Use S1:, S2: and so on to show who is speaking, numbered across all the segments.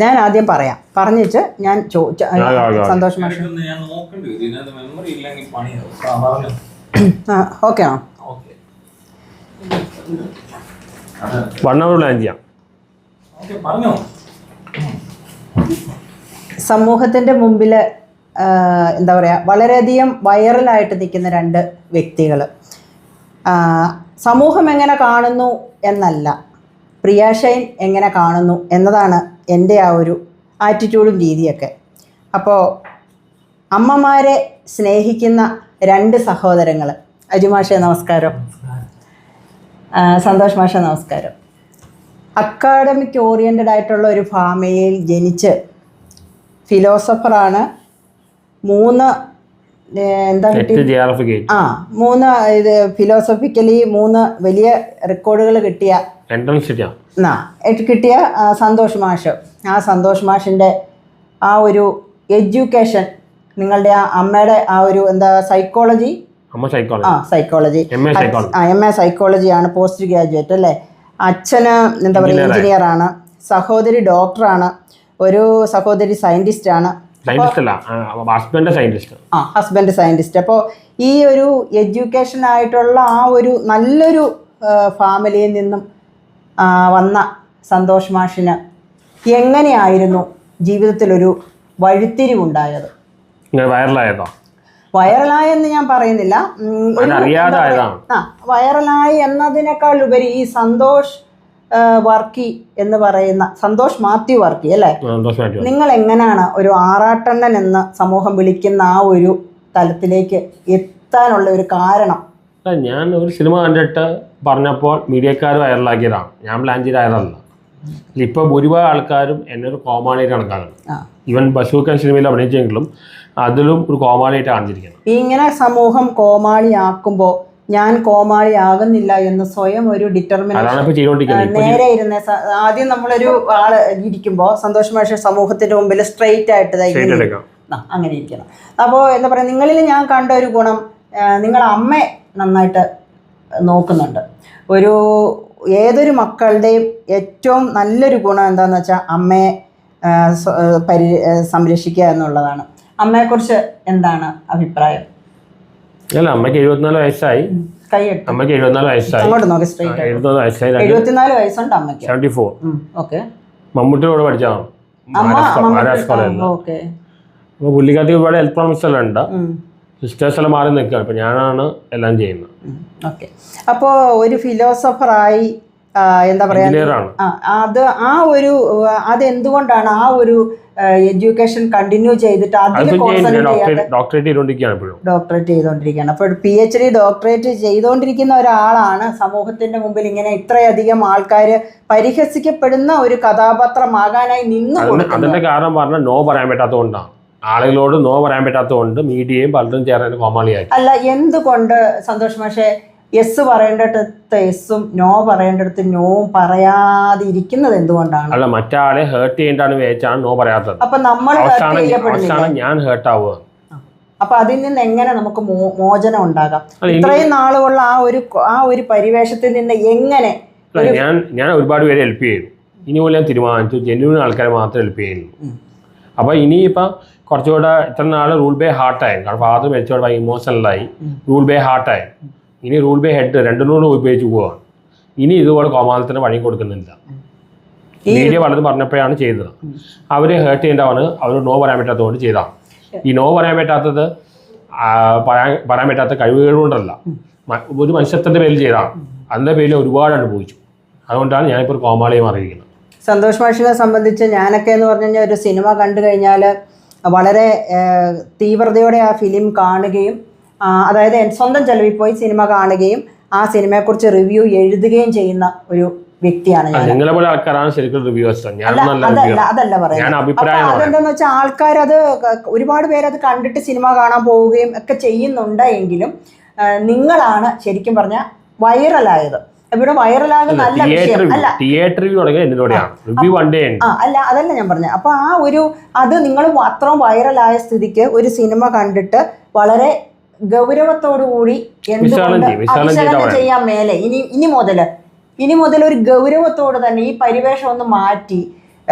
S1: ഞാൻ ആദ്യം പറയാം, പറഞ്ഞിട്ട് ഞാൻ സന്തോഷ് മാഷ് ഓക്കെ ആണോ? സമൂഹത്തിൻ്റെ മുമ്പിൽ എന്താ പറയുക, വളരെയധികം വൈറലായിട്ട് നിൽക്കുന്ന രണ്ട് വ്യക്തികൾ. സമൂഹം എങ്ങനെ കാണുന്നു എന്നല്ല, പ്രിയ ഷൈൻ എങ്ങനെ കാണുന്നു എന്നതാണ് എൻ്റെ ആ ഒരു ആറ്റിറ്റ്യൂഡും രീതിയൊക്കെ. അപ്പോൾ അമ്മമാരെ സ്നേഹിക്കുന്ന രണ്ട് സഹോദരങ്ങൾ. അജു മാഷേ നമസ്കാരം, സന്തോഷ് മാഷേ നമസ്കാരം. അക്കാഡമിക് ഓറിയൻറ്റഡ് ആയിട്ടുള്ള ഒരു ഫാമിലിയിൽ ജനിച്ച് ഫിലോസഫറാണ്. 3 എന്താ കിട്ടി? 3 ഇത് ഫിലോസഫിക്കലി 3 വലിയ റെക്കോർഡുകൾ കിട്ടിയ സന്തോഷ് മാഷ്. ആ സന്തോഷ് മാഷിൻ്റെ ആ ഒരു എഡ്യൂക്കേഷൻ, നിങ്ങളുടെ ആ അമ്മയുടെ ആ ഒരു എന്താ സൈക്കോളജി, സൈക്കോളജി MA സൈക്കോളജിയാണ്, പോസ്റ്റ് ഗ്രാജുവേറ്റ് അല്ലേ. അച്ഛന് എന്താ പറയുക എഞ്ചിനീയറാണ്, സഹോദരി ഡോക്ടറാണ്, ഒരു സഹോദരി സയൻറ്റിസ്റ്റാണ്, ഹസ്ബൻഡ് സയൻറ്റിസ്റ്റ്. അപ്പോൾ ഈ ഒരു എഡ്യൂക്കേഷൻ ആയിട്ടുള്ള ആ ഒരു നല്ലൊരു ഫാമിലിയിൽ നിന്നും വന്ന സന്തോഷ് മാഷിന് എങ്ങനെയായിരുന്നു ജീവിതത്തിലൊരു വഴിത്തിരിവുണ്ടായത്? വൈറലായെന്ന് ഞാൻ പറയുന്നില്ല, വൈറലായി എന്നതിനേക്കാൾ ഉപരി ഈ സന്തോഷ് വർക്കി എന്ന് പറയുന്ന സന്തോഷ് മാത്യു വർക്കി അല്ലേ, നിങ്ങൾ എങ്ങനെയാണ് ഒരു ആറാട്ടണ്ണൻ എന്ന് സമൂഹം വിളിക്കുന്ന ആ ഒരു തലത്തിലേക്ക് എത്താനുള്ള ഒരു കാരണം?
S2: ഞാൻ ഒരു സിനിമ കണ്ടിട്ട് പറഞ്ഞപ്പോൾ മീഡിയക്കാർ വൈറലാക്കിയതാണ്, ഞാൻ പ്ലാൻ ചെയ്ത് വൈറലല്ല. ഇപ്പോൾ ഭൂരിഭാഗം ആൾക്കാരും എന്നെ ഒരു കോമാളിയായിട്ട് കണക്കാക്കണം. ഈവൻ ബസൂക്കൻ സിനിമയിൽ അഭിനയിച്ചെങ്കിലും അതിലും ഒരു കോമാളിയായിട്ട് കാണിച്ചിരിക്കണം. ഇങ്ങനെ
S1: സമൂഹം കോമാളിയാക്കുമ്പോൾ ഞാൻ കോമാളിയാകുന്നില്ല എന്ന് സ്വയം ഒരു ഡിറ്റർമിനേഷൻ നേരെ ഇരുന്ന ആദ്യം നമ്മളൊരു ആള് ഇരിക്കുമ്പോൾ സന്തോഷ് മാഷ് സമൂഹത്തിന്റെ മുമ്പിൽ സ്ട്രെയിറ്റ് ആയിട്ട് അങ്ങനെ ഇരിക്കണം. അപ്പോൾ എന്താ പറയുക, നിങ്ങളിൽ ഞാൻ കണ്ട ഒരു ഗുണം, നിങ്ങളെ അമ്മയെ നന്നായിട്ട് നോക്കുന്നുണ്ട്. ഏതൊരു മക്കളുടെയും ഏറ്റവും നല്ലൊരു ഗുണം എന്താണെന്ന് വെച്ചാൽ അമ്മയെ സംരക്ഷിക്കുക എന്നുള്ളതാണ്. അമ്മയെക്കുറിച്ച് എന്താണ് അഭിപ്രായം?
S2: അല്ല, അമ്മയ്ക്ക് 74 വയസ്സായി. അമ്മയ്ക്ക് 74 വയസ്സായി.
S1: 74 വയസ്സുണ്ട് അമ്മയ്ക്ക്.
S2: 74.
S1: ഓക്കെ.
S2: മമ്മൂട്ടിയോട് പഠിച്ചാണ് മഹാരാഷ്ട്ര കോളേജിൽ. അപ്പോൾ പുള്ളിക്കാർക്ക് ഒരുപാട് ഹെൽത്ത് പ്രോമിസ് എല്ലാം ഉണ്ട്. സിസ്റ്റേഴ്സ് എല്ലാം മാറി നിൽക്കുകയാണ്, ഇപ്പം ഞാനാണ് എല്ലാം ചെയ്യുന്നത്.
S1: ഓക്കെ. അപ്പോൾ ഒരു ഫിലോസഫറായി എന്താ പറയുക, അതെന്തുകൊണ്ടാണ് ആ ഒരു എഡ്യൂക്കേഷൻ കണ്ടിന്യൂ ചെയ്തിട്ട്
S2: ഡോക്ടറേറ്റ്
S1: ചെയ്തുകൊണ്ടിരിക്കുകയാണ്? അപ്പോൾ PhD ഡോക്ടറേറ്റ് ചെയ്തുകൊണ്ടിരിക്കുന്ന ഒരാളാണ് സമൂഹത്തിന്റെ മുമ്പിൽ ഇങ്ങനെ ഇത്രയധികം ആൾക്കാർ പരിഹസിക്കപ്പെടുന്ന ഒരു കഥാപാത്രമാകാനായി നിന്നു.
S2: അതിന്റെ കാരണം പറഞ്ഞാൽ നോ പറയാൻ പറ്റാത്തതുകൊണ്ടാണ്, ആളുകളോട് നോ പറയാൻ പറ്റാത്തതുകൊണ്ട് മീഡിയയും പലരും ചേർന്ന് കോമാളിയായി.
S1: അല്ല, എന്തുകൊണ്ട് സന്തോഷ് മാഷെ യെസ് പറയേണ്ടടുത്ത് യെസ്സും നോ പറയേണ്ടടുത്ത് നോവും പറയാതിരിക്കുന്നത് എന്തുകൊണ്ടാണ്?
S2: അല്ല, മറ്റാളെ ഹേർട്ട് ചെയ്യേണ്ടാണ് വിചാരിച്ചാണ് നോ പറയാത്തത്.
S1: അപ്പൊ നമ്മൾ
S2: ഞാൻ ഹേർട്ട് ആവുക.
S1: അപ്പൊ അതിൽ നിന്ന് എങ്ങനെ നമുക്ക് മോചനം ഉണ്ടാകാം? ഇത്രയും നാളുള്ള ആ ഒരു പരിവേഷത്തിൽ നിന്ന് എങ്ങനെ?
S2: ഞാൻ ഒരുപാട് പേരെ ഹെൽപ്പ് ചെയ്തു. ഇനി പോലെ ഞാൻ തീരുമാനിച്ചു ജെന്യൂൻ ആൾക്കാരെ മാത്രമേ ഹെൽപ്പ് ചെയ്യുന്നു. അപ്പൊ ഇനിയിപ്പം കുറച്ചുകൂടെ ഇത്ര നാൾ റൂൾ ബൈ ഹാർട്ടായി, കാരണം ഫാദർ മരിച്ചോടെ ഇമോഷണലായി, റൂൾ ബൈ ഹാർട്ടായി. ഇനി റൂൾ ബൈ ഹെഡ് രണ്ടും ഉപയോഗിച്ച് പോവാണ്. ഇനി ഇതുപോലെ കോമാളത്തിന് വഴി കൊടുക്കുന്നില്ല. മീഡിയ പലതും പറഞ്ഞപ്പോഴാണ് ചെയ്തത്. അവരെ ഹേർട്ട് ചെയ്യേണ്ടതാണ്, അവർ നോ പറയാൻ പറ്റാത്തതുകൊണ്ട് ചെയ്തതാണ്. ഈ നോ പറയാൻ പറ്റാത്തത് പറയാൻ പറ്റാത്ത കഴിവുകൾ കൊണ്ടല്ല, ഒരു മനുഷ്യത്വത്തിൻ്റെ പേരിൽ ചെയ്തതാണ്. അതിൻ്റെ പേരിൽ ഒരുപാട് അനുഭവിച്ചു. അതുകൊണ്ടാണ് ഞാനിപ്പോൾ ഒരു കോമാളിയെ മാറിയിരിക്കുന്നത്.
S1: സന്തോഷ് മാഷിനെ സംബന്ധിച്ച് ഞാനൊക്കെ എന്ന് പറഞ്ഞു കഴിഞ്ഞാൽ ഒരു സിനിമ കണ്ടു കഴിഞ്ഞാൽ വളരെ തീവ്രതയോടെ ആ ഫിലിം കാണുകയും, അതായത് സ്വന്തം ചെലവിൽ പോയി സിനിമ കാണുകയും ആ സിനിമയെക്കുറിച്ച് റിവ്യൂ എഴുതുകയും ചെയ്യുന്ന ഒരു വ്യക്തിയാണ് ഞാൻ. അതല്ല പറയുന്നത്. അതെന്താന്ന് വെച്ചാൽ ആൾക്കാരത് ഒരുപാട് പേരത് കണ്ടിട്ട് സിനിമ കാണാൻ പോവുകയും ഒക്കെ ചെയ്യുന്നുണ്ട്. എങ്കിലും നിങ്ങളാണ് ശരിക്കും പറഞ്ഞാൽ വൈറലായത്. ഇവിടെ വൈറലാകുന്ന നല്ല വിഷയം അല്ല, അല്ല അതല്ല ഞാൻ പറഞ്ഞത്. അപ്പൊ അത് നിങ്ങൾ അത്രയും വൈറലായ സ്ഥിതിക്ക് ഒരു സിനിമ കണ്ടിട്ട് വളരെ ഗൗരവത്തോടുകൂടി എന്തുകൊണ്ട് വിശകലനം ചെയ്യാൻ മേലെ ഇനി മുതൽ ഒരു ഗൗരവത്തോട് തന്നെ ഈ പരിവേഷം ഒന്ന് മാറ്റി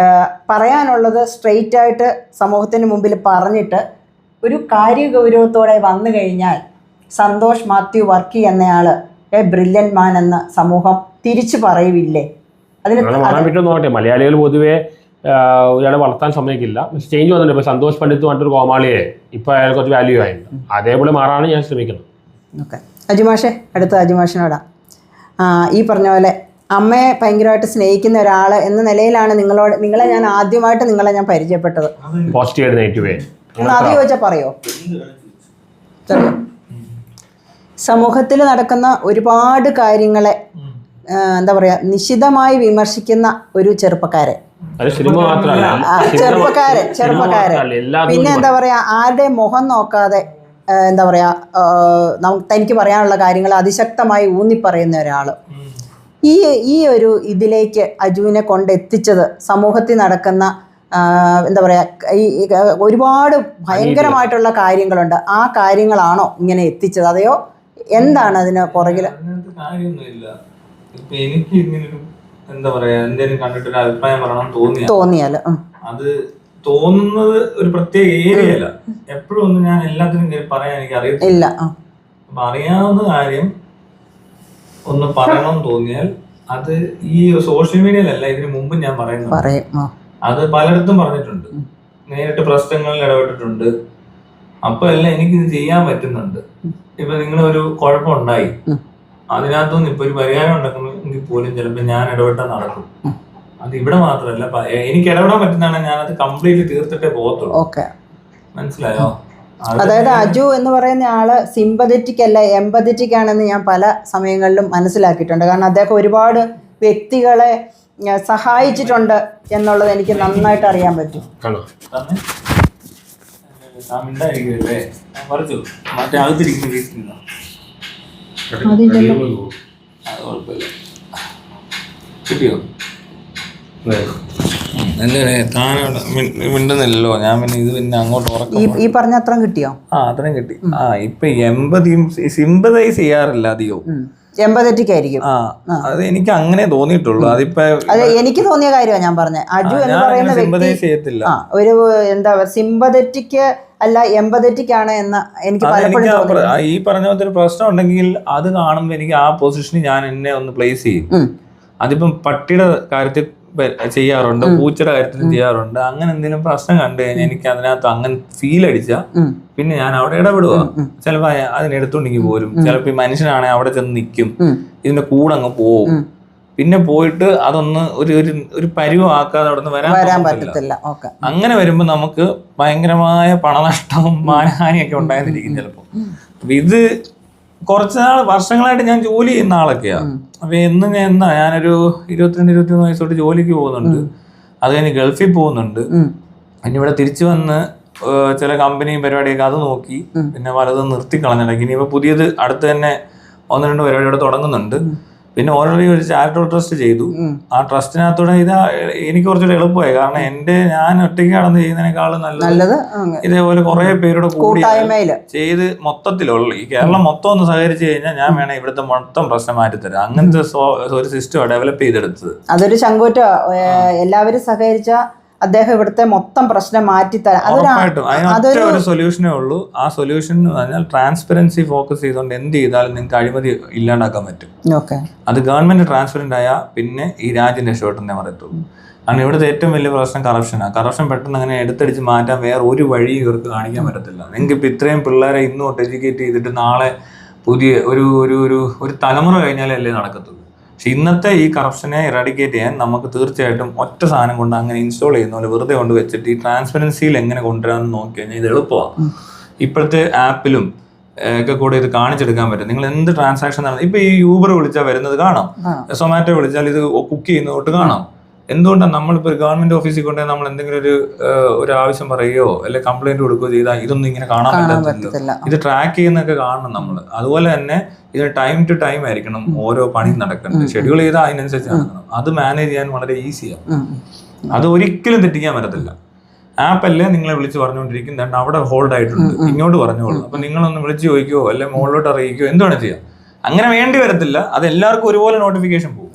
S1: പറയാനുള്ളത് സ്ട്രെയിറ്റ് ആയിട്ട് സമൂഹത്തിന് മുമ്പിൽ പറഞ്ഞിട്ട് ഒരു കാര്യഗൗരവത്തോടെ വന്നു കഴിഞ്ഞാൽ സന്തോഷ് മാത്യു വർക്കി എന്നയാൾ ബ്രില്യൻറ്റ് മാൻ എന്ന് സമൂഹം തിരിച്ചു പറയുവില്ലേ?
S2: നോക്കട്ടെ, മലയാളികൾ പൊതുവെ ഒരാളെ വളർത്താൻ സമ്മതിക്കില്ല. ചേഞ്ച് വന്നിട്ടുണ്ട്. ഇപ്പോൾ സന്തോഷ് പണ്ഡിറ്റ് പറഞ്ഞിട്ടൊരു കോമാളിയെ ഇപ്പോൾ അയാൾ കുറച്ച് വാല്യൂ ആയിട്ടുണ്ട്. അതേപോലെ മാറാണ് ഞാൻ ശ്രമിക്കുന്നത്.
S1: ഓക്കെ, അജുമാഷെ, അടുത്ത അജുമാഷിനോടാ. ഈ പറഞ്ഞ പോലെ അമ്മയെ ഭയങ്കരമായിട്ട് സ്നേഹിക്കുന്ന ഒരാൾ എന്ന നിലയിലാണ് നിങ്ങളെ ഞാൻ ആദ്യമായിട്ട് ഞാൻ പരിചയപ്പെട്ടത്.
S2: പോസിറ്റീവ് നെഗറ്റീവ്
S1: ആദ്യം ചോദിച്ചാൽ പറയോ? സമൂഹത്തിൽ നടക്കുന്ന ഒരുപാട് കാര്യങ്ങളെ എന്താ പറയാ നിശിതമായി വിമർശിക്കുന്ന ഒരു ചെറുപ്പക്കാരൻ. പിന്നെ എന്താ പറയാ, ആരുടെ മുഖം നോക്കാതെ എന്താ പറയാ തനിക്ക് പറയാനുള്ള കാര്യങ്ങൾ അതിശക്തമായി ഊന്നിപ്പറയുന്ന ഒരാള്. ഈ ഒരു ഇതിലേക്ക് അജുവിനെ കൊണ്ടെത്തിച്ചത് സമൂഹത്തിൽ നടക്കുന്ന എന്താ പറയാ ഈ ഒരുപാട് ഭയങ്കരമായിട്ടുള്ള കാര്യങ്ങളുണ്ട്. ആ കാര്യങ്ങളാണോ ഇങ്ങനെ എത്തിച്ചത്, അതെയോ എന്താണ് അതിന് പുറകില്?
S3: എനിക്ക് ഇങ്ങനൊരു എന്താ പറയാ എന്തെങ്കിലും കണ്ടിട്ടൊരു അഭിപ്രായം പറയണം തോന്നിയാല് അത് തോന്നുന്നത് ഒരു പ്രത്യേക ഏരിയല്ല. എപ്പോഴും ഒന്നും ഞാൻ എല്ലാത്തിനും പറയാൻ എനിക്ക് അറിയത്തില്ല. അപ്പൊ അറിയാവുന്ന കാര്യം ഒന്ന് പറയണമെന്ന് തോന്നിയാൽ അത് ഈ സോഷ്യൽ മീഡിയയിലല്ല, ഇതിനു മുമ്പ് ഞാൻ പറയുന്നു. അത് പലയിടത്തും പറഞ്ഞിട്ടുണ്ട്, നേരിട്ട് പ്രശ്നങ്ങളിൽ ഇടപെട്ടിട്ടുണ്ട്. അപ്പൊ എല്ലാം എനിക്കിത് ചെയ്യാൻ പറ്റുന്നുണ്ട്. ഇപ്പൊ നിങ്ങളൊരു കുഴപ്പമുണ്ടായി, അതിനകത്തുനിന്ന് ഇപ്പൊ ഒരു പരിഹാരം ഉണ്ടാക്കുമെങ്കിൽ പോലും ചിലപ്പോൾ ഞാൻ ഇടപെട്ടാൽ നടക്കും. അത് ഇവിടെ മാത്രമല്ല, എനിക്ക് ഇടപെടാൻ പറ്റുന്നതാണ് ഞാനത് കംപ്ലീറ്റ് തീർത്തിട്ടേ പോകത്തുള്ളൂ. മനസ്സിലായോ?
S1: അതായത് അജു എന്ന് പറയുന്ന ആള് സിമ്പതറ്റിക് അല്ല, എംപതറ്റിക് ആണെന്ന് ഞാൻ പല സമയങ്ങളിലും മനസ്സിലാക്കിയിട്ടുണ്ട്. കാരണം അദ്ദേഹം ഒരുപാട് വ്യക്തികളെ സഹായിച്ചിട്ടുണ്ട് എന്നുള്ളത് എനിക്ക് നന്നായിട്ട് അറിയാൻ പറ്റും.
S3: കിട്ടിയോ? മിണ്ടുന്നില്ലല്ലോ ഞാൻ. പിന്നെ ഇത് പിന്നെ അങ്ങോട്ട്
S1: ഈ പറഞ്ഞ അത്രയും കിട്ടിയോ?
S3: അത്രയും കിട്ടി. ഇപ്പൊ എമ്പതിയും സിമ്പതൈസ് ചെയ്യാറില്ല അധികവും,
S1: എമ്പതറ്റിക് ആയിരിക്കും.
S3: അത് എനിക്ക് അങ്ങനെ തോന്നിയിട്ടുള്ളൂ. അതിപ്പോ
S1: എനിക്ക് തോന്നിയ കാര്യമാണ് ഞാൻ പറഞ്ഞത്. അജു എന്ന് പറയുന്ന വ്യക്തി ഒരു എന്താ സിമ്പതറ്റിക് അല്ല എമ്പതറ്റിക് ആണ് എന്ന് എനിക്ക് പലപ്പോഴും
S3: ഈ പറഞ്ഞ പോലത്തെ ഒരു പ്രശ്നം ഉണ്ടെങ്കിൽ അത് കാണുമ്പോൾ എനിക്ക് ആ പൊസിഷനിൽ ഞാൻ എന്നെ ഒന്ന് പ്ലേസ് ചെയ്യും. അതിപ്പം പട്ടിയുടെ കാര്യത്തിൽ ചെയ്യാറുണ്ട്, പൂച്ചയുടെ കാര്യത്തിൽ ചെയ്യാറുണ്ട്. അങ്ങനെ എന്തെങ്കിലും പ്രശ്നം കണ്ടു കഴിഞ്ഞാൽ എനിക്ക് അതിനകത്ത് അങ്ങനെ ഫീൽ അടിച്ചാൽ പിന്നെ ഞാൻ അവിടെ ഇടപെടുക. ചിലപ്പോ അതിനെടുത്തുണ്ടെങ്കിൽ പോരും. ചിലപ്പോ ഈ മനുഷ്യനാണെങ്കിൽ അവിടെ ചെന്ന് നിൽക്കും, ഇതിന്റെ കൂടെ അങ്ങ് പോവും. പിന്നെ പോയിട്ട് അതൊന്ന് ഒരു പരുവാക്കാതെ അവിടെ നിന്ന് വരാൻ പറ്റത്തില്ല. അങ്ങനെ വരുമ്പോ നമുക്ക് ഭയങ്കരമായ പണനഷ്ടവും മാനഹാനിയൊക്കെ ഉണ്ടായിരിക്കും ചിലപ്പോ. അപ്പൊ ഇത് കുറച്ച് വർഷങ്ങളായിട്ട് ഞാൻ ജോലി ചെയ്യുന്ന ആളൊക്കെയാ. അപ്പൊ ഞാനൊരു 22-23 വയസ്സോട്ട് ജോലിക്ക് പോകുന്നുണ്ട്. അത് കഴിഞ്ഞ് ഗൾഫിൽ പോകുന്നുണ്ട്. പിന്നെ ഇവിടെ തിരിച്ചു വന്ന് ചില കമ്പനിയും പരിപാടിയൊക്കെ അത് നോക്കി പിന്നെ പലതും നിർത്തിക്കളഞ്ഞിടക്കി. ഇനിയിപ്പോ പുതിയത് അടുത്ത് തന്നെ 1-2 പരിപാടിയോടെ തുടങ്ങുന്നുണ്ട്. പിന്നെ ഓൾറെഡി ഒരു ചാരിറ്റബിൾ ട്രസ്റ്റ് ചെയ്തു. ആ ട്രസ്റ്റിനകത്തൂടെ എനിക്ക് കുറച്ചുകൂടെ എളുപ്പമായി. കാരണം ഞാൻ ഒറ്റയ്ക്ക് കടന്ന് ചെയ്യുന്നതിനേക്കാളും നല്ലത് ഇതേപോലെ കുറെ പേരുടെ കൂടി ചെയ്ത് മൊത്തത്തിലുള്ള ഈ കേരളം മൊത്തം ഒന്ന് സഹകരിച്ചു കഴിഞ്ഞാൽ ഞാൻ വേണേ ഇവിടുത്തെ മൊത്തം പ്രശ്നം മാറ്റിത്തരാം. അങ്ങനത്തെ ഒരു സിസ്റ്റം ഡെവലപ്പ് ചെയ്തെടുത്തത്.
S1: അതൊരു ചങ്കൂറ്റ എല്ലാവരും സഹകരിച്ച അദ്ദേഹം ഇവിടുത്തെ മൊത്തം പ്രശ്നം മാറ്റിത്തരാം.
S3: ഒരു സൊല്യൂഷനേ ഉള്ളൂ. ആ സൊല്യൂഷൻ എന്ന് പറഞ്ഞാൽ ട്രാൻസ്പെറൻസി ഫോക്കസ് ചെയ്തുകൊണ്ട് എന്ത് ചെയ്താലും നിങ്ങൾക്ക് അഴിമതി ഇല്ലാണ്ടാക്കാൻ പറ്റും. അത് ഗവൺമെന്റ് ട്രാൻസ്പെറന്റ് ആയാൽ പിന്നെ ഈ രാജ്യം രക്ഷപ്പെട്ടെന്നേ പറയത്തുള്ളൂ. കാരണം ഇവിടുത്തെ ഏറ്റവും വലിയ പ്രശ്നം കറപ്ഷനാണ്. കറപ്ഷൻ പെട്ടെന്ന് അങ്ങനെ എടുത്തടിച്ച് മാറ്റാൻ വേറെ ഒരു വഴി ഇവർക്ക് കാണിക്കാൻ പറ്റത്തില്ല. നിങ്ങൾക്ക് ഇപ്പം ഇത്രയും പിള്ളേരെ ഇന്ന് തൊട്ട് എഡ്യൂക്കേറ്റ് ചെയ്തിട്ട് നാളെ പുതിയ ഒരു തലമുറ കഴിഞ്ഞാലല്ലേ നടക്കത്തുള്ളൂ. പക്ഷെ ഇന്നത്തെ ഈ കറപ്ഷനെ ഇറാഡിക്കേറ്റ് ചെയ്യാൻ നമുക്ക് തീർച്ചയായിട്ടും ഒറ്റ സാധനം കൊണ്ട് അങ്ങനെ ഇൻസ്റ്റാൾ ചെയ്യുന്ന പോലെ വെറുതെ കൊണ്ട് വെച്ചിട്ട് ഈ ട്രാൻസ്പെറൻസിയിൽ എങ്ങനെ കൊണ്ടുവരാമെന്ന് നോക്കി കഴിഞ്ഞാൽ ഇത് എളുപ്പമാണ്. ഇപ്പോഴത്തെ ആപ്പിലും ഒക്കെ കൂടെ ഇത് കാണിച്ചെടുക്കാൻ പറ്റും. നിങ്ങൾ എന്ത് ട്രാൻസാക്ഷൻ നടന്നത്, ഇപ്പൊ ഈ യൂബർ വിളിച്ചാൽ വരുന്നത് കാണാം, സൊമാറ്റോ വിളിച്ചാൽ ഇത് കുക്ക് ചെയ്യുന്നതോട്ട് കാണാം. എന്തുകൊണ്ടാണ് നമ്മളിപ്പോൾ ഒരു ഗവൺമെന്റ് ഓഫീസിൽ കൊണ്ടുപോയി നമ്മൾ എന്തെങ്കിലും ഒരു ആവശ്യം പറയുകയോ അല്ലെങ്കിൽ കംപ്ലൈന്റ് കൊടുക്കുകയോ ചെയ്താൽ ഇതൊന്നും ഇങ്ങനെ കാണാൻ പറ്റത്തില്ല. ഇത് ട്രാക്ക് ചെയ്യുന്നൊക്കെ കാണണം നമ്മൾ. അതുപോലെ തന്നെ ഇത് ടൈം ടു ടൈം ആയിരിക്കണം ഓരോ പണി നടക്കുന്നത്. ഷെഡ്യൂൾ ചെയ്താൽ അതിനനുസരിച്ച് നടക്കണം. അത് മാനേജ് ചെയ്യാൻ വളരെ ഈസിയാണ്. അത് ഒരിക്കലും തെറ്റിക്കാൻ പറ്റത്തില്ല. ആപ്പല്ലേ നിങ്ങളെ വിളിച്ച് പറഞ്ഞുകൊണ്ടിരിക്കും അവിടെ ഹോൾഡ് ആയിട്ടുണ്ട്, ഇങ്ങോട്ട് പറഞ്ഞോളൂ. അപ്പൊ നിങ്ങളൊന്ന് വിളിച്ച് ചോദിക്കുകയോ അല്ലെങ്കിൽ മുകളിലോട്ട് അറിയിക്കുകയോ എന്താണ് ചെയ്യാം. അങ്ങനെ വേണ്ടി വരത്തില്ല. അത് എല്ലാവർക്കും ഒരുപോലെ നോട്ടിഫിക്കേഷൻ പോകും.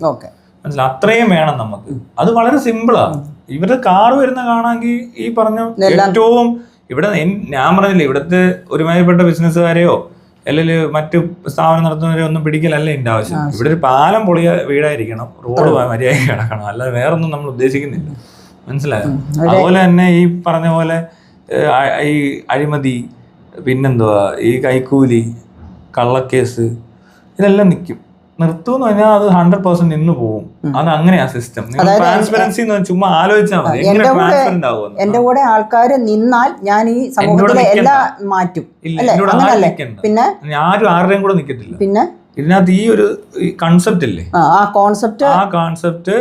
S3: മനസ്സിലായി? അത്രയും വേണം നമുക്ക്. അത് വളരെ സിമ്പിളാണ്. ഇവരുടെ കാറ് വരുന്ന കാണാമെങ്കിൽ ഈ പറഞ്ഞ ഏറ്റവും ഇവിടെ ഞാൻ പറഞ്ഞില്ലേ ഇവിടുത്തെ ഒരുമാതിരിപ്പെട്ട ബിസിനസ്സുകാരെയോ അല്ലെങ്കിൽ മറ്റു സ്ഥാപനം നടത്തുന്നവരെയോ ഒന്നും പിടിക്കലല്ല എൻ്റെ ആവശ്യം. ഇവിടെ ഒരു പാലം പൊളിയ വീടായിരിക്കണം, റോഡ് മര്യാദ കിടക്കണം, അല്ലാതെ വേറൊന്നും നമ്മൾ ഉദ്ദേശിക്കുന്നില്ല. മനസ്സിലായോ? അതുപോലെ തന്നെ ഈ പറഞ്ഞ പോലെ ഈ അഴിമതി, പിന്നെന്തുവാ ഈ കൈക്കൂലി, കള്ളക്കേസ്, ഇതെല്ലാം നിർത്തുമെന്ന് പറഞ്ഞാൽ അത് 100% നിന്ന് പോകും. അത് അങ്ങനെയാ സിസ്റ്റം. ട്രാൻസ്പെറൻസി ചുമ്മാ ആലോചിച്ചാൽ മതി എങ്ങനെ ട്രാൻസ്പെറന്റ് ആവും.
S1: എന്റെ കൂടെ ആൾക്കാർ നിന്നാൽ ഞാൻ ഈ സമൂഹത്തിലെ എല്ലാം മാറ്റും.
S3: പിന്നെ ആരും ആരുടെയും കൂടെ നിൽക്കത്തില്ല.
S1: പിന്നെ
S3: ഇതിനകത്ത് ഈ ഒരു കൺസെപ്റ്റ് ഇല്ലേ, ആ കോൺസെപ്റ്റ്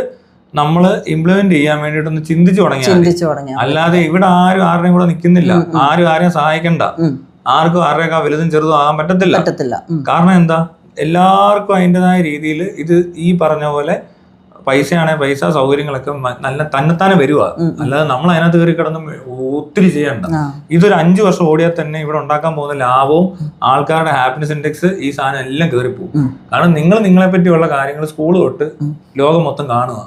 S3: നമ്മൾ ഇംപ്ലിമെന്റ് ചെയ്യാൻ വേണ്ടിട്ടൊന്ന് ചിന്തിച്ചു തുടങ്ങിയാൽ, അല്ലാതെ ഇവിടെ ആരും ആരുടെയും കൂടെ നിൽക്കുന്നില്ല, ആരും ആരെയും സഹായിക്കണ്ട, ആർക്കും ആരുടെയൊക്കെ വലുതും ചെറുതും ആകാൻ പറ്റത്തില്ല. കാരണം എന്താ, എല്ലാവർക്കും അതിൻ്റെതായ രീതിയിൽ ഇത് ഈ പറഞ്ഞ പോലെ പൈസയാണെങ്കിൽ പൈസ, സൗകര്യങ്ങളൊക്കെ നല്ല തന്നെത്താനെ വരുക. അല്ലാതെ നമ്മൾ അതിനകത്ത് കയറി കിടന്ന് ഒത്തിരി ചെയ്യണ്ട. ഇതൊരു 5 വർഷം ഓടിയാൽ തന്നെ ഇവിടെ ഉണ്ടാക്കാൻ പോകുന്ന ലാഭവും ആൾക്കാരുടെ ഹാപ്പിനെസ് ഇൻഡെക്സ് ഈ സാധനം എല്ലാം കയറിപ്പോകും. കാരണം നിങ്ങളെ പറ്റിയുള്ള കാര്യങ്ങൾ സ്കൂൾ തൊട്ട് ലോകം മൊത്തം കാണുക.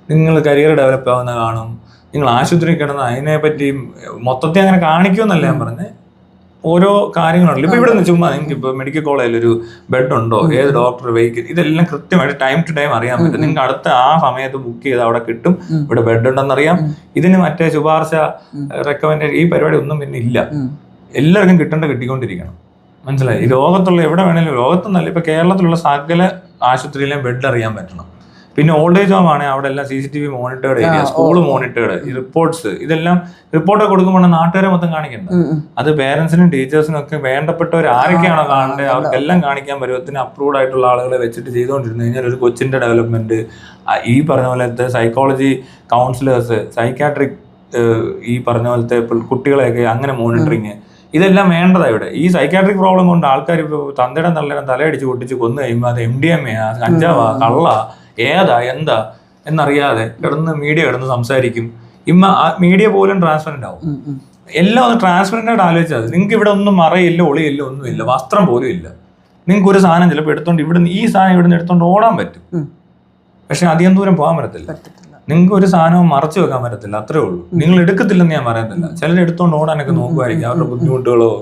S3: നിങ്ങൾ കരിയർ ഡെവലപ്പ് ആവുന്ന കാണും, നിങ്ങൾ ആശുപത്രി കിടന്ന് അതിനെപ്പറ്റി മൊത്തത്തിൽ അങ്ങനെ കാണിക്കുമെന്നല്ല ഞാൻ പറഞ്ഞത്. ഓരോ കാര്യങ്ങളുണ്ടല്ലോ. ഇപ്പൊ ഇവിടെ നിന്ന് ചുമ്മാ നിങ്ങൾക്ക് ഇപ്പോൾ മെഡിക്കൽ കോളേജിൽ ഒരു ബെഡ് ഉണ്ടോ, ഏത് ഡോക്ടർ വെഹിക്കൽ, ഇതെല്ലാം കൃത്യമായിട്ട് ടൈം ടു ടൈം അറിയാൻ പറ്റും. നിങ്ങൾക്ക് അടുത്ത ആ സമയത്ത് ബുക്ക് ചെയ്ത് അവിടെ കിട്ടും, ഇവിടെ ബെഡ് ഉണ്ടെന്നറിയാം. ഇതിന് മറ്റേ ശുപാർശ, റെക്കമെൻഡേഷൻ, ഈ പരിപാടി ഒന്നും പിന്നെ ഇല്ല. എല്ലാവർക്കും കിട്ടിക്കൊണ്ടിരിക്കണം. മനസ്സിലായി? ഈ ലോകത്തുള്ള എവിടെ വേണേലും, ലോകത്തൊന്നല്ല, ഇപ്പൊ കേരളത്തിലുള്ള സകല ആശുപത്രിയിലെയും ബെഡ് അറിയാൻ പറ്റണം. പിന്നെ ഓൾഡ് ഏജ് ഹോം ആണെങ്കിൽ അവിടെ എല്ലാം CCTV monitored area, school monitored, ഈ റിപ്പോർട്ട്സ്, ഇതെല്ലാം റിപ്പോർട്ടൊക്കെ കൊടുക്കുമ്പോൾ നാട്ടുകാരെ മൊത്തം കാണിക്കണ്ട. അത് പേരൻസിനും ടീച്ചേഴ്സിനും ഒക്കെ വേണ്ടപ്പെട്ടവർ ആരൊക്കെയാണോ കാണേണ്ടത് അവർക്കെല്ലാം കാണിക്കാൻ പരുവത്തിന് അപ്രൂവ്ഡ് ആയിട്ടുള്ള ആളുകളെ വെച്ചിട്ട് ചെയ്തുകൊണ്ടിരുന്നു കഴിഞ്ഞാൽ ഒരു കൊച്ചിന്റെ ഡെവലപ്മെന്റ്, ഈ പറഞ്ഞ പോലത്തെ സൈക്കോളജി കൗൺസിലേഴ്സ്, സൈക്കാട്രിക്, ഈ പറഞ്ഞ പോലത്തെ കുട്ടികളെയൊക്കെ അങ്ങനെ മോണിറ്ററിങ്, ഇതെല്ലാം വേണ്ടതാണ് ഇവിടെ. ഈ സൈക്കാട്രിക് പ്രോബ്ലം കൊണ്ട് ആൾക്കാർ ഇപ്പോൾ തന്തയുടെ തലയടിച്ച് പൊട്ടിച്ച് കൊന്നു കഴിയുമ്പോൾ അത് MDMA, കഞ്ചാവാ, കള്ള, ഏതാ എന്താ എന്നറിയാതെ മീഡിയ കിടന്ന് സംസാരിക്കും. മീഡിയ പോലും ട്രാൻസ്പെറന്റ് ആവും. എല്ലാം ഒന്ന് ട്രാൻസ്പെറന്റ് ആയിട്ട് ആലോചിച്ചാൽ മതി. നിങ്ങൾക്ക് ഇവിടെ ഒന്നും മറയില്ല, ഒളിയില്ല, ഒന്നുമില്ല, വസ്ത്രം പോലും ഇല്ല. നിങ്ങൾക്ക് ഒരു സാധനം ചിലപ്പോൾ എടുത്തോണ്ട് ഈ സാധനം ഇവിടുന്ന് എടുത്തോണ്ട് ഓടാൻ പറ്റും, പക്ഷെ അധികം ദൂരം പോകാൻ പറ്റത്തില്ല. നിങ്ങൾക്ക് ഒരു സാധനവും മറച്ചു വെക്കാൻ പറ്റത്തില്ല, അത്രേ ഉള്ളൂ. നിങ്ങൾ എടുക്കത്തില്ലെന്ന് ഞാൻ പറയത്തില്ല. ചിലർ എടുത്തോണ്ട് ഓടാനൊക്കെ നോക്കുമായിരിക്കും, അവരുടെ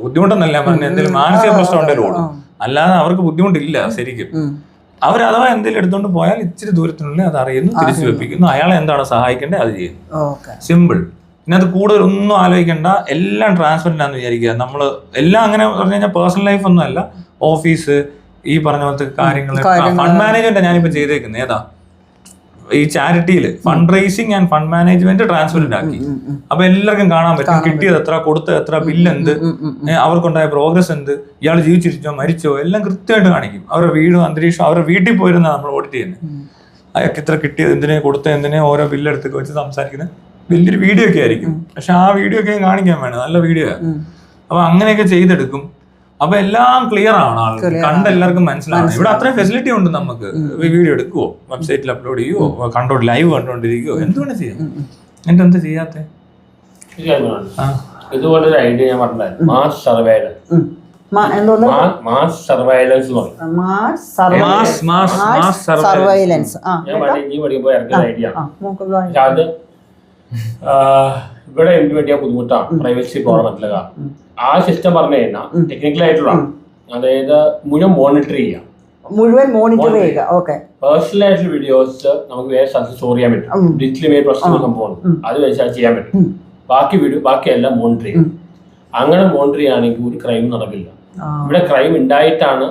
S3: ബുദ്ധിമുട്ടെന്നല്ല പറഞ്ഞാൽ എന്തെങ്കിലും മാനസിക പ്രശ്നം ഉണ്ടെങ്കിലും ഓടും, അല്ലാതെ അവർക്ക് ബുദ്ധിമുട്ടില്ല ശരിക്കും. അവരഥവാ എന്തെങ്കിലും എടുത്തോണ്ട് പോയാൽ ഇച്ചിരി ദൂരത്തിനുള്ളിൽ അത് അറിയുന്നു, തിരിച്ചു വെപ്പിക്കുന്നു, അയാളെ എന്താണ് സഹായിക്കേണ്ടത് അത് ചെയ്യുന്നു. സിമ്പിൾ. ഇതിനകത്ത് കൂടുതൽ ഒന്നും ആലോചിക്കേണ്ട, എല്ലാം ട്രാൻസ്പെറന്റ് ആണെന്ന് വിചാരിക്കുക. നമ്മൾ എല്ലാം അങ്ങനെ പറഞ്ഞു കഴിഞ്ഞാൽ പേഴ്സണൽ ലൈഫ് ഒന്നും അല്ല, ഓഫീസ്, ഈ പറഞ്ഞ പോലത്തെ കാര്യങ്ങൾ. ഫണ്ട് മാനേജ്മെന്റ് ഞാനിപ്പോ ചെയ്തേക്കുന്നത് ഏതാ, ഈ ചാരിറ്റിയിൽ fund raising and fund management transparent ആക്കി. അപ്പൊ എല്ലാവർക്കും കാണാൻ പറ്റും കിട്ടിയത് എത്ര, കൊടുത്തത് എത്ര, ബില്ല് എന്ത്, അവർക്കുണ്ടായ പ്രോഗ്രസ് എന്ത്, ഇയാൾ ജീവിച്ചിരിച്ചോ മരിച്ചോ എല്ലാം കൃത്യമായിട്ട് കാണിക്കും. അവരുടെ വീടും അന്തരീക്ഷം, അവരുടെ വീട്ടിൽ പോയിരുന്ന നമ്മൾ ഓഡിറ്റ് ചെയ്യുന്നത്. അയാൾക്ക് ഇത്ര കിട്ടിയത് എന്തിനെ, കൊടുത്തത് എന്തിനെ, ഓരോ ബില്ലെടുത്തൊക്കെ വെച്ച് സംസാരിക്കുന്നത് വലിയൊരു വീഡിയോ ഒക്കെ ആയിരിക്കും. പക്ഷെ ആ വീഡിയോ ഒക്കെ കാണിക്കാൻ വേണം, നല്ല വീഡിയോ. അപ്പൊ അങ്ങനെയൊക്കെ ചെയ്തെടുക്കും. അപ്പൊ എല്ലാം ക്ലിയർ ആണ്, ആൾക്ക് കണ്ട് എല്ലാവർക്കും മനസ്സിലാവും. ഇവിടെ അത്രയും ഫെസിലിറ്റി ഉണ്ട്. നമുക്ക് വീഡിയോ എടുക്കുവോ, വെബ്സൈറ്റിൽ അപ്ലോഡ് ചെയ്യുവോ, കണ്ടോണ്ട് ലൈവ് കണ്ടോണ്ടിരിക്കുവോ, എന്തുകൊണ്ട് ചെയ്യാം. എന്താ ചെയ്യാത്ത
S2: ഇതുപോലൊരു ഐഡിയ ഞാൻ പറഞ്ഞായിരുന്നു, മാസ് സർവൈലൻസ്. ഞാൻ പഠിക്കുമ്പോൾ ഇറങ്ങിയ ഐഡിയ. അത് ഇവിടെ ഇംപ്ലിമെന്റ് ചെയ്യാൻ ബുദ്ധിമുട്ടാണ്, പ്രൈവസി പ്രോബ്ലം മറ്റുള്ള. ആ സിസ്റ്റം പറഞ്ഞു കഴിഞ്ഞാൽ ടെക്നിക്കലായിട്ടുള്ളതാണ്. അതായത് മുഴുവൻ മോണിറ്റർ ചെയ്യുക. പേഴ്സണൽ ആയിട്ടുള്ള വീഡിയോസ് നമുക്ക് വേറെ സ്ഥലത്ത് സ്റ്റോർ ചെയ്യാൻ പറ്റും. ഡിജിറ്റലി മെയ്ഡ് പ്രൊസസ്സർ സംഭവം അത് വെച്ചാൽ ചെയ്യാൻ പറ്റും. ബാക്കിയെല്ലാം മോണിറ്റർ ചെയ്യും. അങ്ങനെ മോണിറ്റർ ചെയ്യുകയാണെങ്കിൽ ഒരു ക്രൈം നടക്കില്ല. ഇവിടെ ക്രൈം ഉണ്ടായിട്ടാണ്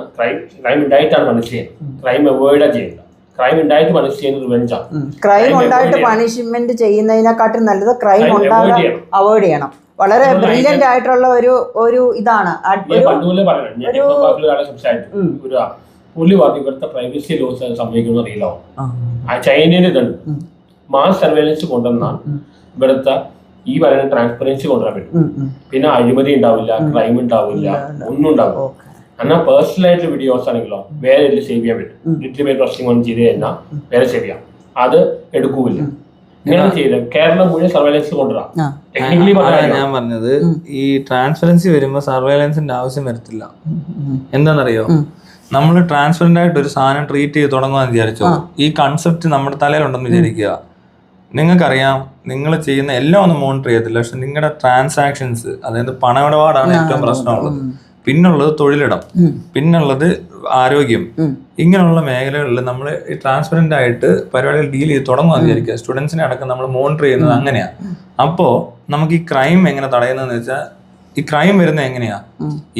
S2: പണിഷ് ചെയ്യുന്നത്. ക്രൈം അവോയ്ഡ് ചെയ്യുന്നത്. ക്രൈം ഉണ്ടായിട്ട് പണിഷ് ചെയ്യുന്നത് റിവെഞ്ചാണ്.
S1: ക്രൈം ഉണ്ടായിട്ട് പണിഷ്മെന്റ് ചെയ്യുന്നതിനെക്കാട്ടും നല്ലത് ക്രൈം ഉണ്ടാകാതെ അവോയ്ഡ് ചെയ്യണം. വളരെ ബ്രില്യന്റ് ആയിട്ടുള്ള ഒരു ഇതാണ്.
S2: പുള്ളി പറഞ്ഞു ഇവിടുത്തെ പ്രൈവസി ലോസ് സംഭവിക്കുമെന്ന് അറിയില്ലോ. ചൈനയിൽ ഇതുണ്ട്, മാസ് സർവൈലൻസ് കൊണ്ടുവന്നാൽ ഇവിടുത്തെ ഈ പറയുന്ന ട്രാൻസ്പെറൻസി കൊണ്ടുവരാൻ പറ്റും. പിന്നെ അഴിമതി ഉണ്ടാവില്ല, ക്രൈം ഉണ്ടാവില്ല, ഒന്നും ഉണ്ടാവില്ല. എന്നാൽ പേഴ്സണൽ ആയിട്ടുള്ള വീഡിയോസ് ആണെങ്കിലോ വേറെ ഇതിൽ സേവ് ചെയ്യാൻ പറ്റും. ഡിജിറ്റൽ പ്രോസസ്സിംഗ് ഒന്നും ചെയ്ത് കഴിഞ്ഞാൽ വേറെ സേവ് ചെയ്യാം, അത് എടുക്കൂല. ഇങ്ങനെ ചെയ്ത് കേരളം മുഴുവൻ സർവൈലൻസ് കൊണ്ടുവരാം. ടെക്നിക്കലി
S3: ഞാൻ പറഞ്ഞത് ഈ ട്രാൻസ്പെറൻസി വരുമ്പോൾ സർവൈലൻസിന്റെ ആവശ്യം വരത്തില്ല. എന്താണെന്നറിയോ, നമ്മൾ ട്രാൻസ്പെറന്റ് ആയിട്ട് ഒരു സാധനം ട്രീറ്റ് ചെയ്ത് തുടങ്ങുമെന്ന് വിചാരിച്ചോ, ഈ കൺസെപ്റ്റ് നമ്മുടെ തലയിലുണ്ടെന്ന് വിചാരിക്കുക. നിങ്ങൾക്കറിയാം നിങ്ങൾ ചെയ്യുന്ന എല്ലാം ഒന്നും മോണിറ്റർ ചെയ്യത്തില്ല, പക്ഷെ നിങ്ങളുടെ ട്രാൻസാക്ഷൻസ്, അതായത് പണമിടപാടാണ് ഏറ്റവും പ്രശ്നമുള്ളത്. പിന്നുള്ളത് തൊഴിലിടം, പിന്നുള്ളത് ആരോഗ്യം. ഇങ്ങനെയുള്ള മേഖലകളിൽ നമ്മൾ ട്രാൻസ്പെറന്റ് ആയിട്ട് പരിപാടികൾ ഡീൽ ചെയ്ത് തുടങ്ങുമെന്ന് വിചാരിക്കുക. സ്റ്റുഡൻസിനെ അടക്കം നമ്മൾ മോണിറ്റർ ചെയ്യുന്നത് അങ്ങനെയാണ്. അപ്പോൾ നമുക്ക് ഈ ക്രൈം എങ്ങനെ തടയുന്നതെന്ന് വെച്ചാൽ, ഈ ക്രൈം വരുന്നത് എങ്ങനെയാ,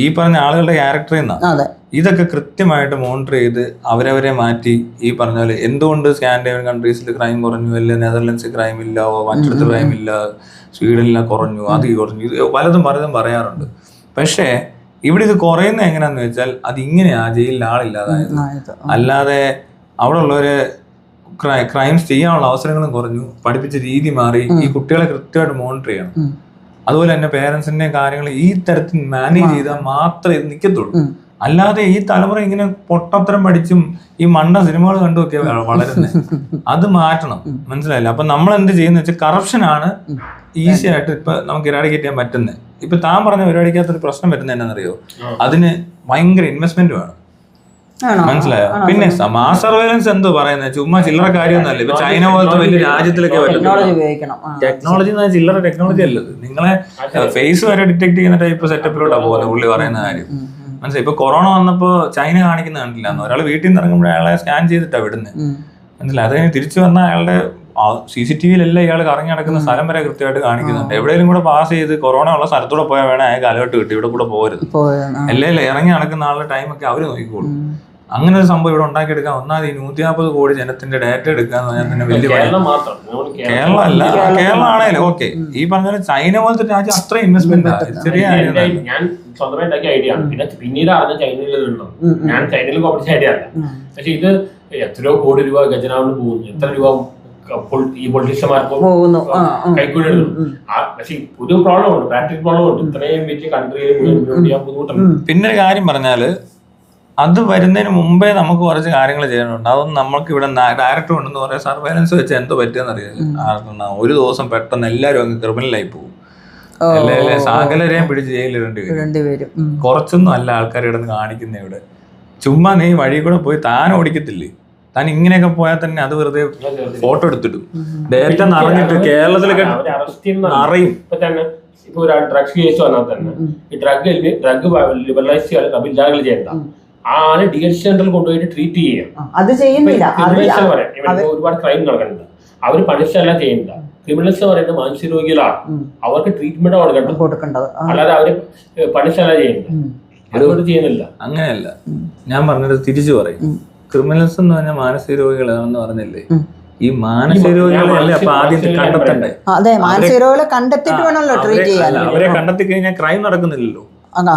S3: ഈ പറഞ്ഞ ആളുകളുടെ ക്യാരക്ടറിൽ നിന്നാണ്. ഇതൊക്കെ കൃത്യമായിട്ട് മോണിറ്റർ ചെയ്ത് അവരവരെ മാറ്റി, ഈ പറഞ്ഞ പോലെ എന്തുകൊണ്ട് സ്കാൻഡിനേവിയൻ കൺട്രീസിൽ ക്രൈം കുറഞ്ഞു, അല്ലെ നെതർലൻഡ്സിൽ ക്രൈം ഇല്ല, മറ്റിടത്ത് ക്രൈം ഇല്ല, സ്വീഡനിൽ കുറഞ്ഞു, അത് കുറഞ്ഞു, ഇത് പലതും പറയാറുണ്ട്. പക്ഷേ ഇവിടെ ഇത് കുറയുന്ന എങ്ങനെയാന്ന് വെച്ചാൽ അത് ഇങ്ങനെയാ, ജയിലിൽ ആളില്ലാതായത്. അല്ലാതെ അവിടെ ഉള്ളവര് ക്രൈംസ് ചെയ്യാനുള്ള അവസരങ്ങളും കുറഞ്ഞു, പഠിപ്പിച്ച രീതി മാറി, ഈ കുട്ടികളെ കൃത്യമായിട്ട് മോണിറ്റർ ചെയ്യണം. അതുപോലെ തന്നെ പേരൻസിന്റെ കാര്യങ്ങൾ ഈ തരത്തിൽ മാനേജ് ചെയ്താൽ മാത്രമേ ഇത് നിൽക്കത്തുള്ളൂ. അല്ലാതെ ഈ തലമുറ ഇങ്ങനെ പൊട്ടത്തരം പഠിച്ചും ഈ മണ്ട സിനിമകൾ കണ്ടുമൊക്കെ വളരുന്നത്. അത് മാറ്റണം, മനസ്സിലായില്ല? അപ്പൊ നമ്മൾ എന്ത് ചെയ്യുന്ന വെച്ചാൽ കറപ്ഷനാണ് ഈസി ആയിട്ട് ഇപ്പൊ നമുക്ക് ഇറാഡിക്കേറ്റ് ചെയ്യാൻ പറ്റുന്നത്. ഇപ്പൊ താൻ പറഞ്ഞ പരിപാടിക്കകത്തൊരു പ്രശ്നം വരുന്നത് എന്നാണെന്നറിയോ, അതിന് ഭയങ്കര ഇൻവെസ്റ്റ്മെന്റ് വേണം, മനസ്സിലായോ? പിന്നെ മാസ് സർവൈലൻസ് എന്തോ പറയുന്നത് ചുമ്മാ ചില്ലറ കാര്യമൊന്നുമല്ല. ഇപ്പൊ ചൈന പോലത്തെ വലിയ രാജ്യത്തിലൊക്കെ ടെക്നോളജി ചില്ലറ ടെക്നോളജി അല്ലത്. നിങ്ങളെ ഫേസ് വരെ ഡിറ്റക്ട് ചെയ്യുന്ന ടൈപ്പ് സെറ്റപ്പിലോട്ടാണ് പോകുന്നത് പുള്ളി പറയുന്ന കാര്യം, മനസ്സിലായി? ഇപ്പൊ കൊറോണ വന്നപ്പോ ചൈന കാണിക്കുന്ന കണ്ടില്ല, ഒരാൾ വീട്ടിൽ നിന്ന് ഇറങ്ങുമ്പോൾ അയാളെ സ്കാൻ ചെയ്തിട്ടാ വിടുന്നത്, മനസ്സിലായി? അത് കഴിഞ്ഞ് തിരിച്ചു വന്ന അയാളുടെ CCTV-ലെല്ലാം ഇയാൾ കറങ്ങി നടക്കുന്ന സ്ഥലം വരെ കൃത്യമായിട്ട് കാണിക്കുന്നുണ്ട്. എവിടെയെങ്കിലും കൂടെ പാസ് ചെയ്ത് കൊറോണ ഉള്ള സ്ഥലത്തൂടെ പോയാൽ വേണം അയാൾക്ക് അലേർട്ട് കിട്ടി, ഇവിടെ കൂടെ പോകരുത്. അല്ലേ ഇറങ്ങി നടക്കുന്ന ആളുടെ ടൈമൊക്കെ അവര് നോക്കിക്കോളും. അങ്ങനെ ഒരു സംഭവം ഇവിടെ ഉണ്ടാക്കിയെടുക്കാൻ ഒന്നാമത് 140 കോടി ജനത്തിന്റെ ഡാറ്റ എടുക്കാന്ന് പറഞ്ഞാൽ തന്നെ വലിയ കേരളം അല്ല, കേരളം ആണേലും ഓക്കെ. ഈ പറഞ്ഞ ചൈന പോലത്തെ രാജ്യം അത്ര ഇൻവെസ്റ്റ്മെന്റ് ചെറിയ
S2: ഞാൻ സ്വന്തമായി ഉണ്ടാക്കിയ ഐഡിയ ആണ്. പിന്നെ പിന്നീട് അറിഞ്ഞ ചൈനയിലുണ്ടോ, ഞാൻ ചൈനയിൽ കോപ്പറേറ്റ് ഐഡിയ അല്ല. പക്ഷെ ഇത് എത്രയോ കോടി രൂപ ഖജനാവിന് പോകുന്നു, എത്ര രൂപ ഈ പൊളിറ്റീഷ്യന്മാർക്ക് കൈക്കൂലി എടുക്കും. പക്ഷെ ഒരു പ്രോബ്ലം ഉണ്ട്, പ്രാക്ടിക്കൽ പ്രോബ്ലം ഉണ്ട്. ഇത്രയും വലിയ കൺട്രിയിൽ ബുദ്ധിമുട്ടുണ്ട്.
S3: പിന്നെ ഒരു കാര്യം പറഞ്ഞാല്, അത് വരുന്നതിന് മുമ്പേ നമുക്ക് കുറച്ച് കാര്യങ്ങൾ ചെയ്യാനുണ്ട്. അതൊന്നും നമുക്ക് ഇവിടെ ഡയറക്ടർ ഉണ്ടെന്ന് പറയാം, സർവൈലൻസ് വെച്ച് എന്തോ പറ്റിയെന്ന് അറിയില്ല. ഒരു ദിവസം പെട്ടെന്ന് എല്ലാവരും അങ്ങ് ക്രിമിനലായി പോകും, അല്ലേ? സകലരെയും പിടിച്ച് ജയിലിടേണ്ടി വരും. കുറച്ചൊന്നും അല്ല ആൾക്കാർ കിടന്ന് കാണിക്കുന്ന ഇവിടെ. ചുമ്മാ നീ വഴി കൂടെ പോയി താൻ ഓടിക്കത്തില്ലേ, താൻ ഇങ്ങനെയൊക്കെ പോയാൽ തന്നെ അത് വെറുതെ ഫോട്ടോ എടുത്തിടും. ഡേറ്റ നിറഞ്ഞിട്ട് കേരളത്തിലൊക്കെ നിറയും.
S2: ഇപ്പൊ ഒരു ഡ്രഗ്സ് കേസ് വന്നാൽ തന്നെ ഈ ഡ്രഗ് ലിബറലൈസ് ചെയ്യാൻ ചെയ്യണ്ട, ആണ് DH സെന്ററിൽ കൊണ്ടുപോയിട്ട് ട്രീറ്റ് ചെയ്യാം.
S1: അത് ചെയ്യുന്നില്ല.
S2: ഒരുപാട് ക്രൈം നടക്കുന്നുണ്ട്, അവര് പണിഷ് അല്ല ചെയ്യണ്ട. ക്രിമിനൽസ് പറയുന്നത് മാനസിക രോഗികളാണ്, അവർക്ക് ട്രീറ്റ്മെന്റ് കൊടുക്കേണ്ടത്, അല്ലാതെ അവര് പണിഷ് അല്ല ചെയ്യണ്ട. അതുകൊണ്ട് ചെയ്യുന്നില്ല.
S3: അങ്ങനെയല്ല, ഞാൻ പറഞ്ഞത് തിരിച്ചു പറയും. ക്രിമിനൽസ് എന്ന് പറഞ്ഞാൽ മാനസിക രോഗികളാണെന്ന് പറഞ്ഞില്ലേ? ഈ മാനസിക രോഗികളെ അപ്പൊ ആദ്യം കണ്ടെത്തണ്ടേ?
S1: അതെ, മാനസിക രോഗികളെ കണ്ടെത്തിയിട്ട് വേണമല്ലോ ട്രീറ്റ് ചെയ്യാൻ.
S3: അവരെ കണ്ടെത്തി കഴിഞ്ഞാൽ ക്രൈം നടക്കുന്നില്ലല്ലോ,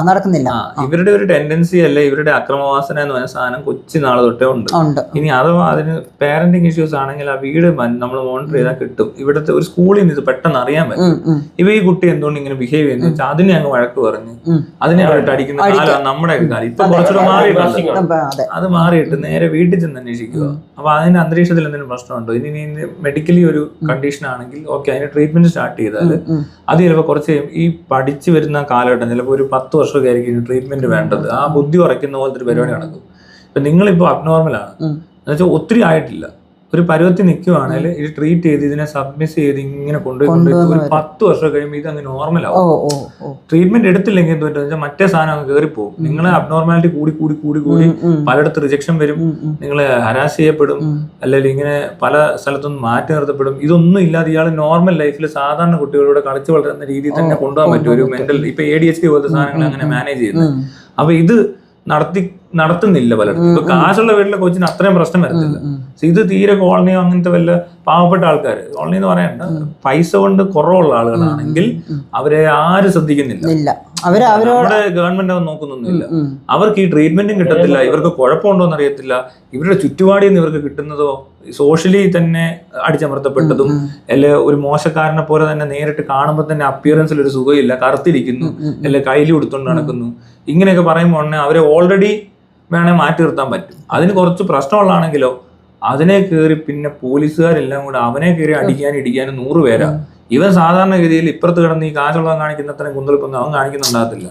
S1: നടക്കുന്നില്ല.
S3: ഇവരുടെ ഒരു ടെൻഡൻസി അല്ലെ, ഇവരുടെ അക്രമവാസന എന്ന് പറഞ്ഞ സാധനം കൊച്ചു നാളെ തൊട്ടേ ഉണ്ട്. ഇനി അഥവാ അതിന് പാരന്റിങ് ഇഷ്യൂസ് ആണെങ്കിൽ ആ വീട് നമ്മൾ മോണിറ്റർ ചെയ്താൽ കിട്ടും. ഇവിടുത്തെ ഒരു സ്കൂളിൽ നിന്ന് ഇത് പെട്ടെന്ന് അറിയാൻ പറ്റും. ഇവ ഈ കുട്ടി എന്തുകൊണ്ട് ഇങ്ങനെ ബിഹേവ് ചെയ്യുന്നത് വെച്ചാൽ അതിനെ അങ്ങ് വഴക്ക് പറഞ്ഞ് അതിനെ അവരിട്ട് അടിക്കുന്ന കാലം നമ്മുടെ കാലം. ഇപ്പൊ കുറച്ചുകൂടെ മാറിയിട്ടുണ്ട്, അത് മാറിയിട്ട് നേരെ വീട്ടിൽ ചെന്ന് അന്വേഷിക്കുക. അപ്പൊ അതിന്റെ അന്തരീക്ഷത്തിൽ എന്തെങ്കിലും പ്രശ്നമുണ്ടോ, ഇനി മെഡിക്കലി ഒരു കണ്ടീഷൻ ആണെങ്കിൽ ഓക്കെ, അതിന് ട്രീറ്റ്മെന്റ് സ്റ്റാർട്ട് ചെയ്താൽ അത് ചിലപ്പോൾ കുറച്ച് ഈ പഠിച്ചു വരുന്ന കാലഘട്ടം ചിലപ്പോൾ ഒരു 10 വർഷമൊക്കെ ആയിരിക്കും ട്രീറ്റ്മെന്റ് വേണ്ടത്. ആ ബുദ്ധി ഉറയ്ക്കുന്ന പോലത്തെ ഒരു പരിപാടി നടക്കും. ഇപ്പൊ നിങ്ങളിപ്പോ അബ്നോർമലാണ് എന്നുവെച്ചാൽ ഒത്തിരി ആയിട്ടില്ല, ഒരു പരുവത്തിൽ നിൽക്കുവാണെങ്കിൽ ഇത് ട്രീറ്റ് ചെയ്ത് ഇതിനെ സബ്മിസ് ചെയ്ത് ഇങ്ങനെ കൊണ്ടുപോയി ഒരു 10 വർഷം കഴിയുമ്പോൾ ഇത് അങ്ങ് നോർമലാവും. ട്രീറ്റ്മെന്റ് എടുത്തില്ലെങ്കിൽ എന്താ വെച്ചാൽ മറ്റേ സാധനം അങ്ങ് കയറിപ്പോകും. നിങ്ങളെ അബ്നോർമാലിറ്റി കൂടി കൂടി കൂടി കൂടി പലയിടത്ത് റിജക്ഷൻ വരും, നിങ്ങളെ ഹരാസ് ചെയ്യപ്പെടും, അല്ലെങ്കിൽ ഇങ്ങനെ പല സ്ഥലത്തുനിന്ന് മാറ്റി നിർത്തപ്പെടും. ഇതൊന്നും ഇല്ലാതെ ഇയാൾ നോർമൽ ലൈഫിൽ സാധാരണ കുട്ടികളോട് കളിച്ചു വളരുന്ന രീതിയിൽ തന്നെ കൊണ്ടുപോകാൻ പറ്റും. ഒരു മെന്റൽ ഇപ്പൊ ADHD പോലത്തെ സാധനങ്ങൾ അങ്ങനെ മാനേജ് ചെയ്യുന്നത്. അപ്പൊ ഇത് നടത്തുന്നില്ല പലയിടത്തും. ഇപ്പൊ കാശുള്ള വീട്ടിലെ കൊച്ചിന് അത്രയും പ്രശ്നം വരത്തില്ല. ഇത് തീരെ കോളനിയോ അങ്ങനത്തെ വല്ല പാവപ്പെട്ട ആൾക്കാർ, കോളനി എന്ന് പറയണ്ട, പൈസ കൊണ്ട് കുറവുള്ള ആളുകളാണെങ്കിൽ അവരെ ആരും ശ്രദ്ധിക്കുന്നില്ല. നമ്മുടെ ഗവൺമെന്റ് അത് നോക്കുന്നൊന്നുമില്ല. അവർക്ക് ഈ ട്രീറ്റ്മെന്റും കിട്ടത്തില്ല, ഇവർക്ക് കുഴപ്പമുണ്ടോന്ന് അറിയത്തില്ല. ഇവരുടെ ചുറ്റുപാടിൽ നിന്ന് ഇവർക്ക് കിട്ടുന്നതോ സോഷ്യലി തന്നെ അടിച്ചമർത്തപ്പെട്ടതും, അല്ലെ ഒരു മോശക്കാരനെ പോലെ തന്നെ നേരിട്ട് കാണുമ്പോൾ തന്നെ അപ്പിയറൻസിൽ ഒരു സുഖമില്ല, കറുത്തിരിക്കുന്നു, അല്ലെ കയ്യിൽ കൊടുത്തോണ്ട് നടക്കുന്നു, ഇങ്ങനെയൊക്കെ പറയുമ്പോൾ അവരെ ഓൾറെഡി വേണേൽ മാറ്റി നിർത്താൻ പറ്റും. അതിന് കുറച്ച് പ്രശ്നമുള്ളതാണെങ്കിലോ അതിനെ കയറി പിന്നെ പോലീസുകാരെല്ലാം കൂടെ അവനെ കയറി ഇടിക്കാനും 100 പേരാ. ഇവൻ സാധാരണ ഗതിയിൽ ഇപ്പുറത്ത് കിടന്ന് ഈ കാശുള്ളവൻ കാണിക്കുന്ന അത്രയും കുന്തളിപ്പൊന്നും അവൻ കാണിക്കുന്നുണ്ടാകത്തില്ല.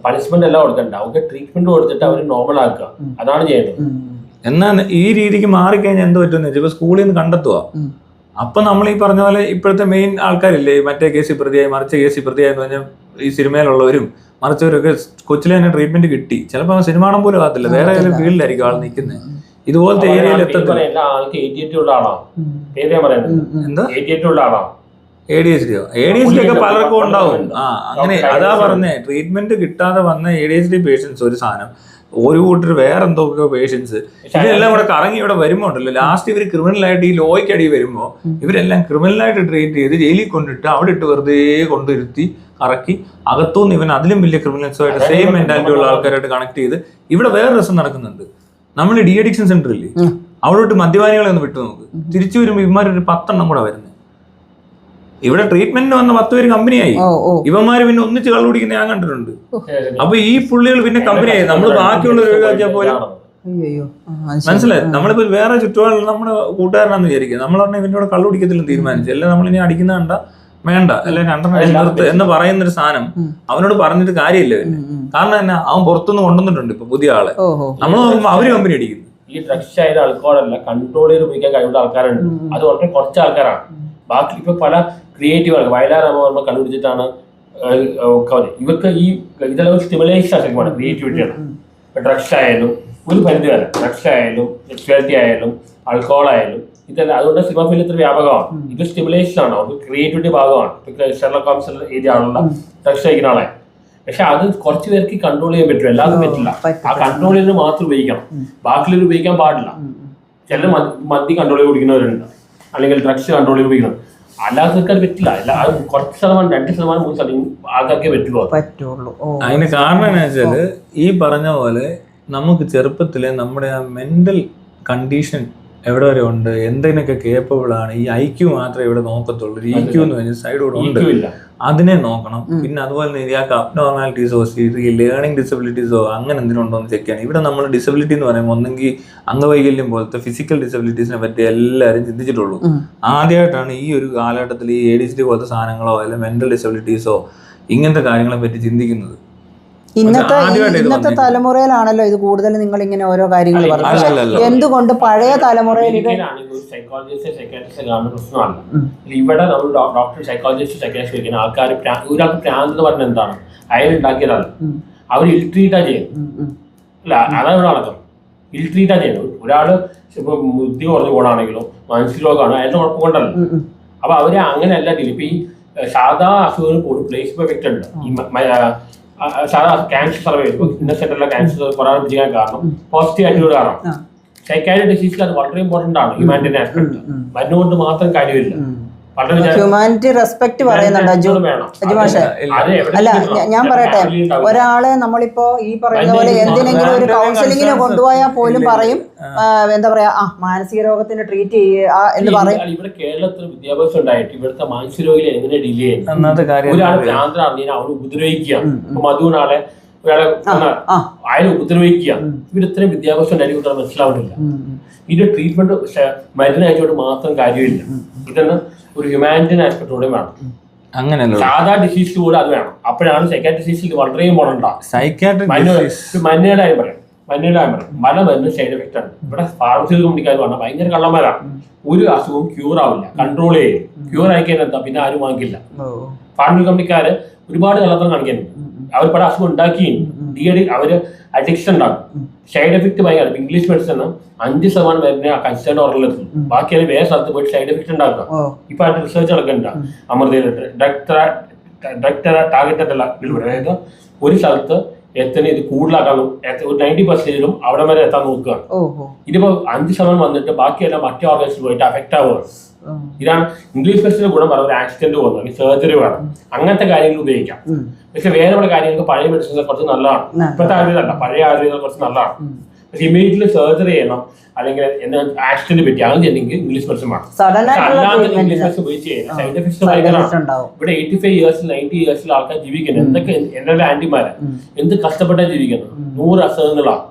S2: പണിഷ്മെന്റ് എല്ലാം കൊടുക്കണ്ട, അവർക്ക് ട്രീറ്റ്മെന്റ് കൊടുത്തിട്ട് അവർ നോർമൽ ആക്കുക, അതാണ് ചെയ്യുന്നത്.
S3: എന്നാൽ ഈ രീതിക്ക് മാറിക്കഴിഞ്ഞാൽ എന്ത് പറ്റുമെന്ന് വെച്ചാൽ ഇപ്പൊ സ്കൂളിൽ നിന്ന് കണ്ടെത്തുക. അപ്പൊ നമ്മൾ ഈ പറഞ്ഞ പോലെ ഇപ്പോഴത്തെ മെയിൻ ആൾക്കാരില്ലേ, മറ്റേ കേസിൽ പ്രതിയായി മറിച്ച കേസിൽ പ്രതിയായെന്ന് പറഞ്ഞാൽ ഈ സിനിമയിലുള്ളവരും മറിച്ചവരൊക്കെ കൊച്ചിലെ തന്നെ ട്രീറ്റ്മെന്റ് കിട്ടി. ചിലപ്പോൾ സിനിമാടം പോലും ആകത്തില്ല, വേറെ ഏതെങ്കിലും ഫീൽഡിലായിരിക്കും ആൾ നിൽക്കുന്നത്. ഇതുപോലത്തെ ഏരിയയിൽ എത്തത്തില്ല. ADHD ഒക്കെ പലർക്കും ഉണ്ടാവും. അങ്ങനെ അതാ പറഞ്ഞേ, ട്രീറ്റ്മെന്റ് കിട്ടാതെ വന്ന ADHD പേഷ്യൻസ് ഒരു സാധനം, ഒരു കൂട്ടർ വേറെ എന്തൊക്കെയോ പേഷ്യൻസ്, ഇതെല്ലാം കൂടെ കറങ്ങി ഇവിടെ വരുമ്പോ ഉണ്ടല്ലോ, ലാസ്റ്റ് ഇവർ ക്രിമിനലായിട്ട് ഈ ലോയ്ക്ക് അടി വരുമ്പോ ഇവരെല്ലാം ക്രിമിനലായിട്ട് ട്രീറ്റ് ചെയ്ത് ജയിലിൽ കൊണ്ടിട്ട് അവിടെ ഇട്ട് വെറുതെ കൊണ്ടിരുത്തി കറക്കി അകത്തുനിന്ന് ഇവൻ അതിലും വലിയ ക്രിമിനൽസുമായിട്ട് സെയിം മെന്റാലിറ്റി ഉള്ള ആൾക്കാരായിട്ട് കണക്ട് ചെയ്ത് ഇവിടെ വേറെ രസം നടക്കുന്നുണ്ട്. നമ്മൾ ഡി അഡിക്ഷൻ സെന്റർ ഇല്ലേ, അവിടോട്ട് മദ്യപാനികളെ ഒന്ന് വിട്ടു നോക്ക്, തിരിച്ചു വരുമ്പോ ഇവന്മാരൊരു 10 എണ്ണം കൂടെ വരുന്നത്. ഇവിടെ ട്രീറ്റ്മെന്റിന് വന്ന 10 പേര് കമ്പനിയായി, ഇവന്മാര് പിന്നെ ഒന്നിച്ച് കള്ളു കുടിക്കുന്ന ഞാൻ കണ്ടിട്ടുണ്ട്. അപ്പൊ ഈ പുള്ളികൾ പിന്നെ കമ്പനിയായി. നമ്മൾ ബാക്കിയുള്ളവർ ഒഴിവാക്കിയാൽ പോലും മനസ്സിലായി. നമ്മളിപ്പോ വേറെ ചുറ്റുപാടുള്ള നമ്മുടെ കൂട്ടുകാരനാന്ന് വിചാരിക്കുക, നമ്മൾ പറഞ്ഞാൽ ഇവനോട് കള്ളു കുടിക്കത്തില്ലെന്ന് തീരുമാനിച്ചു, അല്ലെ നമ്മളിനി അടിക്കുന്ന കണ്ട വേണ്ട, അല്ലെ 2 നിർത്ത് എന്ന് പറയുന്നൊരു സാധനം അവനോട് പറഞ്ഞിട്ട് കാര്യമില്ല. കാരണം എന്നാ, അവൻ പുറത്തുനിന്ന് കൊണ്ടുവന്നിട്ടുണ്ട് ഇപ്പൊ പുതിയ ആളെ. നമ്മൾ നോക്കുമ്പോ അവര് കമ്പനി അടിക്കുന്നു.
S2: ഈ ഡ്രഗ്സ് ആയ ആൾക്കാരല്ല, കൺട്രോൾ ചെയ്ത് ഉപയോഗിക്കാൻ കഴിവുള്ള ആൾക്കാരുണ്ട്. അത് വളരെ കുറച്ച് ആൾക്കാരാണ്. ബാക്കി ഇപ്പൊ പല ക്രിയേറ്റീവ് ആൾക്കാർ വയലാറാകുമ്പോൾ കണ്ടുപിടിച്ചിട്ടാണ് ഇവർക്ക് ഈ ഇതെല്ലാം സ്റ്റിമുലേഷൻ ആശയമാണ്, ക്രിയേറ്റിവിറ്റിയാണ്. ഡ്രഗ്സ് ആയാലും ഒരു പരിധി വരെ, ഡ്രഗ്സ് ആയാലും സെക്സ്വാലിറ്റി ആയാലും ആൽക്കഹോൾ ആയാലും ഇതെല്ലാം. അതുകൊണ്ട് സിനിമ ഫീൽഡ് ഇത്ര വ്യാപകമാണ്. ഇത് സ്റ്റിമുലേഷൻ ആണ്, അത് ക്രിയേറ്റിവിറ്റി ഭാഗമാണ്. ഷെർലക് ഹോംസ് ഏരിയ ആളുള്ള ഡ്രഗ്സ് കഴിക്കുന്ന ആളെ. പക്ഷെ അത് കുറച്ച് പേർക്ക് കൺട്രോൾ ചെയ്യാൻ പറ്റും, എല്ലാവർക്കും പറ്റില്ല. ആ കൺട്രോൾ ചെയ്ത് മാത്രം ഉപയോഗിക്കണം, ബാക്കിയുള്ളവർ ഉപയോഗിക്കാൻ പാടില്ല. ചിലർ മദ്യം കൺട്രോൾ ചെയ്ത് കുടിക്കുന്നവരുണ്ട്, അല്ലെങ്കിൽ ഡ്രഗ്സ് കൺട്രോൾ ചെയ്ത് ഉപയോഗിക്കണം. അല്ലാത്തവർക്ക് അത് പറ്റില്ല. കുറച്ച് ശതമാനം 2% 3% ആൾക്കാർക്കേ പറ്റുള്ളൂ.
S3: അതിന് കാരണം എന്താ വെച്ചാല്, ഈ പറഞ്ഞ പോലെ നമുക്ക് ചെറുപ്പത്തിലെ നമ്മുടെ ആ മെന്റൽ കണ്ടീഷൻ എവിടെ വരെ ഉണ്ട്, എന്തിനൊക്കെ കേപ്പബിൾ ആണ്. ഈ IQ മാത്രമേ ഇവിടെ നോക്കത്തുള്ളൂ. EQ എന്ന് പറഞ്ഞ സൈഡ് കൂടെ ഉണ്ട്, അതിനെ നോക്കണം. പിന്നെ അതുപോലെ തന്നെ ഇയാൾക്ക് അബ്നോർമാലിറ്റീസോ ലേണിംഗ് ഡിസബിലിറ്റീസോ അങ്ങനെ എന്തെങ്കിലും ഉണ്ടോ എന്ന് ചെക്ക് ചെയ്യണം. ഇവിടെ നമ്മൾ ഡിസബിലിറ്റി എന്ന് പറയുമ്പോൾ ഒന്നെങ്കിൽ അംഗവൈകല്യം പോലത്തെ ഫിസിക്കൽ ഡിസബിലിറ്റീസിനെ പറ്റി എല്ലാവരും ചിന്തിച്ചിട്ടുള്ളൂ. ആദ്യമായിട്ടാണ് ഈ ഒരു കാലഘട്ടത്തിൽ ഈ ADHD പോലത്തെ സാധനങ്ങളോ അല്ലെങ്കിൽ മെന്റൽ ഡിസബിലിറ്റീസോ ഇങ്ങനത്തെ കാര്യങ്ങളെ പറ്റി ചിന്തിക്കുന്നത്.
S1: ഇന്നത്തെ തലമുറയിലാണല്ലോ ഇത് കൂടുതൽ. നിങ്ങൾ ഇങ്ങനെ ഓരോ കാര്യങ്ങൾ പറഞ്ഞു, എന്തുകൊണ്ട് പഴയ തലമുറയിൽ ഇത്
S2: ഇവിടെ നമ്മൾ ഡോക്ടർ സൈക്കോളജിസ്റ്റ് സൈക്കാട്രിസ്റ്റ് വെക്കുന്ന ആൾക്കാർ ഒരാൾക്ക് പ്രാന്ത് എന്ന് പറഞ്ഞാൽ എന്താണ്, അയാളുണ്ടാക്കിയതാണ്. അവർ ഇൽട്രീറ്റാ ചെയ്യുന്നത്. അല്ല, അതാണ് ഇവിടെ നടക്കുന്നത്. ഇൽട്രീറ്റാ ചെയ്യുന്നത്. ഒരാള് ഇപ്പൊ ബുദ്ധി കുറഞ്ഞു പോകണമെങ്കിലോ മാനസിക രോഗമാണ്, അയാളുടെ കുഴപ്പം കൊണ്ടല്ല. അപ്പൊ അവര് അങ്ങനെയല്ല ഡീൽ. ഇപ്പൊ ഈ സാധാ അസുഖങ്ങൾ പോലും പ്ലേസ്മെന്റ് എഫക്റ്റ് ഉണ്ട്. ഈ സാധാ ക്യാൻസർ സർവേ ഇന്നസെന്റുള്ള ക്യാൻസർ കുറെ ചെയ്യാൻ കാരണം പോസിറ്റീവ് ആറ്റിറ്റ്യൂഡ് കാരണം. സൈക്കാട്രിക് ഡിസീസിൽ അത് വളരെ ഇമ്പോർട്ടന്റ് ആണ്. ഹ്യൂമാനിറ്റി ആസ്പെക്ട് മരുന്നുകൊണ്ട് മാത്രം കാര്യമില്ല.
S1: ഹ്യൂമാനിറ്റി റെസ്പെക്ട് പറയുന്നുണ്ട് അല്ല, ഞാൻ പറയട്ടെ, ഒരാളെ നമ്മളിപ്പോ ഈ പറയുന്ന പോലെ എന്തിനെങ്കിലും ഒരു കൗൺസിലിങ്ങിന് കൊണ്ടുപോയാൽ പോലും പറയും, എന്താ പറയാ, മാനസിക രോഗത്തിന് ട്രീറ്റ് ചെയ്യുക എന്ന് പറയും.
S2: ഇവിടെ കേരളത്തിൽ വിദ്യാഭ്യാസം ഉണ്ടായിട്ട് ഇവിടുത്തെ മാനസിക രോഗികളെ എങ്ങനെ ഡീൽ ചെയ്യുന്നത്? ഒരാൾ ഭ്രാന്തൻ അറിഞ്ഞാൽ അവന് ഉപദ്രവിക്കുക, മധുവിനാളെ അയാളെ ഉപദ്രവിക്കുക. ഇവിടെ ഇത്രയും വിദ്യാഭ്യാസം ഉണ്ടായിട്ട് കുട്ടികളെ മനസ്സിലാവുന്നില്ല. ഇതിന്റെ ട്രീറ്റ്മെന്റ് മരുന്ന് അയച്ചുകൊണ്ട് മാത്രം കാര്യമില്ല. ഇതെന്ന് ഒരു ഹ്യൂമാനിറ്റി ആസ്പെക്ടോടെ വേണം.
S3: അങ്ങനെയല്ല,
S2: സാധാ ഡിസീസ് കൂടെ അത് വേണം. അപ്പോഴാണ് സൈക്കാട്രിക് ഡിസീസിൽ വളരെ ഇമ്പോർട്ടന്റ് ആണ്. മഞ്ഞയുടെ കാര്യം പറയാം. പല മരുന്ന് സൈഡ് എഫക്റ്റ് ആണ്. ഇവിടെ ഫാർമസ്യൂട്ടിക്കൽ കമ്പനിക്കാർ പറഞ്ഞാൽ ഭയങ്കര കള്ളന്മാരാണ്. ഒരു അസുഖവും ക്യൂർ ആവില്ല, കൺട്രോൾ ചെയ്യും. ക്യൂർ ആയിക്കഴിഞ്ഞാൽ എന്താ, പിന്നെ ആരും വാങ്ങിക്കില്ല. ഫാർമസ്യൂട്ടിക്കൽ കമ്പനിക്കാര് ഒരുപാട് കള്ളത്തരം കാണിക്കുന്നുണ്ട്. അവർ പല അസുഖം ഉണ്ടാക്കിയും അവര് അഡിക്ഷൻ ഉണ്ടാക്കും. സൈഡ് എഫക്ട് ഭയങ്കര. ഇംഗ്ലീഷ് മെഡിസിൻ 5% മരുന്ന് കൺസേൺ ഓർഡറിലെത്തും. ബാക്കി അത് വേറെ സ്ഥലത്ത് പോയിട്ട് സൈഡ് എഫക്ട് ഉണ്ടാക്കാം. ഇപ്പൊ അതിന്റെ റിസർച്ച് നടക്കുന്നുണ്ട് അമൃതയിൽ. ഡ്രഗ് ടാർഗറ്റഡ് അല്ല, അതായത് ഒരു സ്ഥലത്ത് എത്തനെ ഇത് കൂടുതലാക്കാൻ 90% അവിടെ വരെ എത്താൻ നോക്കുകയാണ്. ഇതിപ്പോ 5% വന്നിട്ട് ബാക്കിയെല്ലാം മറ്റേ ഓർഗൻസിൽ പോയിട്ട് അഫക്റ്റ് ആവുകയാണ്. ഇതാണ് ഇംഗ്ലീഷ് മെഡിസിന്റെ ഗുണം. പറഞ്ഞ ഒരു ആക്സിഡന്റ് പോകുന്നു, അല്ലെങ്കിൽ സർജറി വേണം, അങ്ങനത്തെ കാര്യങ്ങൾ ഉപയോഗിക്കാം. പക്ഷെ വേറെ പല കാര്യങ്ങൾക്ക് പഴയ മെഡിസിൻ കുറച്ച് നല്ലതാണ്. ഇപ്പോഴത്തെ ആയുർവേദമല്ല, പഴയ ആയുർവേദം കുറച്ച് നല്ലതാണ്. പക്ഷെ ഇമീഡിയറ്റ്ലി സർജറി ചെയ്യണം, അല്ലെങ്കിൽ ആക്സിഡന്റ് പറ്റി അങ്ങനെ ചെയ്യണമെങ്കിൽ ഇംഗ്ലീഷ് മെഡിസിൻ വേണം. അല്ലാതെ ഇംഗ്ലീഷ് മെഡിസിൻ ഉപയോഗിച്ച് ചെയ്യുന്നത് സൈഡ് എഫക്ട്സ് ഭയങ്കരമാണ്. ഇവിടെ 85 years 90 years ആൾക്കാർ ജീവിക്കുന്നത് എന്തൊക്കെ എന്തെല്ലാം ആന്റിമാരെ എന്ത് കഷ്ടപ്പെട്ടാ ജീവിക്കുന്നത്. 100 അസുഖങ്ങളാണ്.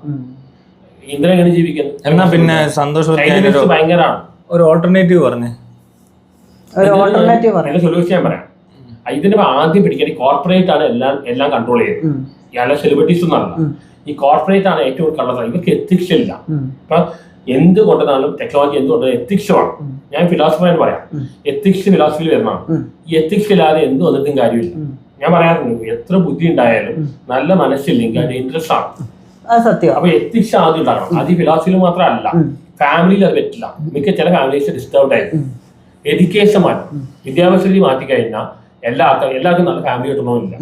S2: എന്തിനാണ് ജീവിക്കുന്നത്?
S3: എന്നാ പിന്നെ സന്തോഷം
S2: ഭയങ്കരമാണ്.
S3: ഒരു ഓൾട്ടർനേറ്റീവ് പറഞ്ഞേ,
S2: സൊല്യൂഷൻ ഞാൻ പറയാം. ഇതിന് ആദ്യം പിടിക്കാൻ കോർപ്പറേറ്റ് ആണ് എല്ലാം കൺട്രോൾ ചെയ്യുന്നത്. ഇയാളെ സെലിബ്രിറ്റീസ് ഒന്നും അല്ല. ഈ കോർപ്പറേറ്റ് ആണ് ഏറ്റവും കള്ളത്. ഇവർക്ക് എത്തിക്സ് ഇല്ല. ഇപ്പൊ എന്ത് കൊണ്ടുവന്നാലും ടെക്നോളജി എന്ത് കൊണ്ടുവന്നാലും എത്തിക്സ് വേണം. ഞാൻ ഫിലോസഫർ പറയാം, എത്തിക്സ് ഫിലോസഫിയിൽ വരുന്നതാണ്. ഈ എത്തിക്സ് ഇല്ലാതെ എന്ത് വന്നിട്ടും കാര്യമില്ല. ഞാൻ പറയാറുണ്ട്, എത്ര ബുദ്ധി ഉണ്ടായാലും നല്ല മനസ്സില്ലെങ്കിൽ അതിന്റെ ഇൻട്രസ്റ്റ് ആണ്
S1: സത്യം.
S2: അപ്പൊ എത്തിക്സ് ആദ്യം ഉണ്ടാകണം. അത് ഈ ഫിലോസഫിയിൽ മാത്രമല്ല, ഫാമിലിയിൽ അത് പറ്റില്ല. മിക്ക ചില ഫാമിലീസ് ഡിസ്റ്റർബ്ഡ് ആയിരുന്നു. എഡ്യൂക്കേഷൻ മാറ്റി, വിദ്യാഭ്യാസ രീതി മാറ്റിക്കഴിഞ്ഞാൽ എല്ലാവർക്കും നല്ല ഫാമിലി കിട്ടണമെന്നില്ല.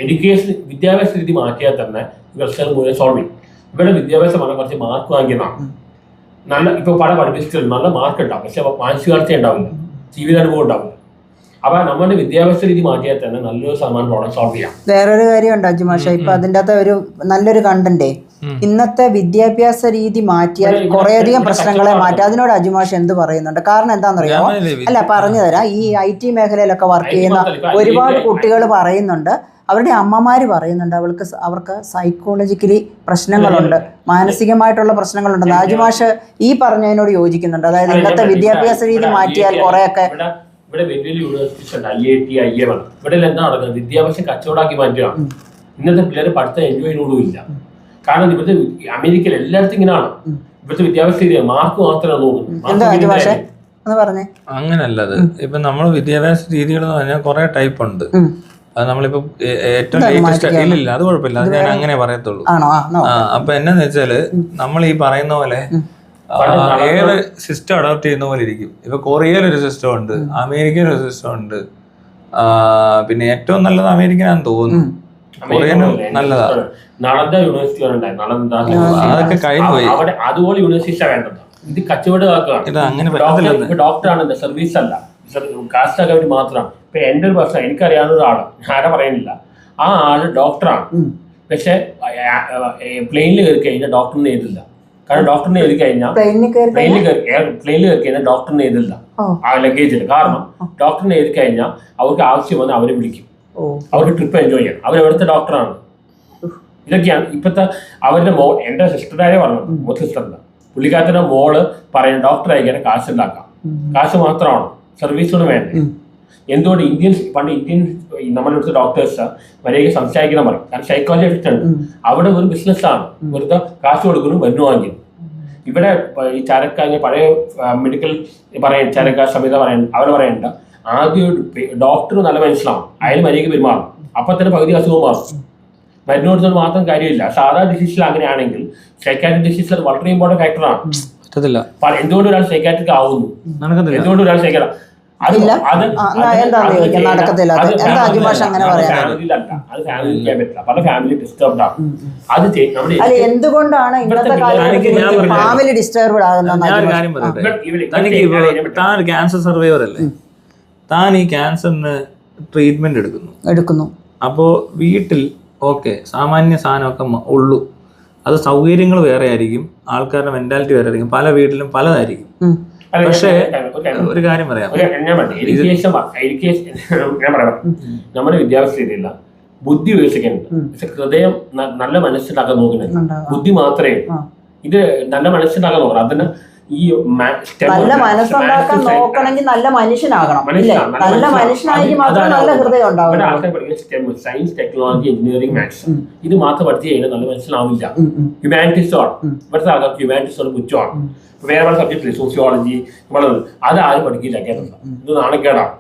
S2: എഡ്യൂക്കേഷൻ വിദ്യാഭ്യാസ രീതി മാറ്റിയാൽ തന്നെ പ്രശ്നങ്ങൾ മുഴുവൻ സോൾവ് ചെയ്യും. ഇവിടെ വിദ്യാഭ്യാസം പറഞ്ഞാൽ കുറച്ച് മാർക്ക് വാങ്ങിയതാണ്. നല്ല ഇപ്പൊ പല പഠിപ്പിച്ചിട്ടുണ്ട്, നല്ല മാർക്ക് ഉണ്ടാവും, പക്ഷെ മാനസികാവസ്ഥ ഉണ്ടാവില്ല, ജീവിതാനുഭവം ഉണ്ടാവില്ല. അപ്പൊ നമ്മുടെ വിദ്യാഭ്യാസ രീതി മാറ്റിയാൽ തന്നെ നല്ലൊരു ശതമാനം പ്രോബ്ലം സോൾവ് ചെയ്യാം.
S1: വേറൊരു കാര്യം ഉണ്ട് അജുമാഷ, ഇപ്പൊ അതിൻ്റെ അകത്ത് ഒരു നല്ലൊരു കണ്ടന്റേ, ഇന്നത്തെ വിദ്യാഭ്യാസ രീതി മാറ്റിയാൽ കുറേയധികം പ്രശ്നങ്ങളെ മാറ്റാം. അതിനോട് അജുമാഷ് എന്ത് പറയുന്നുണ്ട്? കാരണം എന്താണെന്നറിയാമോ? അല്ല, പറഞ്ഞു തരാം. ഈ IT മേഖലയിലൊക്കെ വർക്ക് ചെയ്യുന്ന ഒരുപാട് കുട്ടികൾ പറയുന്നുണ്ട്, അവരുടെ അമ്മമാര് പറയുന്നുണ്ട്, അവർക്ക് സൈക്കോളജിക്കലി പ്രശ്നങ്ങളുണ്ട്, മാനസികമായിട്ടുള്ള പ്രശ്നങ്ങളുണ്ട്. അജുമാഷ് ഈ പറഞ്ഞതിനോട് യോജിക്കുന്നുണ്ട്? അതായത് ഇന്നത്തെ വിദ്യാഭ്യാസ രീതി മാറ്റിയാൽ കുറെയൊക്കെ
S2: ഇവിടെ വലിയ യൂണിവേഴ്സിറ്റീസ് ഉണ്ട്, IIT, IIM. ഇവിടെ എന്താ നടക്കുന്നത്? വിദ്യാഭ്യാസം കച്ചവടമാക്കി മാറ്റുകയാണ്. ഇന്നത്തെ പിള്ളേർ പഠിത്തം എൻജോയ് ചെയ്യുന്നതും ഇല്ല. കാരണം ഇവിടുത്തെ അമേരിക്കയിൽ എല്ലായിടത്തും ഇങ്ങനെയാണ്. ഇവിടുത്തെ വിദ്യാഭ്യാസ രീതി മാർക്ക് മാത്രമേ
S1: നോക്കൂ.
S3: അങ്ങനല്ലത്. ഇപ്പൊ നമ്മൾ വിദ്യാഭ്യാസ രീതികൾ എന്ന് പറഞ്ഞാൽ കുറെ ടൈപ്പ് ഉണ്ട്. അത് നമ്മളിപ്പോ ഏറ്റവും ലേറ്റസ്റ്റ് ഇല്ലില്ല, അത് കുഴപ്പമില്ല, അത് ഞാൻ അങ്ങനെ പറയത്തുള്ളൂ. അപ്പൊ എന്നാന്ന് വെച്ചാല് നമ്മൾ ഈ പറയുന്ന പോലെ ഏത് സിസ്റ്റം അഡോപ്റ്റ് ചെയ്യുന്ന പോലെ ഇരിക്കും. ഇപ്പൊ കൊറിയയിൽ ഒരു സിസ്റ്റം ഉണ്ട്, അമേരിക്കയിൽ ഒരു സിസ്റ്റം ഉണ്ട്. പിന്നെ ഏറ്റവും നല്ലത് അമേരിക്കനാന്ന് തോന്നുന്നു. കൊറിയനും നല്ലതാണ്.
S2: നളന്ദ യൂണിവേഴ്സിറ്റി
S3: അതൊക്കെ കഴിഞ്ഞു പോയി.
S2: അതുപോലെ യൂണിവേഴ്സിറ്റി വേണ്ടത്. ഇത് കച്ചവടമാക്കുകയാണ്.
S3: ഇത് അങ്ങനെ പറ്റത്തില്ല.
S2: ഡോക്ടറാണ്, സർവീസ് അല്ല, കാസ്റ്റ് ഒക്കെ വേണ്ടി മാത്രമാണ്. ഇപ്പൊ എന്റെ ഒരു പ്രശ്നം, എനിക്കറിയാവുന്ന ഒരാള്, ആരെ പറയുന്നില്ല, ആ ആള് ഡോക്ടറാണ്. പക്ഷെ പ്ലെയിനിൽ കയറി കഴിഞ്ഞാൽ ഡോക്ടറിന് എഴുതില്ല. കാരണം ഡോക്ടറിനെ എഴുതി കഴിഞ്ഞാൽ പ്ലെയിനിൽ കയറി കഴിഞ്ഞാൽ ഡോക്ടറിനെ എഴുതില്ല ആ ലഗേജിൽ. കാരണം ഡോക്ടറിനെ എഴുതി കഴിഞ്ഞാൽ അവർക്ക് ആവശ്യം വന്ന് അവരെ വിളിക്കും, അവർക്ക് ട്രിപ്പ് എൻജോയ് ചെയ്യണം. അവരെവിടുത്തെ ഡോക്ടറാണ്. ഇതൊക്കെയാണ് ഇപ്പോഴത്തെ അവരുടെ എന്റെ സിസ്റ്ററായ പറഞ്ഞത്, മൂത്ത സിസ്റ്ററിന്റെ പുള്ളിക്കാരത്തിന്റെ മോള് പറയുന്ന ഡോക്ടർ ആയിക്കാൻ കാശ് ഉണ്ടാക്കാം. കാശ് മാത്രമാണ്, സർവീസുകൾ വേണ്ടേ. എന്തുകൊണ്ട് പണ്ട് ഇന്ത്യൻ നമ്മുടെ അടുത്ത ഡോക്ടേഴ്സ് വരെയൊക്കെ സംസാരിക്കണം പറയും. കാരണം സൈക്കോളജി എടുത്തിട്ടുണ്ട്. അവിടെ ഒരു ബിസിനസ്സാണ്, വെറുതെ കാശ് കൊടുക്കുന്നു, മരുന്ന് വാങ്ങിക്കുന്നു. ഇവിടെ ഈ ചരക്ക് പഴയ മെഡിക്കൽ പറയാൻ ചരക്ക സമിത പറയാൻ അവർ പറയണ്ട, ആദ്യം ഡോക്ടർ നല്ല മനസ്സിലാവും, അയാൾ മര്യാദയ്ക്ക് പെരുമാറും, അപ്പൊ തന്നെ പകുതി അസുഖം മാറും. മരുന്ന് കൊടുത്തത് മാത്രം കാര്യമില്ല. സാധാ ഡിസീസിൽ അങ്ങനെയാണെങ്കിൽ സൈക്കാട്രിക് ഡിസീസിൽ വളരെ ഇമ്പോർട്ടന്റ് ഫാക്ടറാണ്. എന്തുകൊണ്ട് ഒരാൾ സൈക്കാട്രിക് ആവുന്നു, എന്തുകൊണ്ട് ഒരാൾ സൈക്കാട്രിക്
S1: എന്തുകൊണ്ടാണ് ഇന്നത്തെ കാലത്ത് ഫാമിലി ഡിസ്റ്റർബ്ഡ് ആകുന്നത്?
S3: താൻ ക്യാൻസർ സർവൈവർ അല്ലേ, താൻ ഈ ക്യാൻസറിന് ട്രീറ്റ്മെന്റ് എടുക്കുന്നു. അപ്പോ വീട്ടിൽ സാമാന്യ സാധനമൊക്കെ ഉള്ളൂ. അത് സൗകര്യങ്ങൾ വേറെ ആയിരിക്കും, ആൾക്കാരുടെ മെന്റാലിറ്റി വേറെ ആയിരിക്കും, പല വീട്ടിലും പലതായിരിക്കും. പക്ഷേ ഒരു കാര്യം പറയാം,
S2: നമ്മുടെ വിദ്യാഭ്യാസ രീതിയില്ല, ബുദ്ധി വികസിക്കുന്നുണ്ട്, പക്ഷെ ഹൃദയം നല്ല മനസ്സിലാക്കാൻ നോക്കുന്നുണ്ട്. ബുദ്ധി മാത്രമേ ഇത് നല്ല മനസ്സിലാക്കാൻ നോക്കണം. അതിന് ഈ
S1: നല്ല മനസ്സുണ്ടാക്കാൻ നോക്കണമെങ്കിൽ നല്ല മനുഷ്യനാകണം. നല്ല മനുഷ്യനായി മാത്രമേ നല്ല ഹൃദയം ഉണ്ടാവും.
S2: ആൾക്കാർ പഠിക്കുന്ന സയൻസ്, ടെക്നോളജി, എഞ്ചിനീയറിംഗ്, മാത്സ് ഇത് മാത്രം പഠിച്ചു കഴിഞ്ഞാൽ നല്ല മനസ്സിലാവില്ല. ഹ്യൂമാനിറ്റീസാണ് ഇവിടുത്തെ ആൾക്കാർക്ക്, ഹ്യൂമാനിറ്റീസോട് പുച്ഛമാണ്. വേറെ പല സബ്ജക്റ്റില് സോഷ്യോളജി അത് ആരും പഠിക്കില്ല, കേരളത്തിൽ ഇത് നാണക്കേടാണ്.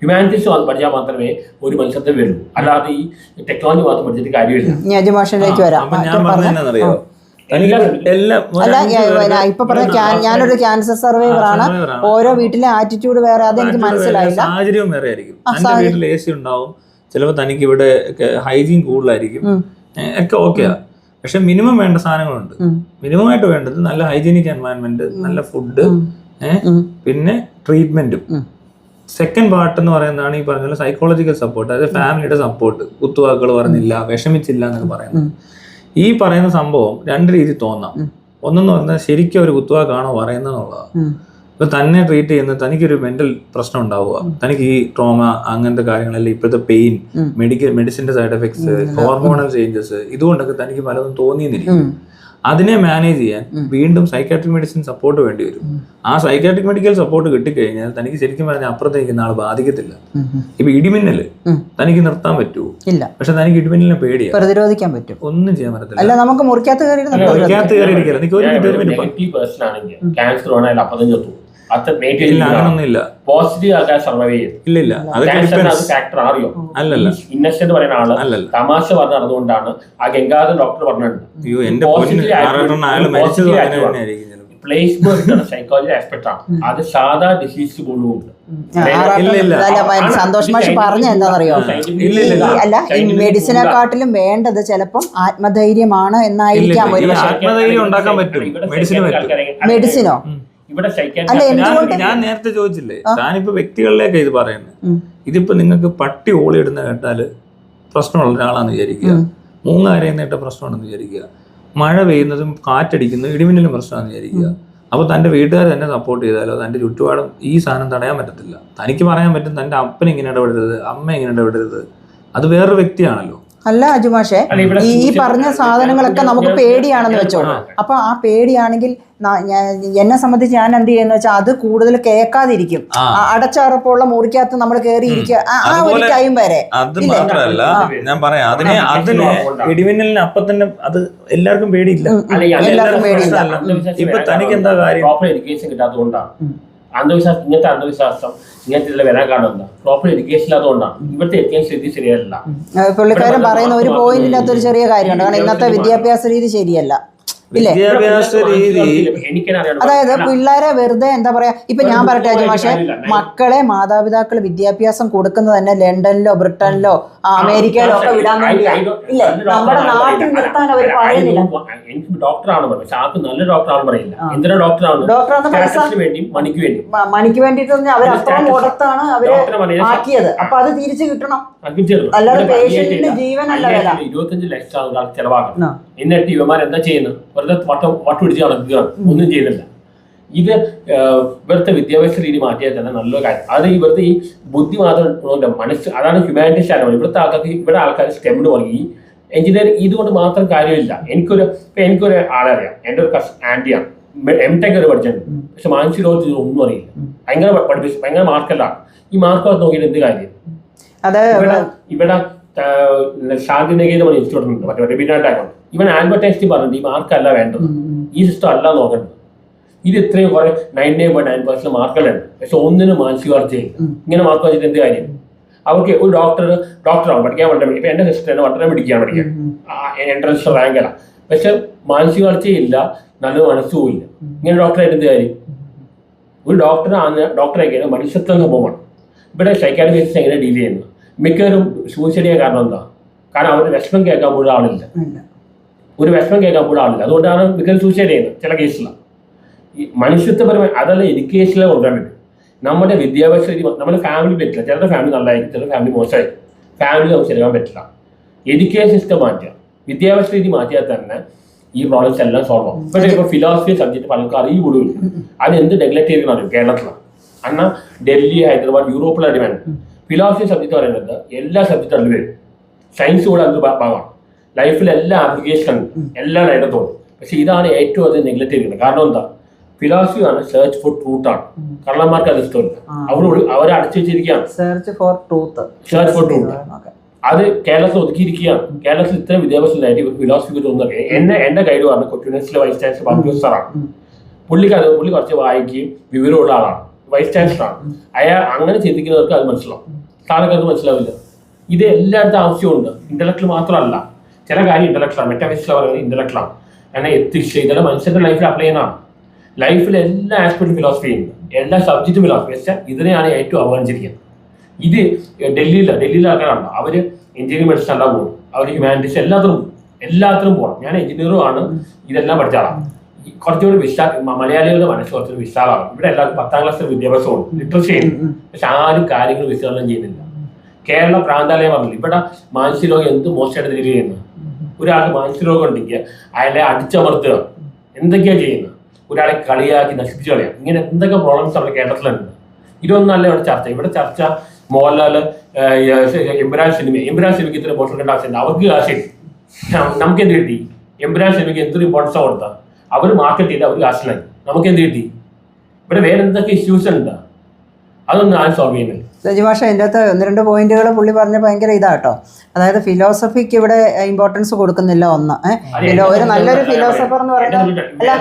S2: ഹ്യൂമാനിറ്റീസ് പഠിച്ചാൽ മാത്രമേ ഒരു മത്സരത്തിൽ വരൂ, അല്ലാതെ ഈ ടെക്നോളജി മാത്രം പഠിച്ചിട്ട് കാര്യമില്ല.
S1: ഇപ്പൊ പറഞ്ഞ ഞാനൊരു ക്യാൻസർ സർവൈവർ ആണ്. ഓരോ വീട്ടിലെ ആറ്റിറ്റ്യൂഡ് വേറെ, അതെനിക്ക് മനസ്സിലായില്ല.
S3: സാഹചര്യവും വേറെ ആയിരിക്കും. എന്റെ വീട്ടിൽ AC ഉണ്ടാവും, ചിലപ്പോൾ തനിക്ക് ഇവിടെ ഹൈജീൻ കൂടുതലായിരിക്കും, ഒക്കെ ഓക്കെയാ. പക്ഷെ മിനിമം വേണ്ട സാധനങ്ങളുണ്ട്. മിനിമമായിട്ട് വേണ്ടത് നല്ല ഹൈജീനിക് എൻവയൺമെന്റ്, നല്ല ഫുഡ്, പിന്നെ ട്രീറ്റ്മെന്റും. സെക്കൻഡ് പാർട്ട് എന്ന് പറയുന്നതാണ് ഈ പറഞ്ഞ സൈക്കോളജിക്കൽ സപ്പോർട്ട്, അതായത് ഫാമിലിയുടെ സപ്പോർട്ട്. കുത്തുവാക്കുകൾ പറഞ്ഞില്ല, വിഷമിച്ചില്ല എന്നൊക്കെ പറയുന്നത്. ഈ പറയുന്ന സംഭവം രണ്ട് രീതി തോന്നാം. ഒന്നെന്ന് പറഞ്ഞാൽ ശരിക്കും ഒരു കുത്തുവാക്കാണോ പറയുന്നതെന്നുള്ളതാണ്. ഇപ്പൊ തന്നെ ട്രീറ്റ് ചെയ്യുന്നത് തനിക്കൊരു മെന്റൽ പ്രശ്നം ഉണ്ടാവുക, തനിക്ക് ഈ ട്രോമ അങ്ങനത്തെ കാര്യങ്ങളെല്ലാം, ഇപ്പോഴത്തെ പെയിൻ, മെഡിസിന്റെ സൈഡ് എഫക്ട്സ്, ഹോർമോണൽ ചേഞ്ചസ്, ഇതുകൊണ്ടൊക്കെ തനിക്ക് പലതും തോന്നിയെന്നിരിക്കും. അതിനെ മാനേജ് ചെയ്യാൻ വീണ്ടും സൈക്കാട്രിക് മെഡിസിൻ സപ്പോർട്ട് വേണ്ടി വരും. ആ സൈക്കാട്രിക് മെഡിക്കൽ സപ്പോർട്ട് കിട്ടിക്കഴിഞ്ഞാൽ തനിക്ക് ശരിക്കും പറഞ്ഞാൽ അപ്പുറത്തേക്ക് ആൾ ബാധിക്കത്തില്ല. ഇപ്പൊ ഇടിമിന്നല് തനിക്ക് നിർത്താൻ പറ്റുമോ? ഇല്ല. പക്ഷെ തനിക്ക് ഇടിമിന്നലിനെ പേടിയാണ്, പ്രതിരോധിക്കാൻ പറ്റും, ഒന്നും ചെയ്യാൻ പറ്റത്തില്ല. അല്ല, നമുക്ക് മുറിക്കകത്ത് കയറിയിരിക്കില്ല. നീ ഒരു മിനിറ്റ് അങ്ങനൊന്നുമില്ല.
S2: പോസിറ്റീവ് ആൾക്കാർ സർവൈവ് ചെയ്യും.
S3: ഇല്ല,
S2: ഫാക്ടർ അറിയോ? അല്ലല്ല, ഇന്നസെന്റ് പറയുന്ന ആള് തമാശ പറഞ്ഞ് നടന്നുകൊണ്ടാണ് ആ ഗംഗാധർ ഡോക്ടർ പറഞ്ഞിട്ടുണ്ട്. പ്ലേസ്മെന്റ് സൈക്കോളജി ആസ്പെക്ട് ആണ്, അത് സാധാ ഡിസീസ് പോലും ഉണ്ട്.
S1: സന്തോഷ് മാഷ് പറഞ്ഞ എന്താണെന്നറിയോ? അല്ല, ഈ മെഡിസിനെക്കാട്ടിലും വേണ്ടത് ചിലപ്പം ആത്മധൈര്യമാണ് എന്നായിരിക്കാം.
S3: ആത്മധൈര്യം ഉണ്ടാക്കാൻ പറ്റും
S1: മെഡിസിനോ?
S3: ഞാൻ നേരത്തെ ചോദിച്ചില്ലേ, താനിപ്പോ വ്യക്തികളിലേക്ക് ഇത് പറയുന്നത്. ഇതിപ്പോ നിങ്ങൾക്ക് പട്ടി ഓളിയിടുന്ന കേട്ടാല് പ്രശ്നമുള്ള ഒരാളാന്ന് വിചാരിക്കുക, മൂങ്ങാരയുന്നേട്ട പ്രശ്നമാണെന്ന് വിചാരിക്കുക, മഴ പെയ്യുന്നതും കാറ്റടിക്കുന്നതും ഇടിമിന്നലും പ്രശ്നമാണെന്ന് വിചാരിക്കുക. അപ്പോൾ തൻ്റെ വീട്ടുകാർ തന്നെ സപ്പോർട്ട് ചെയ്താലോ തൻ്റെ ചുറ്റുപാടും ഈ സാധനം തടയാൻ പറ്റത്തില്ല. തനിക്ക് പറയാൻ പറ്റും തൻ്റെ അപ്പൻ ഇങ്ങനെ ഇടപെടരുത്, അമ്മ ഇങ്ങനെ ഇടപെടരുത്, അത് വേറൊരു വ്യക്തിയാണല്ലോ.
S1: അല്ല അജുമാഷേ, ഈ പറഞ്ഞ സാധനങ്ങളൊക്കെ നമുക്ക് പേടിയാണെന്ന് വെച്ചോ. അപ്പൊ ആ പേടിയാണെങ്കിൽ എന്നെ സംബന്ധിച്ച് ഞാൻ എന്ത് ചെയ്യുന്ന വെച്ചാൽ അത് കൂടുതൽ കേൾക്കാതിരിക്കും. അടച്ചറപ്പുള്ള മുറിക്കകത്ത് നമ്മൾ കയറിയിരിക്കുക ആ ഒരു ടൈം വരെ.
S3: അത് മാത്രമല്ല, ഞാൻ പറയാം, അതിന് ഇടിമിന്നലിന് അപ്പൊ തന്നെ അത് എല്ലാവർക്കും പേടിയില്ല.
S1: എല്ലാവർക്കും പേടിയില്ല.
S3: ഇപ്പൊ തനിക്ക് എന്താ കാര്യം?
S2: എഡ്യൂക്കേഷൻ കിട്ടാത്തതുകൊണ്ടാണ് അന്ധവിശ്വാസം. ഇങ്ങനത്തെ അന്ധവിശ്വാസം ഇങ്ങനത്തെ വരാൻ കാരണം പ്രോപ്പർ എഡ്യൂക്കേഷൻ ഇല്ലാത്തതുകൊണ്ടാണ്. ഇവിടുത്തെ എഡ്യൂക്കേഷൻ രീതി ശരിയല്ല.
S1: പുള്ളിക്കാരൻ പറയുന്ന ഒരു പോയിന്റിനകത്ത് ഒരു ചെറിയ കാര്യമുണ്ട്. കാരണം ഇന്നത്തെ വിദ്യാഭ്യാസ രീതി ശരിയല്ല. അതായത് പിള്ളേരെ വെറുതെ എന്താ പറയാ, ഇപ്പൊ ഞാൻ പറയട്ടെ അജുമാഷെ, മക്കളെ മാതാപിതാക്കൾ വിദ്യാഭ്യാസം കൊടുക്കുന്നത് തന്നെ ലണ്ടനിലോ ബ്രിട്ടനിലോ അമേരിക്കയിലോ ഒക്കെ വിടാൻ വേണ്ടിയാണ്. ഇല്ലേ, നമ്മുടെ നാട്ടിൽ നിർത്താൻ അവർ പറയുന്നില്ല.
S2: എനിക്ക് ഡോക്ടറാണ് പറയുന്നത്, പക്ഷെ ആൾക്ക് നല്ല ഡോക്ടറാണ് പറയില്ല. എന്തിനാ ഡോക്ടറാണ്?
S1: മണിക്ക് വേണ്ടിട്ട് അവർ അത്രയും കൊടുത്താണ് അവര് ആക്കിയത്. അപ്പൊ അത് തിരിച്ചു കിട്ടണം, അല്ലാതെ പേഷ്യന്റിന്റെ ജീവനല്ല വില.
S2: 25 ലക്ഷം ചെലവാക്കണം. എന്നിട്ട് ഇവന്മാർ എന്താ ചെയ്യുന്നത്? വെറുതെ വട്ടുപിടിച്ച് നടക്കുകയാണ്, ഒന്നും ചെയ്യുന്നില്ല. ഇത് ഇവിടുത്തെ വിദ്യാഭ്യാസ രീതി മാറ്റിയാൽ തന്നെ നല്ലൊരു കാര്യം. അത് ഇവിടുത്തെ ഈ ബുദ്ധി മാത്രം മനസ്സ്, അതാണ് ഹ്യൂമാനിറ്റീസ് ആണ്. ഇവിടുത്തെ ആൾക്കാർ സ്റ്റെമ്മിന് പറയും ഈ എഞ്ചിനീയറിംഗ് ഇതുകൊണ്ട് മാത്രം കാര്യമില്ല. എനിക്കൊരു ആളെ അറിയാം, എൻ്റെ ഒരു ആൻറ്റിയാണ്, M.Tech വരെ പഠിച്ചിട്ടുണ്ട്. പക്ഷെ മാനസിക രോഗത്തിൽ ഒന്നും അറിയില്ല. ഭയങ്കര മാർക്കെല്ലാം. ഈ മാർക്ക് നോക്കിയിട്ട് എന്ത് കാര്യം? ഇവിടെ ശാന്തിനികേതൻ ഇൻസ്റ്റിറ്റ്യൂട്ട് ഉണ്ട്, മറ്റേ രബീന്ദ്രനാഥ്. ഇവൻ ആൽബർട്ട് ഐൻസ്റ്റീൻ പറഞ്ഞിട്ട് ഈ മാർക്കല്ല വേണ്ടത്, ഈ സിസ്റ്റം അല്ല നോക്കേണ്ടത്. ഇത് ഇത്രയും കുറെ 99.9% മാർക്കുകളുണ്ട്, പക്ഷെ ഒന്നിനും മാനസിക വളർച്ചയില്ല. ഇങ്ങനെ മാർക്ക് വെച്ചിട്ട് എന്ത് കാര്യം? അവർക്ക് ഒരു ഡോക്ടറാണ് പഠിക്കാൻ വേണ്ടി. ഇപ്പൊ എന്റെ സിസ്റ്ററിനെ വളരെ പഠിക്കാൻ എൻട്രൻസ് റാങ്കല്ല, പക്ഷെ മാനസിക വളർച്ചയില്ല, നല്ല മനസ്സും ഇല്ല. ഇങ്ങനെ ഡോക്ടറായിട്ട് എന്ത് കാര്യം? ഒരു ഡോക്ടറായി കഴിഞ്ഞാൽ മനുഷ്യത്വ സംഭവമാണ്. ഇവിടെ സൈക്കാട്രിസ്റ്റ് എങ്ങനെ ഡീൽ ചെയ്യുന്നത്? മിക്കവരും സൂയിസൈഡ് കാരണം എന്താ? കാരണം അവരുടെ വിഷമം കേൾക്കാൻ പോലും ആളില്ല. അതുകൊണ്ടാണ് മിക്കവരും സൂയിസൈഡ് ചെയ്യുന്നത് ചില കേസിലാണ്. ഈ മനുഷ്യത്വപരമായി അതല്ല എഡ്യൂക്കേഷനിൽ കൊണ്ടുവരാൻ പറ്റും. നമ്മുടെ വിദ്യാഭ്യാസ രീതി, നമ്മുടെ ഫാമിലി പറ്റില്ല. ചിലരുടെ ഫാമിലി നല്ലതായിരിക്കും, ചിലരുടെ ഫാമിലി മോശമായിരിക്കും. ഫാമിലി നമുക്ക് ശരിയാക്കാൻ പറ്റില്ല. എഡ്യൂക്കേഷൻ സിസ്റ്റം മാറ്റുക, വിദ്യാഭ്യാസ രീതി മാറ്റിയാൽ തന്നെ ഈ പ്രോബ്ലംസ് എല്ലാം സോൾവ് ആവും. പക്ഷേ ഇപ്പോൾ ഫിലോസഫി സബ്ജക്ട് പലർക്കും അറിയ കൂടുതലില്ല. അത് എന്ത് നെഗ്ലക്ട് ചെയ്തിരിക്കണം കേരളത്തിലാണ്. എന്നാൽ ഡൽഹി, ഹൈദരാബാദ്, യൂറോപ്പിലെ ഡിമാൻഡ് ഫിലോസഫി സബ്ജക്ട് പറയുന്നത് എല്ലാ സബ്ജക്റ്റും അതിൽ വരും. സയൻസ് കൂടെ അത് ഭാഗമാണ്. ലൈഫിൽ എല്ലാ ആപ്ലിക്കേഷൻ എല്ലാ ഇടത്തും. പക്ഷെ ഇതാണ് ഏറ്റവും അധികം നെഗ്ലക്ട് ചെയ്തിരിക്കുന്നത്. കാരണം എന്താ? ഫിലോസഫി ആണ് സെർച്ച് ഫോർ ട്രൂത്ത് ആണ്. കള്ളന്മാർക്ക് അത് ഇഷ്ടമില്ല, അവരെ അടച്ചു വെച്ചിരിക്കുകയാണ്. Search for truth. അത് കേരളത്തിൽ ഒതുക്കിയിരിക്കുകയാണ്. കേരളത്തിൽ ഇത്രയും വിദ്യാഭ്യാസത്തിലായിട്ട് ഫിലോസഫിക്ക് തോന്നുന്നത്. എന്റെ ഗൈഡ് പറഞ്ഞ യൂണിവേഴ്സിറ്റിയിലെ വൈസ് ചാൻസലർ ബാബു സാറാണ്. പുള്ളി കുറച്ച് വായിക്കുകയും വിവരമുള്ള ആളാണ്, വൈസ് ചാൻസലറാണ്. അയാൾ അങ്ങനെ ചിന്തിക്കുന്നവർക്ക് അത് മനസ്സിലാവും, സാധനങ്ങൾക്ക് മനസ്സിലാവില്ല. ഇത് എല്ലായിടത്തും ആവശ്യമുണ്ട്. ഇന്റലക്ച്വൽ മാത്രമല്ല, ചില കാര്യം ഇന്റലക്ച്വലാണ്, മെറ്റാഫിസിക്സ് പറയുന്നത് ഇന്റലക്ച്വലാണ്. കാരണം എത്തിക്സ് ഇതെല്ലാം മനുഷ്യന്റെ ലൈഫിൽ അപ്ലൈ ചെയ്യുന്നതാണ്. ലൈഫിലെ എല്ലാ ആസ്പെക്റ്റും ഫിലോസഫി ഉണ്ട്, എല്ലാ സബ്ജക്റ്റും ഫിലോസഫി. പക്ഷേ ഇതിനെയാണ് ഏറ്റവും അവഗണിച്ചിരിക്കുന്നത്. ഇത് ഡൽഹിയിലെ ആൾക്കാരാണ്, അവർ എഞ്ചിനീയറിംഗ് മെഡിസിൻ എല്ലാം പോകും, അവർ ഹ്യൂമാനിറ്റീസ് എല്ലാത്തിനും പോകണം. ഞാൻ എഞ്ചിനീയറും ആണ്, ഇതെല്ലാം പഠിച്ച ആളാണ്. കുറച്ചുകൂടി മലയാളികളുടെ മനസ്സ് കുറച്ചുകൂടി വിശാലമാണ്. ഇവിടെ എല്ലാവർക്കും 10ാം ക്ലാസ്സിൽ വിദ്യാഭ്യാസമുണ്ട്, ലിറ്ററസി ചെയ്യുന്നു, പക്ഷെ ആരും കാര്യങ്ങൾ വിശകലനം ചെയ്യുന്നില്ല. കേരള പ്രാന്താലയം പറഞ്ഞില്ല. ഇവിടെ മാനസിക രോഗം എന്ത് മോശമായിട്ട് ഡീൽ ചെയ്യുന്നത്? ഒരാൾക്ക് മാനസിക രോഗം ഉണ്ടെങ്കിൽ അയാളെ അടിച്ചമർത്തുക, എന്തൊക്കെയാണ് ചെയ്യുന്നത്? ഒരാളെ കളിയാക്കി നശിപ്പിച്ചു കളയാം. ഇങ്ങനെ എന്തൊക്കെ പ്രോബ്ലംസ് നമ്മുടെ കേരളത്തിലുണ്ട്. ഇതൊന്നല്ല ഇവിടെ ചർച്ച. ഇവിടെ ചർച്ച മോഹൻലാല് എമ്പുരാൻ സിനിമയ്ക്ക് ഇത്ര പോസ്റ്റ് എടുക്കേണ്ട ആവശ്യമില്ല. അവർക്ക് ആശയം നമുക്ക് എന്ത് കിട്ടി? എമ്പുരാൻ സിനിമയ്ക്ക് എന്തൊരു ഇമ്പോർട്ടൻസ് കൊടുത്താൽ അവർ മാർക്കറ്റ് ചെയ്ത് അവർ കാശിലായി. നമുക്ക് എന്ത് കിട്ടി? ഇവിടെ വേറെ എന്തൊക്കെ ഇഷ്യൂസ് ഉണ്ട്, അതൊന്നും ആരും സോൾവ് ചെയ്യുന്നില്ല.
S1: സജി മാഷ അതിൻ്റെ അകത്ത് 1-2 പോയിന്റുകൾ പുള്ളി പറഞ്ഞ ഭയങ്കര ഇതാട്ടോ. അതായത് ഫിലോസഫിക്ക് ഇവിടെ ഇമ്പോർട്ടൻസ് കൊടുക്കുന്നില്ല. ഒന്ന് ഒരു നല്ലൊരു ഫിലോസഫർ എന്ന് പറയുന്നത് അല്ല,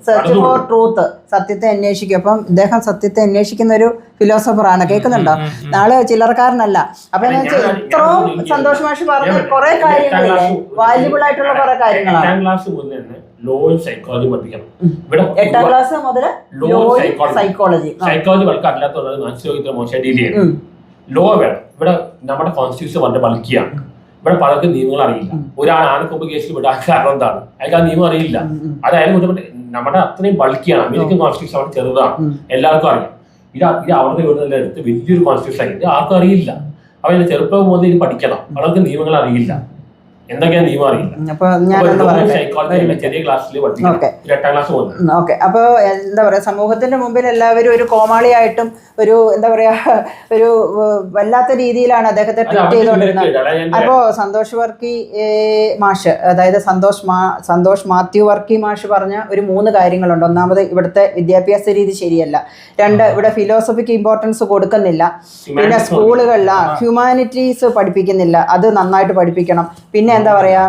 S1: സെർച്ച് ഫോർ ട്രൂത്ത്, സത്യത്തെ അന്വേഷിക്കും. അപ്പം ഇദ്ദേഹം സത്യത്തെ അന്വേഷിക്കുന്ന ഒരു ഫിലോസഫറാണ്. കേൾക്കുന്നുണ്ടോ? നാളെ ചില്ലറക്കാരനല്ല. അപ്പൊ എന്താ വെച്ചാൽ ഇത്രയും സന്തോഷ് മാഷ് പറഞ്ഞ കുറെ കാര്യങ്ങളില്ലേ, വാല്യുബിൾ ആയിട്ടുള്ള കുറെ കാര്യങ്ങളാണ്.
S2: സൈക്കോളജി പഠിക്കണം.
S1: 8ാം ക്ലാസ് മുതൽ സൈക്കോളജി
S2: വർക്ക് അല്ലാത്തത് മനസ്സിലാക്കി മോശം ഡീൽ ചെയ്യണം. ലോ വേണം. ഇവിടെ നമ്മുടെ കോൺസ്റ്റിറ്റ്യൂഷൻ വളരെ ബൾക്കിയാണ്. ഇവിടെ പലർക്കും നിയമങ്ങൾ അറിയില്ല. ഒരാൾ ആനക്കൊമ്പ് കേസിൽ വിടാൻ കാരണം എന്താണ്? അയാൾക്ക് ആ നിയമം അറിയില്ല. അതായത് നമ്മുടെ അത്രയും ബൾക്കിയാണ്. അമേരിക്കൻ കോൺസ്റ്റിറ്റ്യൂഷൻ അവിടെ ചെറുതാണ്, എല്ലാവർക്കും അറിയാം. ഇത് അവിടെ ഇവിടെ എടുത്ത് വലിയൊരു കോൺസ്റ്റിറ്റ്യൂഷൻ ആയി. ഇത് ആർക്കും അറിയില്ല. അപ്പൊ ഇതിന്റെ ചെറുപ്പം മുതൽ ഇത് പഠിക്കണം. അവർക്ക് നിയമങ്ങൾ അറിയില്ല, എന്തൊക്കെയാ നിയമം അറിയില്ല. ചെറിയ ക്ലാസ്സിൽ പഠിക്കണം. 8ാം ക്ലാസ് പോകുന്നത്.
S1: ഓക്കെ. അപ്പോൾ എന്താ പറയാ, സമൂഹത്തിന്റെ മുമ്പിൽ എല്ലാവരും ഒരു കോമാളിയായിട്ടും ഒരു എന്താ പറയാ ഒരു വല്ലാത്ത രീതിയിലാണ് അദ്ദേഹത്തെ ട്രീറ്റ് ചെയ്തുകൊണ്ടിരുന്നത്. അപ്പോ സന്തോഷ് വർക്കി മാഷ്, അതായത് സന്തോഷ് മാത്യു വർക്കി മാഷ് പറഞ്ഞ ഒരു 3 കാര്യങ്ങളുണ്ട്. ഒന്നാമത്, ഇവിടുത്തെ വിദ്യാഭ്യാസ രീതി ശരിയല്ല. 2, ഇവിടെ ഫിലോസഫിക്ക് ഇമ്പോർട്ടൻസ് കൊടുക്കുന്നില്ല. പിന്നെ സ്കൂളുകളിൽ ഹ്യൂമാനിറ്റീസ് പഠിപ്പിക്കുന്നില്ല, അത് നന്നായിട്ട് പഠിപ്പിക്കണം. പിന്നെ എന്താ പറയാ,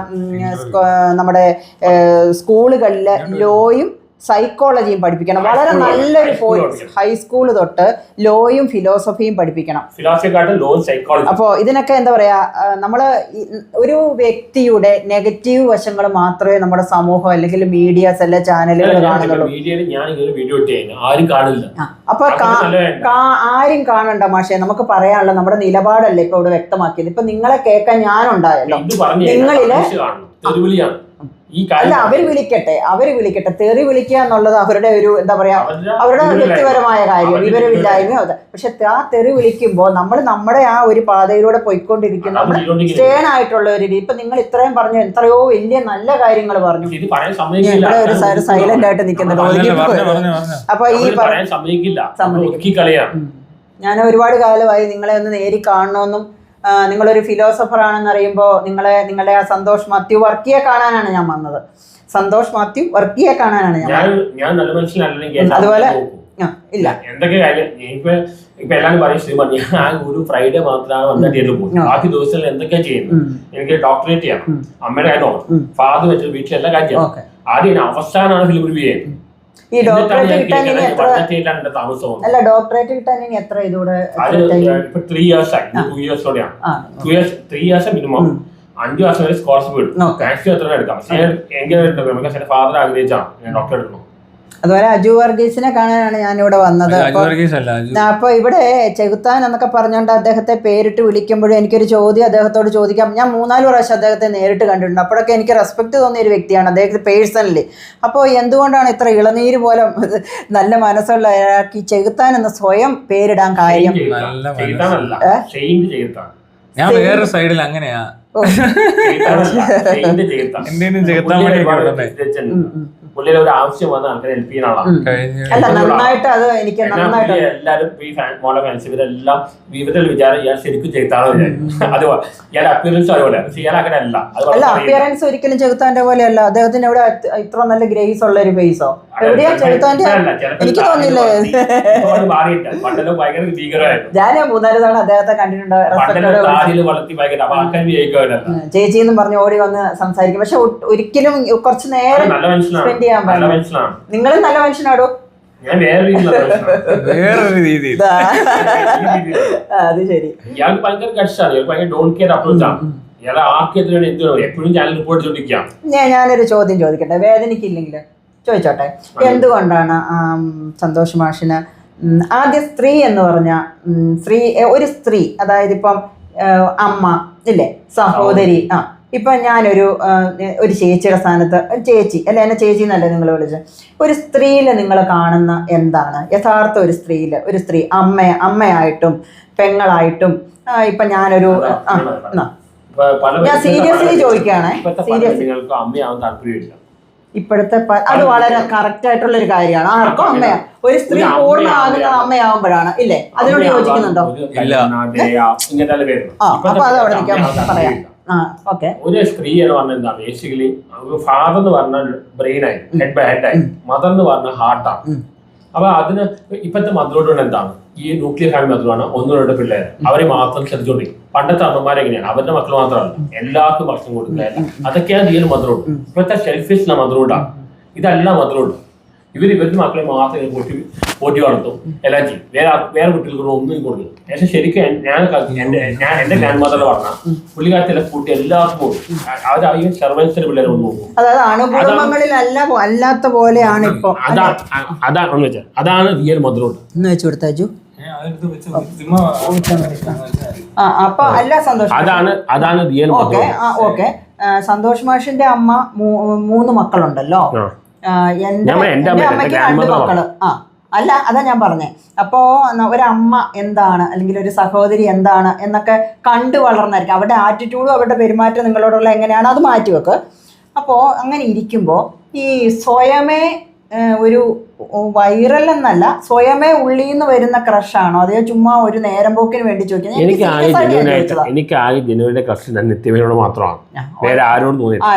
S1: നമ്മുടെ സ്കൂളുകളിൽ ലോയും സൈക്കോളജിയും പഠിപ്പിക്കണം. വളരെ നല്ലൊരു പോയിന്റ്. ഹൈസ്കൂൾ തൊട്ട് ലോയും ഫിലോസഫിയും പഠിപ്പിക്കണം. അപ്പോൾ ഇതിനൊക്കെ എന്താ പറയാ, നമ്മള് ഒരു വ്യക്തിയുടെ നെഗറ്റീവ് വശങ്ങൾ മാത്രമേ നമ്മുടെ സമൂഹം അല്ലെങ്കിൽ മീഡിയാസ് അല്ലെ ചാനലുകൾ കാണുന്നുള്ളൂ. അപ്പൊ ആരും കാണണ്ട മാഷെ. നമുക്ക് പറയാനുള്ള നമ്മുടെ നിലപാടല്ലേ ഇപ്പൊ ഇവിടെ വ്യക്തമാക്കിയത്. ഇപ്പൊ നിങ്ങളെ കേൾക്കാൻ ഞാനുണ്ടായല്ലോ. നിങ്ങളില് അല്ല, അവര് വിളിക്കട്ടെ. തെറി വിളിക്കുക എന്നുള്ളത് അവരുടെ ഒരു എന്താ പറയാ, അവരുടെ വ്യക്തിപരമായ കാര്യം, വിവരമില്ലായ്മയോ. പക്ഷെ ആ തെറി വിളിക്കുമ്പോൾ നമ്മൾ നമ്മുടെ ആ ഒരു പാതയിലൂടെ പോയിക്കൊണ്ടിരിക്കുന്ന നമ്മൾ സ്റ്റേൺ ആയിട്ടുള്ള ഒരു രീതി. ഇപ്പൊ നിങ്ങൾ ഇത്രയും പറഞ്ഞു, എത്രയോ വലിയ നല്ല കാര്യങ്ങൾ പറഞ്ഞു. ഇവിടെ ഒരു സൈലന്റ് ആയിട്ട് നിൽക്കുന്നുണ്ട്. അപ്പൊ ഞാൻ ഒരുപാട് കാലമായി നിങ്ങളെ ഒന്ന് നേരി കാണണമെന്നും നിങ്ങളൊരു ഫിലോസഫർ ആണെന്ന് അറിയുമ്പോൾ നിങ്ങളെ ആ സന്തോഷ് മാത്യു വർക്കിയെ കാണാനാണ് ഞാൻ വന്നത്. സന്തോഷ് മാത്യു വർക്കിയെ കാണാനാണ് ഞാൻ
S2: നല്ല മനസ്സിലാണെങ്കിൽ
S1: അതുപോലെ ഇല്ല
S2: എന്തൊക്കെ കാര്യം ഇപ്പൊ എല്ലാവരും പറയും, ഞാൻ ഒരു ഫ്രൈഡേ മാത്രമാണ് വന്നിട്ട് പോകും. ബാക്കി ദിവസങ്ങളിൽ എന്തൊക്കെയാ ചെയ്യുന്നത്? എനിക്ക് ഡോക്ടറേറ്റ് ചെയ്യണം, അമ്മയുടെ കാര്യം നോക്കണം, ഫാദർ വെച്ചിട്ട് വീട്ടിലെല്ലാം കാര്യം ചെയ്യണം. ആദ്യം അവസാനമാണ് ഫിലിം റിവ്യൂ ചെയ്യുന്നത്.
S1: ഈ ഡോക്ടറേറ്റ് കിട്ടാൻ ഇനി എത്ര ഇതൂടെ
S2: 3 years ആയി. 2 yearsോടെയാണ്. 3 years മിനിമം. 5 വർഷം വരെ സ്കോളർഷിപ്പ് കിട്ടും. മാക്സിമം എത്ര എടുക്കാം. എനിക്ക് ഫാദർ ആഗ്രഹിച്ചാണ് ഡോക്ടർ എടുക്കണം.
S1: അതുപോലെ അജു വർഗീസിനെ കാണാനാണ് ഞാനിവിടെ വന്നത്. അപ്പൊ ഇവിടെ ചെകുത്താൻ എന്നൊക്കെ പറഞ്ഞുകൊണ്ട് അദ്ദേഹത്തെ പേരിട്ട് വിളിക്കുമ്പോഴും എനിക്കൊരു ചോദ്യം അദ്ദേഹത്തോട് ചോദിക്കാം. ഞാൻ 3-4 പ്രാവശ്യം അദ്ദേഹത്തെ നേരിട്ട് കണ്ടിട്ടുണ്ട്. അപ്പോഴൊക്കെ എനിക്ക് റെസ്പെക്ട് തോന്നിയ ഒരു വ്യക്തിയാണ് അദ്ദേഹത്തെ പേഴ്സണലി. അപ്പോൾ എന്തുകൊണ്ടാണ് ഇത്ര ഇളനീര് പോലെ നല്ല മനസ്സുള്ള അയാൾക്ക് ചെകുത്താൻ എന്ന് സ്വയം പേരിടാൻ കാര്യം?
S3: ഞാൻ വേറെ സൈഡിൽ അങ്ങനെയാ.
S2: പുള്ളിയുടെ ഒരു ആവശ്യം വന്ന ആൾക്കാരെ ഹെൽപ്പ് ചെയ്യുന്ന എല്ലാവരും ഈ മോളെ ഫാൻസ് ഇവരെല്ലാം ഇവരുടെ വിചാരം ഇയാൾ ശരിക്കും ചെയ്താണോ വിചാരിക്കും. അത് ഇയാളുടെ അപ്പിയറൻസ് അതുപോലെ, ഇയാൾ അങ്ങനെ
S1: അല്ല. അപ്പിയറൻസ് ഒരിക്കലും ചെകുത്താന്റെ പോലെയല്ല. അദ്ദേഹത്തിന് ഇവിടെ ഇത്ര നല്ല ഗ്രേസ് ഉള്ള ഒരു ഫേസോ എവിടെയാ ചെകുത്താന്റെ? എനിക്ക് തോന്നില്ലേ. ഞാൻ 3-4 തവണ അദ്ദേഹത്തെ കണ്ടിട്ടുണ്ട്. ചേച്ചി എന്നും പറഞ്ഞ് ഓടി വന്ന് സംസാരിക്കും. പക്ഷെ ഒരിക്കലും കുറച്ച് നേരം സ്പെൻഡ് ചെയ്യാൻ പാടില്ല. നിങ്ങളും നല്ല മനുഷ്യനാടോ.
S3: വേറൊരു രീതി.
S1: അത് ശരി.
S2: ഇയാൾക്ക് ഭയങ്കര കഷ്ടമാണ്. ഇയാൾക്ക് ഭയങ്കര ഡോണ്ട് കെയർ അപ്രോച്ചാണ്. ഇയാളെ ആർക്കെതിരാണ് എപ്പോഴും ചാനൽ റിപ്പോർട്ട് ചോദിക്കാം.
S1: ഞാനൊരു ചോദ്യം ചോദിക്കട്ടെ, വേദനിക്കില്ലെങ്കിൽ ചോദിച്ചോട്ടെ. എന്തുകൊണ്ടാണ് സന്തോഷ് മാഷിന് ആദ്യ സ്ത്രീ എന്ന് പറഞ്ഞ ഒരു സ്ത്രീ, അതായത് ഇപ്പം അമ്മ ഇല്ലേ, സഹോദരി, ഇപ്പം ഞാനൊരു ചേച്ചിയുടെ സ്ഥാനത്ത്, ചേച്ചി അല്ല, എന്നെ ചേച്ചി എന്നല്ലേ നിങ്ങൾ വിളിച്ചത്, ഒരു സ്ത്രീയിൽ നിങ്ങൾ കാണുന്ന എന്താണ് യഥാർത്ഥ ഒരു സ്ത്രീ അമ്മയായിട്ടും പെങ്ങളായിട്ടും? ഇപ്പം ഞാനൊരു ഞാൻ സീരിയസ്ലി ചോദിക്കുകയാണേ, ഇപ്പോഴത്തെ അത് വളരെ കറക്റ്റ് ആയിട്ടുള്ള ഒരു കാര്യമാണ്. ആർക്കും അമ്മയാ, ഒരു സ്ത്രീ പൂർണ്ണമാകുന്നത് അമ്മയാവുമ്പോഴാണ്, ഇല്ലേ? അതിനോട് യോജിക്കുന്നുണ്ടോ?
S2: ഇല്ല.
S1: അപ്പൊ അത് അവിടെ നിൽക്കാൻ പറയാം. ഓക്കെ.
S2: ഒരു സ്ത്രീ എന്ന് പറഞ്ഞാൽ എന്താണ് ബേസിക്കലി ഫാദർ എന്ന് പറഞ്ഞാൽ ബ്രെയിൻ ആയി, ഹെഡ് ആയി, മദർ എന്ന് പറഞ്ഞാൽ ഹാർട്ടാണ്. അപ്പൊ അതിന് ഇപ്പോഴത്തെ മദറോട് എന്താണ് ഈ ന്യൂക്ലിയർ ഫാമിലി മദറാണ് 1-2 പിള്ളേർ, അവരെ മാത്രം ശ്രദ്ധിച്ചോണ്ടിരിക്കും. പണ്ടത്തെ അമ്മമാരെ എങ്ങനെയാണ് അവരുടെ മക്കൾ മാത്രമല്ല എല്ലാവർക്കും ഭക്ഷണം കൊടുക്കുക, അതൊക്കെയാണ് റിയൽ മദറോട്. ഇപ്പോഴത്തെ ഷെൽഫിഷ് മദറോഡാണ്, ഇതല്ല മദറോഡ്. ഇവരുടെ മക്കളെ മാത്രം പോറ്റി വളർത്തും, എല്ലാം ചെയ്യും, വേറെ കുട്ടികൾക്ക് ഒന്നും കൊടുക്കും. പക്ഷെ ശരിക്കും എന്റെ ഗ്രാൻഡ് മദറിനെ പറഞ്ഞാൽ പുള്ളിക്കാരത്തിലെ കൂട്ടി എല്ലാവർക്കും കൊടുക്കും. അവർ സെർവൻസിന്റെ പിള്ളേരെ ഒന്ന് നോക്കും.
S1: അല്ലാത്ത പോലെയാണ് ഇപ്പൊ.
S2: അതാണ് വെച്ചാൽ അതാണ് റിയൽ മദറോഡ്
S1: എന്ന് വെച്ച് കൊടുത്താച്ചു. അപ്പൊ അല്ല സന്തോഷം,
S2: അതാണ് റിയൽ മദറോഡ്.
S1: ഓക്കെ. സന്തോഷ് മാഷിന്റെ അമ്മ 3 മക്കളുണ്ടല്ലോ. എന്റെ അമ്മയ്ക്ക് 2 മക്കള്. അല്ല, അതാ ഞാൻ പറഞ്ഞേ. അപ്പോ ഒരമ്മ എന്താണ് അല്ലെങ്കിൽ ഒരു സഹോദരി എന്താണ് എന്നൊക്കെ കണ്ടു വളർന്നായിരിക്കും. അവരുടെ ആറ്റിറ്റ്യൂഡും അവരുടെ പെരുമാറ്റം നിങ്ങളോടുള്ള എങ്ങനെയാണ് അത് മാറ്റിവെക്ക്. അപ്പോൾ അങ്ങനെ ഇരിക്കുമ്പോൾ ഈ സ്വയമേ ഒരു വൈറൽ എന്നല്ല, സ്വയമേ ഉള്ളിൽ നിന്ന് വരുന്ന ക്രഷാണോ അതോ ചുമ്മാ ഒരു നേരം പോക്കിന് വേണ്ടി ചോദിക്കുന്നത്?
S2: എനിക്ക് ആകെ ജനുവിന്റെ ക്രഷ് നിത്യമേനോട് മാത്രമാണ്, വേറെ ആരോടും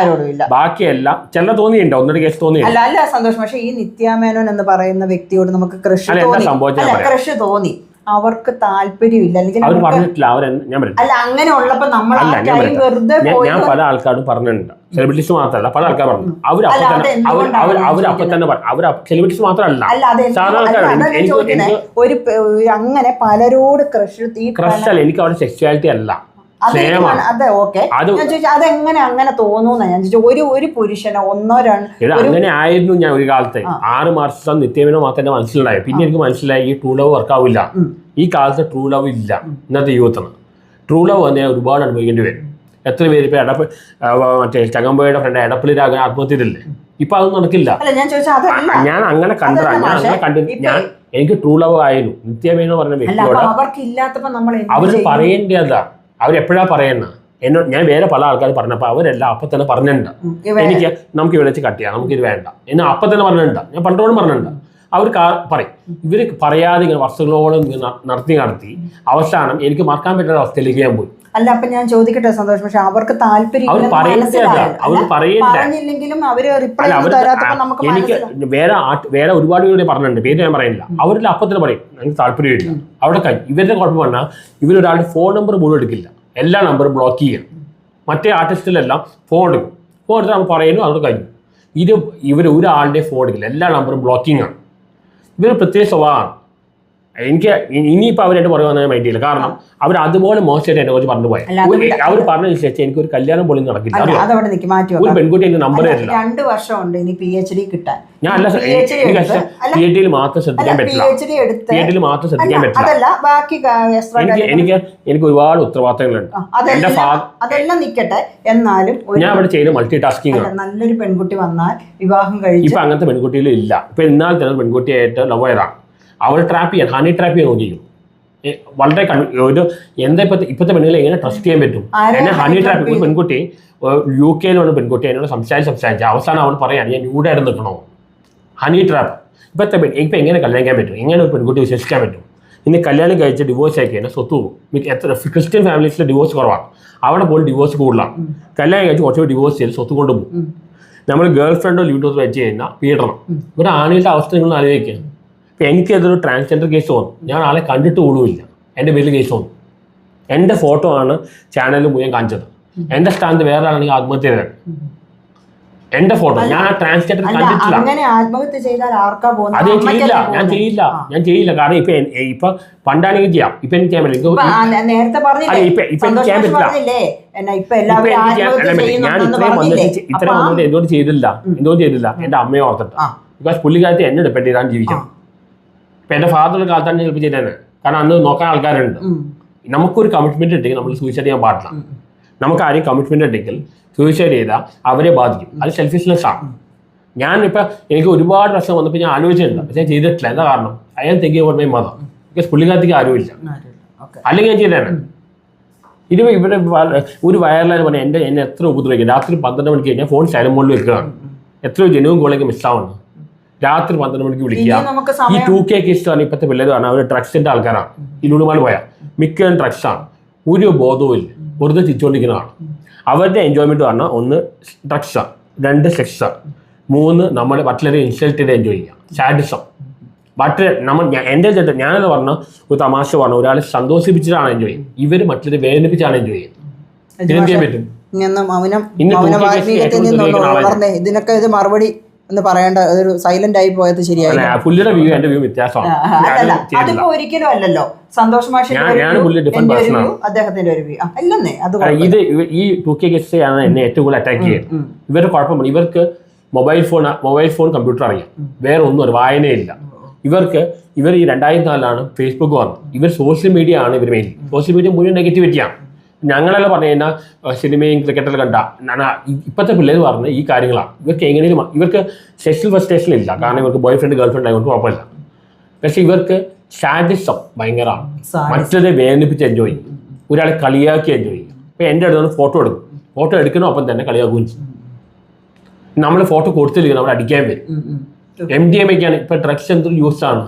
S2: ഇല്ല. ബാക്കിയെല്ലാം ചില തോന്നിയുണ്ടോ, 1-2 കേസ് തോന്നി.
S1: അല്ല സന്തോഷം, പക്ഷെ ഈ നിത്യാമേനോൻ എന്ന് പറയുന്ന വ്യക്തിയോട് നമുക്ക് ക്രഷ് തോന്നി, അവർക്ക് താല്പര്യമില്ല അല്ലെങ്കിൽ അല്ല, അങ്ങനെ ഉള്ളപ്പോ നമ്മൾ
S2: ഞാൻ പല ആൾക്കാരും പറഞ്ഞിട്ടുണ്ട്, സെലിബ്രിറ്റീസ് മാത്രമല്ല പല ആൾക്കാർ പറഞ്ഞു. അവരപ്പൊ തന്നെ സെലിബ്രിറ്റീസ് മാത്രമല്ല
S1: ഒരു അങ്ങനെ പലരോട് ക്രഷ്
S2: അല്ല, എനിക്ക് അവരുടെ സെക്സ്വാലിറ്റി അല്ല,
S1: അതെ. ഓക്കെ, അതെങ്ങനെ അങ്ങനെ തോന്നുന്ന ഞാൻ ചോദിച്ചു. ഒരു പുരുഷനോ 1-2
S2: അങ്ങനെ ആയിരുന്നു ഞാൻ ഒരു കാലത്ത്. 6 മാസം നിത്യമേനോ മാത്രമേ മനസ്സിലായി. പിന്നെ എനിക്ക് മനസ്സിലായി ഈ ട്രൂ ലവ് വർക്കാവില്ല. ഈ കാലത്ത് ട്രൂ ലവ് ഇല്ല. ഇന്നത്തെ യൂത്തിന് ട്രൂ ലവ് തന്നെ ഒരുപാട് അനുഭവിക്കേണ്ടി വരും. എത്ര പേര് ഇപ്പൊ മറ്റേ ചങ്ങമ്പുഴയുടെ ഫ്രണ്ട് എടപ്പള്ളി രാഘവൻ ആത്മഹത്യ ചെയ്തില്ലേ? ഇപ്പൊ അതൊന്നും നടക്കില്ല. ഞാൻ അങ്ങനെ കണ്ടിട്ട് എനിക്ക് ട്രൂ ലവ് ആയിരുന്നു. നിത്യമേനോ പറഞ്ഞ വ്യക്തിയോട് അവര് പറയേണ്ടതാ. അവരെപ്പോഴാ പറയുന്ന എന്നോട് ഞാൻ വേറെ പല ആൾക്കാർ പറഞ്ഞപ്പോൾ അവരെല്ലാം അപ്പം തന്നെ പറഞ്ഞിട്ടുണ്ട്, എനിക്ക് നമുക്ക് ഇവിടെ വെച്ച് കട്ട് ചെയ്യാം, നമുക്കിത് വേണ്ട എന്ന് അപ്പം തന്നെ പറഞ്ഞിട്ടുണ്ട്. ഞാൻ പണ്ടോടും പറഞ്ഞിട്ടുണ്ട്. അവർ പറയും, ഇവർ പറയാതെ ഇങ്ങനെ വർഷങ്ങളോളം നടത്തി അവസാനം എനിക്ക് മറക്കാൻ പറ്റുന്ന അവസ്ഥയിലേക്ക് ഞാൻ പോയി.
S1: അല്ല, അപ്പൊ ഞാൻ ചോദിക്കട്ടെ സന്തോഷം, പക്ഷെ അവർക്ക് താല്പര്യം
S2: എനിക്ക് വേറെ ഒരുപാട് പേര് പറഞ്ഞിട്ടുണ്ട്, പേര് ഞാൻ പറയുന്നില്ല. അവരിൽ അപ്പത്തിന് പറയും എനിക്ക് താല്പര്യമില്ല. അവിടെ കഴിഞ്ഞു. ഇവരുടെ കുഴപ്പം പറഞ്ഞാൽ ഇവരൊരാളുടെ ഫോൺ നമ്പർ പോലും എടുക്കില്ല, എല്ലാ നമ്പറും ബ്ലോക്ക് ചെയ്യണം. മറ്റേ ആർട്ടിസ്റ്റിലെല്ലാം ഫോൺ എടുക്കും, ഫോൺ എടുത്ത് നമ്മൾ പറയുന്നു, അവിടെ കഴിഞ്ഞു. ഇവർ ഒരാളുടെ ഫോൺ എടുക്കില്ല, എല്ലാ നമ്പറും ബ്ലോക്കിംഗ് ആണ്. ഇവർ പ്രത്യേക സ്വഭാവമാണ്. എനിക്ക് ഇനിയിപ്പോൾ അവരായിട്ട് പറയുവാൻ മൈൻഡ് ചെയ്യില്ല. കാരണം അവർ അതുപോലെ മോശമായിട്ട് എന്നെ കുറിച്ച് പറഞ്ഞു പോയി. അവർ പറഞ്ഞതിന് ശേഷം എനിക്ക് ഒരു കല്യാണം പോലും നടക്കില്ല. ഒരു പെൺകുട്ടി എന്റെ നമ്പർ തരില്ല.
S1: 2 വർഷമുണ്ട് ഇനി PhD കിട്ടാൻ.
S2: ഞാൻ അല്ല PhD മാത്രം ശ്രദ്ധിക്കാൻ പറ്റില്ല. PhD മാത്രം ശ്രദ്ധിക്കാൻ പറ്റില്ല. എനിക്ക് ഒരുപാട് ഉത്തരവാദിത്തങ്ങളുണ്ട്.
S1: അതെല്ലാം നിൽക്കട്ടെ, എന്നാലും
S2: ഞാൻ അവിടെ ചെയ്യുന്ന മൾട്ടി ടാസ്കിംഗ് ആണ്.
S1: നല്ലൊരു പെൺകുട്ടി വന്നാൽ വിവാഹം കഴിച്ചു.
S2: ഇപ്പൊ അങ്ങനത്തെ പെൺകുട്ടികളും ഇല്ല. ഇപ്പൊ എന്നാൽ തന്നെ പെൺകുട്ടിയായിട്ട് ലവയറാണ്. അവർ ട്രാപ്പ് ചെയ്യാൻ, ഹണി ട്രാപ്പ് ചെയ്യാൻ നോക്കിക്കും. വളരെ ഒരു എന്താ ഇപ്പോഴത്തെ പെണ്ണുകളെ എങ്ങനെ ട്രസ്റ്റ് ചെയ്യാൻ പറ്റും? എന്നെ ഹണി ട്രാപ്പ്. ഒരു പെൺകുട്ടി UK പെൺകുട്ടി എന്നോട് സംസാരിച്ച് അവസാനം അവൾ പറയാണ് ഞാൻ ന്യൂഡായിട്ട് നിൽക്കണോ? Honey trap. ഇപ്പം എങ്ങനെ കല്യാണിക്കാൻ പറ്റും? എങ്ങനെ ഒരു പെൺകുട്ടി വിശ്വസിക്കാൻ പറ്റും? ഇന്ന് കല്യാണം കഴിച്ച് ഡിവോഴ്സ് ആക്കി തന്നെ സ്വത്ത് പോകും. എത്ര ക്രിസ്ത്യൻ ഫാമിലീസിൽ ഡിവോഴ്സ് കുറവാണ്, അവിടെ പോലും ഡിവോഴ്സ് കൂടുതലാണ്. കല്യാണം കഴിച്ച് കുറച്ചുകൂടി ഡിവോഴ്സ് ചെയ്ത് സ്വത്ത് കൊണ്ടുപോകും. നമ്മൾ ഗേൾ ഫ്രണ്ടോ ലിവിഡോ വെച്ച് കഴിഞ്ഞാൽ പീഡനം. ഒരു ആണിയുടെ അവസ്ഥ നിങ്ങൾ ആലോചിക്കുക. ഇപ്പം എനിക്കതൊരു ട്രാൻസ്ജെൻഡർ കേസ് വന്നു, ഞാൻ ആളെ കണ്ടിട്ട് പോലുമില്ല, എൻ്റെ പേരിൽ കേസ് വന്നു. എൻ്റെ ഫോട്ടോ ആണ് ചാനലിൽ മുഴുവൻ കാണിച്ചത്. എൻ്റെ സ്ഥാനത്ത് വേറെ ആളാണെങ്കിൽ ആത്മഹത്യ ചെയ്തത്. എൻ്റെ ഫോട്ടോ ഞാൻ ആ ട്രാൻസ്ജെൻഡർ കണ്ടിട്ടില്ല. അത് ഞാൻ ചെയ്യില്ല. കാരണം ഇപ്പൊ പണ്ടാണെങ്കിൽ ചെയ്യാം, ഇപ്പൊ എനിക്ക് ചെയ്യാൻ പറ്റില്ല. ഞാൻ ഇത്രയും വന്നിട്ട് എന്തുകൊണ്ട് ചെയ്തില്ല എൻ്റെ അമ്മയെ ഓർത്തിട്ട്. ബിക്കോസ് പുള്ളിക്കാലത്ത് എന്നെ ഡിപ്പെൻഡ് ചെയ്താണ് ജീവിക്കണം. ഇപ്പൊ എൻ്റെ ഫാദറിന്റെ കാലത്താണ് ഞാൻ ചിലപ്പോൾ ചെയ്തേനെ. കാരണം അന്ന് നോക്കാൻ ആൾക്കാരുണ്ട്. നമുക്കൊരു കമ്മിറ്റ്മെന്റ് ഉണ്ടെങ്കിൽ നമ്മൾ സൂയിസൈഡ് ചെയ്യാൻ പാടില്ല. നമുക്ക് ആരെയും കമ്മിറ്റ്മെന്റ് ഉണ്ടെങ്കിൽ സൂയിസൈഡ് ചെയ്താൽ അവരെ ബാധിക്കും. അത് സെൽഫിഷ്നെസ് ആണ്. ഞാനിപ്പോൾ എനിക്ക് ഒരുപാട് പ്രശ്നം വന്നപ്പോൾ ഞാൻ ആലോചിച്ചിട്ടുണ്ട്, പക്ഷേ ഞാൻ ചെയ്തിട്ടില്ല. എന്താ കാരണം? അയാൾ thinking about my mother. Because പുള്ളിക്കാലത്തേക്ക് ആരുമില്ല, അല്ലെങ്കിൽ ഞാൻ ചെയ്തേനെ. ഇത് ഇവിടെ ഒരു വയറിലാന്ന് പറഞ്ഞാൽ എന്നെ എത്ര ഉപദ്രവിക്കും. രാത്രി 12 മണിക്ക് കഴിഞ്ഞാൽ ഫോൺ സൈലന്റ് മോഡിൽ വെക്കുകയാണ്. എത്രയോ ജനുവും കോളേക്ക് മിസ്സാവുന്നു. രാത്രി 12 മണിക്ക് വിളിക്കുക. ഈ 2K കേസ് ആണ് ഇപ്പോഴത്തെ പിള്ളേർ. അവർ ഡ്രഗ്സിന്റെ ആൾക്കാരാണ്. ഈ ലുലുമാൾ പോയാൽ മിക്കതും ഡ്രഗ്സാണ്. ഒരു ബോധവും ഇല്ല, വെറുതെ ചിരിച്ചുകൊണ്ടിരിക്കുന്നതാണ്. അവരുടെ എൻജോയ്മെൻറ്റ് പറഞ്ഞാൽ 1 ഡ്രഗ്സ്, 2 സെക്സ്, 3 നമ്മൾ മറ്റുള്ളവരെ ഇൻസൾട്ട് ചെയ്ത് എൻജോയ് ചെയ്യാം, സാഡിസം. മറ്റേ ഞാനെന്ന് പറഞ്ഞ ഒരു തമാശ പറഞ്ഞു ഒരാളെ സന്തോഷിപ്പിച്ചിട്ടാണ് എൻജോയ് ചെയ്യുന്നത്, ഇവർ മറ്റുള്ളവരെ വേദനിപ്പിച്ചാണ് എൻജോയ് ചെയ്യുന്നത്. ഇതിനെന്ത് ചെയ്യാൻ പറ്റും?
S1: ഇതിനൊക്കെ ഇത് മറുപടി എന്ന് പറയേണ്ട ഒരു സൈലന്റ് ആയി പോയത് ശരിയായില്ല.
S2: പുള്ളിയുടെ വ്യൂ എന്റെ വ്യൂ വ്യത്യാസമാണ്.
S1: അതിപ്പോ ഒരിക്കലും അല്ലല്ലോ. സന്തോഷ് മാഷ് അദ്ദേഹത്തിന്റെ ഒരു വ്യൂ അല്ലെന്നേ. അത്
S2: ഇത് ഈ 2K കേസ് ആണ് എന്നെ ഏറ്റവും കൂടുതൽ അറ്റാക്ക് ചെയ്യുന്നത്. ഇവരുടെ കുഴപ്പമാണ്, ഇവർക്ക് മൊബൈൽ ഫോൺ കമ്പ്യൂട്ടർ അറിയാം, വേറെ ഒന്നും ഒരു വായനയില്ല ഇവർ ഈ 2004 ഫേസ്ബുക്ക് വന്നു. ഇവർ സോഷ്യൽ മീഡിയ ആണ് ഇവർ മെയിൻ. സോഷ്യൽ മീഡിയ മുഴുവൻ നെഗറ്റിവിറ്റിയാണ്. ഞങ്ങളെല്ലാം പറഞ്ഞു കഴിഞ്ഞാൽ സിനിമയും ക്രിക്കറ്റെല്ലാം കണ്ട ഇപ്പോഴത്തെ പിള്ളേർ പറഞ്ഞ ഈ കാര്യങ്ങളാണ്. ഇവർക്ക് എങ്ങനെയും ഇവർക്ക് സെക്ഷൽ ഫ്രസ്ട്രേഷൻ ഇല്ല, കാരണം ഇവർക്ക് ബോയ് ഫ്രണ്ട് ഗേൾ ഫ്രണ്ട് ആയതുകൊണ്ട് കുഴപ്പമില്ല. പക്ഷെ ഇവർക്ക് സാഡിസം ഭയങ്കരമാണ്. മറ്റൊരു വേദനിപ്പിച്ച് എൻജോയ് ചെയ്യും, ഒരാളെ കളിയാക്കി എൻജോയ് ചെയ്യും. ഇപ്പം എൻ്റെ അടുത്ത് ഫോട്ടോ എടുക്കും, ഫോട്ടോ എടുക്കണോ ഒപ്പം തന്നെ കളിയാക്കുകയും ചെയ്യും. നമ്മൾ ഫോട്ടോ കൊടുത്തിരിക്കണം, അവിടെ അടിക്കാൻ വരും. MDMA ഒക്കെയാണ് ഇപ്പം ഡ്രഗ്സ് എന്തൊരു യൂസാണ്.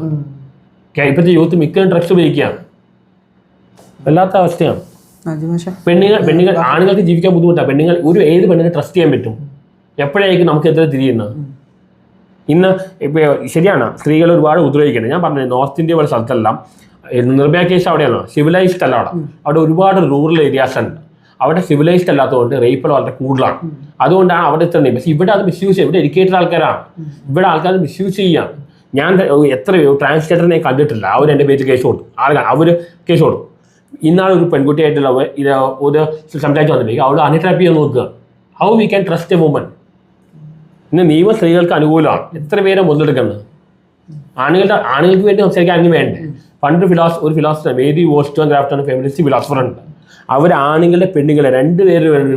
S2: ഇപ്പോഴത്തെ യൂത്ത് മിക്ക ഡ്രഗ്സ് ഉപയോഗിക്കുകയാണ്. വല്ലാത്ത അവസ്ഥയാണ്. പെണ്ണുങ്ങൾ ആണുങ്ങൾക്ക് ജീവിക്കാൻ ബുദ്ധിമുട്ടാണ്. പെണ്ണുങ്ങൾ ഏത് പെണ്ണിനെ ട്രസ്റ്റ് ചെയ്യാൻ പറ്റും? എപ്പോഴായിരിക്കും നമുക്ക് എത്ര തിരിയുന്നത്? ഇന്ന് ഇപ്പോൾ ശരിയാണ്, സ്ത്രീകൾ ഒരുപാട് ഉപദ്രവിക്കുന്നത്. ഞാൻ പറഞ്ഞത് നോർത്ത് ഇന്ത്യ പോലെ സ്ഥലത്തെല്ലാം നിർഭയ കേസ് അവിടെയാണോ സിവിലൈസ്ഡ് അല്ല. അവിടെ ഒരുപാട് റൂറൽ ഏരിയാസ് ഉണ്ട്. അവിടെ സിവിലൈസ്ഡ് അല്ലാത്തതുകൊണ്ട് റേപ്പുകൾ വളരെ കൂടുതലാണ്. അതുകൊണ്ടാണ് അവിടെ ഇത്ര. പക്ഷേ ഇവിടെ അത് മിസ്യൂസ് ചെയ്യും. ഇവിടെ എഡ്യൂക്കേറ്റഡ് ആൾക്കാരാണ്, ഇവിടെ ആൾക്കാർ മിസ്യൂസ് ചെയ്യാം. ഞാൻ എത്രയോ ട്രാൻസ്ജെൻഡറിനെ കണ്ടിട്ടില്ല, അവർ എൻ്റെ പേര് കേസ് കൊടുത്തു. അവർ കേസ് കൊടുത്തു. ഇന്നാളൊരു പെൺകുട്ടിയായിട്ടുള്ള ഒരു സംസാരിച്ച് വന്നിട്ടുണ്ടെങ്കിൽ അവൾ അൺട്രാപ്പ് ചെയ്യാൻ നോക്കുക. How we can trust a woman? ഇന്ന് നിയമ സ്ത്രീകൾക്ക് അനുകൂലമാണ്. എത്ര പേരെ മുതലെടുക്കുന്നത്? ആണുങ്ങൾക്ക് വേണ്ടി സംസാരിക്കാൻ അങ്ങനെ വേണ്ടേ? പണ്ട് ഒരു ഫിലോസഫർ മേരി വോൾസ്റ്റോൺക്രാഫ്റ്റ് എന്ന ഫെമിനിസ്റ്റ് ഫിലോസഫർ ഉണ്ട്. അവർ ആണുങ്ങളുടെ പെണ്ണുങ്ങളെ രണ്ടുപേരും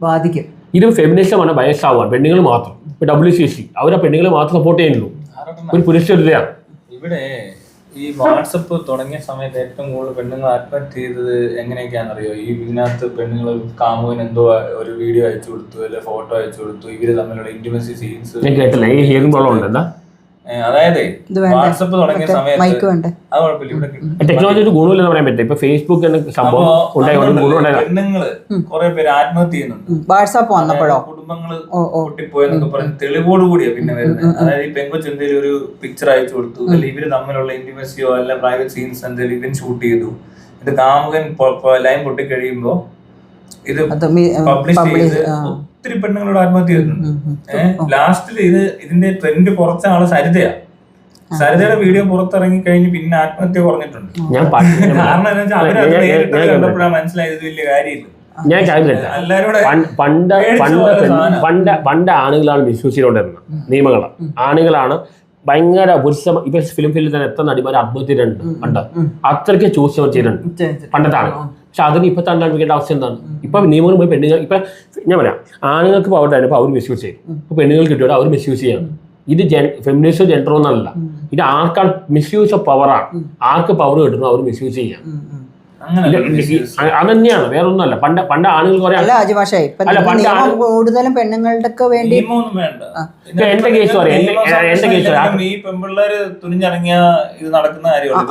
S2: ബാധിക്കും. ഇത് ഫെമിനിസ്റ്റമാണ്, ബയസാവാണ്. പെണ്ണുങ്ങൾ മാത്രം. ഇപ്പോൾ WCC അവർ ആ പെണ്ണുങ്ങളെ മാത്രം സപ്പോർട്ട് ചെയ്യുന്നുള്ളൂ. ഒരു പുരുഷരുടെയാണ്.
S3: ഇവിടെ ഈ വാട്സപ്പ് തുടങ്ങിയ സമയത്ത് ഏറ്റവും കൂടുതൽ പെണ്ണുങ്ങൾ ആത്മഹത്യ ചെയ്തത് എങ്ങനെയൊക്കെയാണെന്നറിയോ? ഇതിനകത്ത് പെണ്ണുങ്ങൾ കാമുവിന് എന്തോ ഒരു വീഡിയോ അയച്ചു കൊടുത്തു, അല്ലെ ഫോട്ടോ അയച്ചു കൊടുത്തു, ഇവര് തമ്മിലുള്ള ഇന്റിമസി സീൻസ്. അതായത് വാട്സപ്പ് തുടങ്ങിയ സമയത്ത് അത് കുഴപ്പമില്ല,
S2: ടെക്നോളജി ഒരു ഗുണമില്ലെന്ന് പറയാൻ പറ്റില്ല. ഇപ്പൊ ഫേസ്ബുക്ക്
S3: പെണ്ണുങ്ങള് കുറെ പേര് ആത്മഹത്യ ചെയ്യുന്നുണ്ട്.
S1: വാട്സാപ്പ് വന്നപ്പോഴോ
S3: കുടുംബങ്ങള് പൊട്ടിപ്പോയെന്നൊക്കെ പറഞ്ഞ് തെളിവോട് കൂടിയാ പിന്നെ വരുന്നത്. അതായത് ഈ പെങ്കൊച്ച് എന്തെങ്കിലും ഒരു പിക്ചർ അയച്ചു കൊടുത്തു, അല്ലെങ്കിൽ ഇവര് തമ്മിലുള്ള ഇന്റിമസിയോ അല്ല പ്രൈവറ്റ് സീൻസ് എന്തെങ്കിലും ഇവൻ ഷൂട്ട് ചെയ്തു. ഇത് കാമുകൻ ലൈൻ പൊട്ടിക്കഴിയുമ്പോ ഇത് പബ്ലിഷ് ചെയ്ത് ഒത്തിരി പെണ്ണുങ്ങളോട് ആത്മഹത്യ ചെയ്തിട്ടുണ്ട്. ലാസ്റ്റിൽ ഇതിന്റെ ട്രെൻഡ് കുറച്ച ആള് സരിതയാ. സരിതയുടെ വീഡിയോ പുറത്തിറങ്ങി കഴിഞ്ഞ് പിന്നെ ആത്മഹത്യ കുറഞ്ഞിട്ടുണ്ട്. കാരണം എന്താ വെച്ചാൽ അവരത് നേരിട്ട് കണ്ടപ്പോഴാണ് മനസ്സിലായത് വലിയ കാര്യമില്ല.
S2: പണ്ട് ആണുങ്ങളാണ് മിസ്യൂസ് ചെയ്തുകൊണ്ടിരുന്നത്. നിയമങ്ങള് ആണുങ്ങളാണ് ഭയങ്കര പുരുഷ. ഇപ്പൊ ഫിലിം ഫീൽഡിൽ തന്നെ എത്ര നടിമാർ ആത്മഹത്യ ചെയ്തിട്ടുണ്ട് പണ്ട്. അത്രയ്ക്ക് ചൂഷണം ചെയ്തിട്ടുണ്ട് പണ്ടത്തെ ആളുകൾ. പക്ഷെ അതിന് ഇപ്പൊ തണ്ടാണ്ടിരിക്കേണ്ട അവസ്ഥ എന്താണ്? ഇപ്പൊ നിയമങ്ങൾ പോയി പെണ്ണുങ്ങൾ ഇപ്പൊ ഞാൻ പറയാം, ആണുങ്ങൾക്ക് പവർ ഉണ്ടായിരുന്നു, അവർ മിസ്യൂസ് ചെയ്യും. ഇപ്പൊ പെണ്ണുങ്ങൾ കിട്ടിയോടെ അവർ മിസ്യൂസ് ചെയ്യണം. ഇത് ഫെമിനിസ്റ്റ് ജെൻഡർ എന്നല്ല, ഇത് ആർക്കാണ് മിസ്യൂസ് ഓഫ് പവറാണ്. ആർക്ക് പവർ കിട്ടുന്നു അവർ മിസ്യൂസ് ചെയ്യാം. അതന്നെയാണ്, വേറെ ഒന്നുമല്ല. പണ്ട് ആണുങ്ങൾ
S1: കൂടുതലും പെണ്ണുങ്ങൾക്ക് വേണ്ടി
S2: എന്റെ കേസ് പറയാം.
S3: ഈ പെൺപിള്ളേര് തുനിഞ്ഞിറങ്ങിയ ഇത് നടക്കുന്ന കാര്യമാണ്.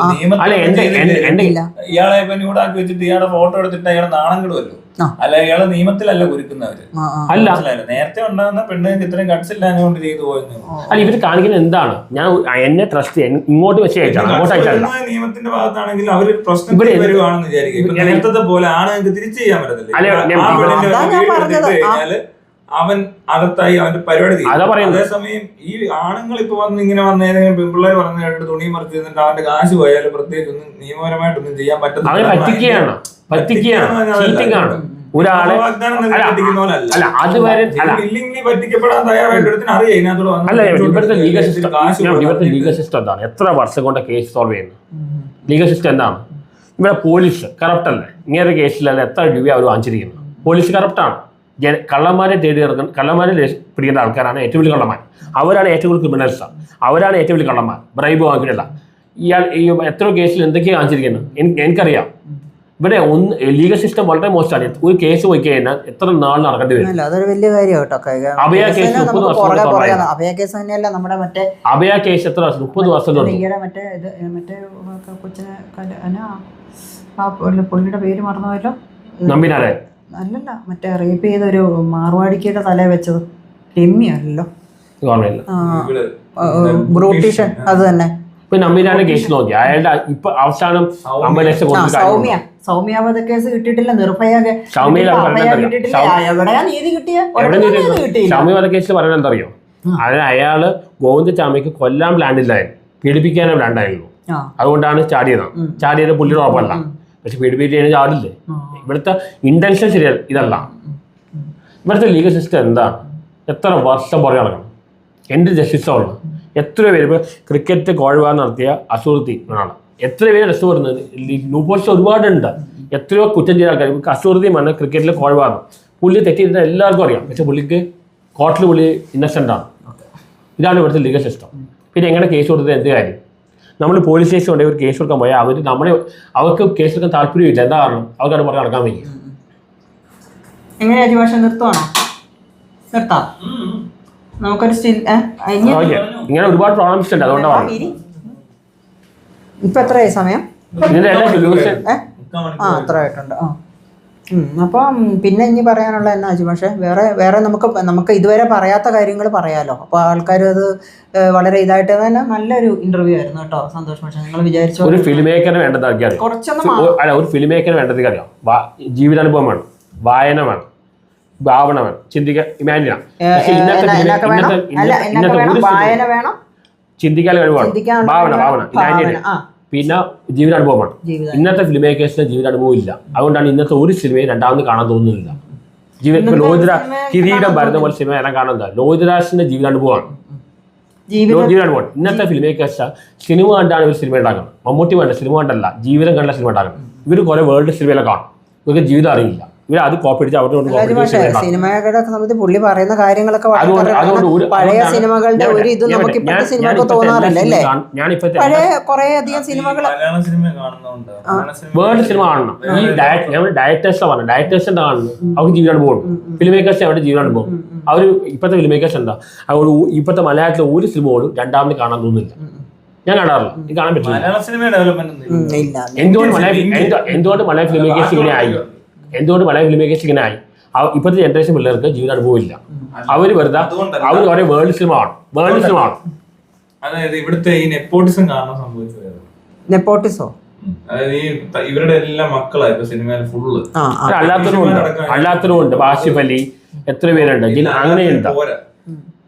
S3: ഇയാളെ ന്യൂഡാക്കി വെച്ചിട്ട് ഇയാളെ ഫോട്ടോ എടുത്തിട്ട് അയാളെ നാണം കിടുമല്ലോ. അല്ല, ഇയാളെ നിയമത്തിലല്ല കുരുക്കുന്നവര്. അല്ല, നേരത്തെ ഉണ്ടാകുന്ന പെണ്ണുങ്ങൾക്ക് ഇത്രയും കട്ട്സ് ഇല്ലാഞ്ഞുകൊണ്ട് ചെയ്തു പോയെന്ന്.
S2: അല്ല, ഇവര് കാണിക്കുന്നത് എന്താണ്? ഞാൻ എന്നെ ട്രസ്റ്റ് ഇങ്ങോട്ട് വെച്ച്
S3: നിയമത്തിന്റെ ഭാഗത്താണെങ്കിൽ അവര് പ്രശ്നം വരുവാണെന്ന് വിചാരിക്കും. നേരത്തെ പോലെ ആണെങ്കിൽ തിരിച്ചു ചെയ്യാൻ പറ്റത്തില്ല. അവൻ അകത്തായി അവന്റെ പരിപാടി ചെയ്യും. അതേസമയം ഈ ആണുങ്ങൾ ഇപ്പൊ വന്ന് ഇങ്ങനെ വന്ന ഏതെങ്കിലും പെൺപിള്ളേർ പറഞ്ഞു കേട്ടിട്ട് തുണി മറിച്ച് ചെയ്തിട്ട് അവന്റെ കാശ് പോയാലും പ്രത്യേകിച്ച് ഒന്നും നിയമപരമായിട്ടൊന്നും ചെയ്യാൻ പറ്റത്തില്ല.
S2: ഒരാളെ
S3: പറ്റിക്കപ്പെടാൻ തയ്യാറായിട്ട് അറിയാം.
S2: ഇവിടുത്തെ ലീഗൽ സിസ്റ്റം എന്താണ്? എത്ര വർഷം കൊണ്ട് കേസ് സോൾവ് ചെയ്യുന്നത്? ലീഗൽ സിസ്റ്റം എന്താണ്? ഇവിടെ പോലീസ് കറപ്റ്റ് അല്ലേ? ഇങ്ങനെ കേസിലല്ല എത്ര രൂപ അവർ വാങ്ങിച്ചിരിക്കുന്നത്? പോലീസ് കറപ്റ്റാണ്. കള്ളന്മാരെ കള്ളന്മാരെ പിടിക്കേണ്ട ആൾക്കാരാണ് ഏറ്റവും വലിയ കള്ളന്മാർ. അവരാണ് ഏറ്റവും കൂടുതൽ ക്രിമിനൽസാണ്. അവരാണ് ഏറ്റവും വലിയ കള്ളന്മാർ. ബ്രൈബ് വാങ്ങിയിട്ടില്ല. ഇയാൾ എത്രയോ കേസിൽ എന്തൊക്കെയാണ് കാണിച്ചിരിക്കുന്നത് എനിക്കറിയാം. ഇവിടെ ലീഗൽ സിസ്റ്റം വളരെ മോശമാണ്. ഒരു കേസ് പോയി കഴിഞ്ഞാൽ എത്ര നാൾ നടക്കേണ്ടി വരും?
S1: അതൊരു വലിയ കാര്യം കേട്ടോ.
S2: അഭയ കേസ് 30 വർഷം.
S1: അഭയ കേസ് തന്നെയല്ല നമ്മുടെ മറ്റേ
S2: അഭയ കേസ് എത്ര വർഷം? 30 വർഷം.
S1: മറ്റേ കൊച്ചിനെ പുള്ളിയുടെ പേര് മറന്നുപോയല്ലോ.
S2: നമ്പിനാരെ
S1: അല്ലല്ല, മറ്റേ റേപ്പ് ചെയ്തൊരു മാർവാടിക്കയുടെ തലേ വെച്ചത് രമ്യല്ലോ,
S2: ഓർമ്മയില്ല.
S1: ബ്രൂട്ടീഷൻ അത് തന്നെ.
S2: ഇപ്പൊ നമ്പിനാരുടെ കേസ് നോക്കി അയാളുടെ ഇപ്പൊ അവസാനം 50 ലക്ഷം
S1: സൗമ്യ വധക്കേസ് കിട്ടിയിട്ടില്ല, നിർഭയ എവിടെയാ നീതി കിട്ടിയ?
S2: സൗമ്യ വധക്കേസിൽ പറയുന്നത് എന്താ അറിയോ, അതിന് അയാള് ഗോവിന്ദചാമിക്ക് കൊല്ലാൻ പ്ലാനില്ലായിരുന്നു, പീഡിപ്പിക്കാനേ പ്ലാൻഡായിരുന്നു. അതുകൊണ്ടാണ് ചാടിയത് പുള്ളിയുടെ ഉറപ്പല്ല. പക്ഷെ പീഡിപ്പിക്കാൻ ചാടില്ലേ. ഇവിടുത്തെ ഇന്റൻഷൻ ശരിയല്ല, ഇതല്ല. ഇവിടുത്തെ ലീഗൽ സിസ്റ്റം എന്താണ്? എത്ര വർഷം പുറകെ നടക്കണം? എന്ത് ജസ്റ്റിസാണ്? എത്ര പേര് ഇപ്പോൾ ക്രിക്കറ്റ് കോഴവാൻ നടത്തിയ അസൂർദ്ദീൻ ആണ്, എത്ര പേര് രസം വരുന്നത്? ലൂപ്പോൾസ് ഒരുപാടുണ്ട്. എത്രയോ കുറ്റം ചെയ്ത ആൾക്കാർ. അസൂർദ്ദീൻ ആണ് ക്രിക്കറ്റിൽ കോഴവാണ്. പുള്ളി തെറ്റിയിരുന്ന എല്ലാവർക്കും അറിയാം. പക്ഷെ പുള്ളിക്ക് കോർട്ടിൽ പുള്ളി ഇന്നസെൻ്റ് ആണ്. ഇതാണ് ഇവിടുത്തെ ലീഗൽ സിസ്റ്റം. പിന്നെ എങ്ങനെ കേസ് കൊടുത്തത് എന്ത് കാര്യം? നമ്മൾ പോലീസ് സ്റ്റേഷൻ കൊണ്ടുപോയി ഒരു കേസ് കൊടുക്കാൻ പോയാൽ അവർക്ക് കേസ് എടുക്കാൻ താല്പര്യമില്ല. എന്താ കാരണം? അവർക്കത് പറഞ്ഞ് നടക്കാൻ വയ്യ.
S1: എങ്ങനെയാ ഭാഷ നിർത്തുവാണോ? നിർത്താം. നമുക്കൊരു
S2: ഇങ്ങനെ ഒരുപാട് പ്രോബ്ലംസ് ഉണ്ട്. അതുകൊണ്ടാണ്
S1: ഇപ്പൊ എത്രയായി സമയം?
S2: ഇതിന്റെ എല്ലാ സൊല്യൂഷൻ
S1: അത്ര ആയിട്ടുണ്ട്. അപ്പം പിന്നെ ഇനി പറയാനുള്ള എന്നാ പക്ഷേ വേറെ നമുക്ക് ഇതുവരെ പറയാത്ത കാര്യങ്ങൾ പറയാലോ. അപ്പോൾ ആൾക്കാർ അത് വളരെ ഇതായിട്ട് തന്നെ നല്ലൊരു ഇന്റർവ്യൂ ആയിരുന്നു കേട്ടോ. സന്തോഷം. പക്ഷേ നിങ്ങൾ വിചാരിച്ചോ
S2: ഒരു ഫിലിം മേക്കറിന് വേണ്ടത് ഒരു ഫിലിം മേക്കറിന് വേണ്ടത് അറിയാം. ജീവിതാനുഭവം വേണം, വായന വേണം, ഭാവന വേണം, ചിന്തിക്കാൻ ഇമാജിന.
S1: വായന വേണം,
S2: ചിന്തിക്കാൻ കഴിവാണ്, ഭാവന ഇമാജിന, പിന്നെ ജീവിതാനുഭവമാണ്. ഇന്നത്തെ ഫിലിം മേക്കേഴ്സിന് ജീവിതാനുഭവം ഇല്ല. അതുകൊണ്ടാണ് ഇന്നത്തെ ഒരു സിനിമയും രണ്ടാമത് കാണാൻ തോന്നുന്നില്ല. കിരീടം വരുന്ന പോലെ സിനിമ എല്ലാം കാണുന്നത് ലോഹിതദാസിന്റെ ജീവിതാനുഭവമാണ്. ജീവിതാനുഭവം. ഇന്നത്തെ ഫിലിം മേക്കേഴ്സ് സിനിമ കണ്ടാണ് ഇവർ സിനിമ ഉണ്ടാക്കുന്നത്. മമ്മൂട്ടി വേണ്ട സിനിമ കണ്ടല്ല, ജീവിതം കണ്ട സിനിമ ഉണ്ടാക്കുന്നത്. ഇവർ കുറെ വേൾഡ് സിനിമയിലെ കാണും. ഇവർക്ക് ജീവിതം അറിയില്ല. ഇവർ അത് കോപ്പി അടിച്ച്
S1: സിനിമയുടെ സമയത്ത് പുള്ളി പറയുന്ന കാര്യങ്ങളൊക്കെ പഴയ സിനിമകളുടെ ഒരു ഇത് നമുക്ക് ഇപ്പോഴത്തെ സിനിമക്ക് തോന്നാറില്ല അല്ലേ? പഴയ കുറെ അധികം സിനിമകൾ
S2: വേൾഡ് സിനിമ കാണണം. ഈ ഡയറക്ടേഴ്സ് പറഞ്ഞു, ഡയറക്ടേഴ്സിന്റെ കാണുന്നു. അവർക്ക് ജീവിതാനുഭവം. ഫിലിം മേക്കേഴ്സ് അവരുടെ ജീവിതാനുഭവം. അവർ ഇപ്പോഴത്തെ ഫിലിം മേക്കേഴ്സ് എന്താ, അവർ ഇപ്പോഴത്തെ മലയാളത്തിലെ ഒരു സിനിമയോടും രണ്ടാമത് കാണാൻ തോന്നുന്നില്ല. ഞാൻ കാണാറില്ല, എനിക്ക് കാണാൻ പറ്റില്ല. എന്തുകൊണ്ട് മലയാള ഫിലിം മേക്കേഴ്സ് ഇങ്ങനെ ആയി? എന്തുകൊണ്ട് മലയാള ഫിലിം മേക്കേഴ്സ് ഇങ്ങനെ ആയി? ഇപ്പോഴത്തെ ജനറേഷൻ പിള്ളേർക്ക് ജീവിതാനുഭവം ഇല്ല. അവർ വെറുതെ അവർ കുറെ വേൾഡ് സിനിമ ആണ്.
S3: അതായത് ഇവിടുത്തെ ഈ നെപ്പോട്ടിസം കാരണം സംഭവിച്ചത്.
S1: നെപ്പോട്ടിസോ?
S3: അതായത് ഈ ഇവരുടെ എല്ലാ മക്കളായിരുന്നു സിനിമയിൽ ഫുള്ള്.
S2: അല്ലാത്തതും ഉണ്ട്. ആസിഫ് അലി എത്ര പേരുണ്ട് അങ്ങനെയുണ്ട്.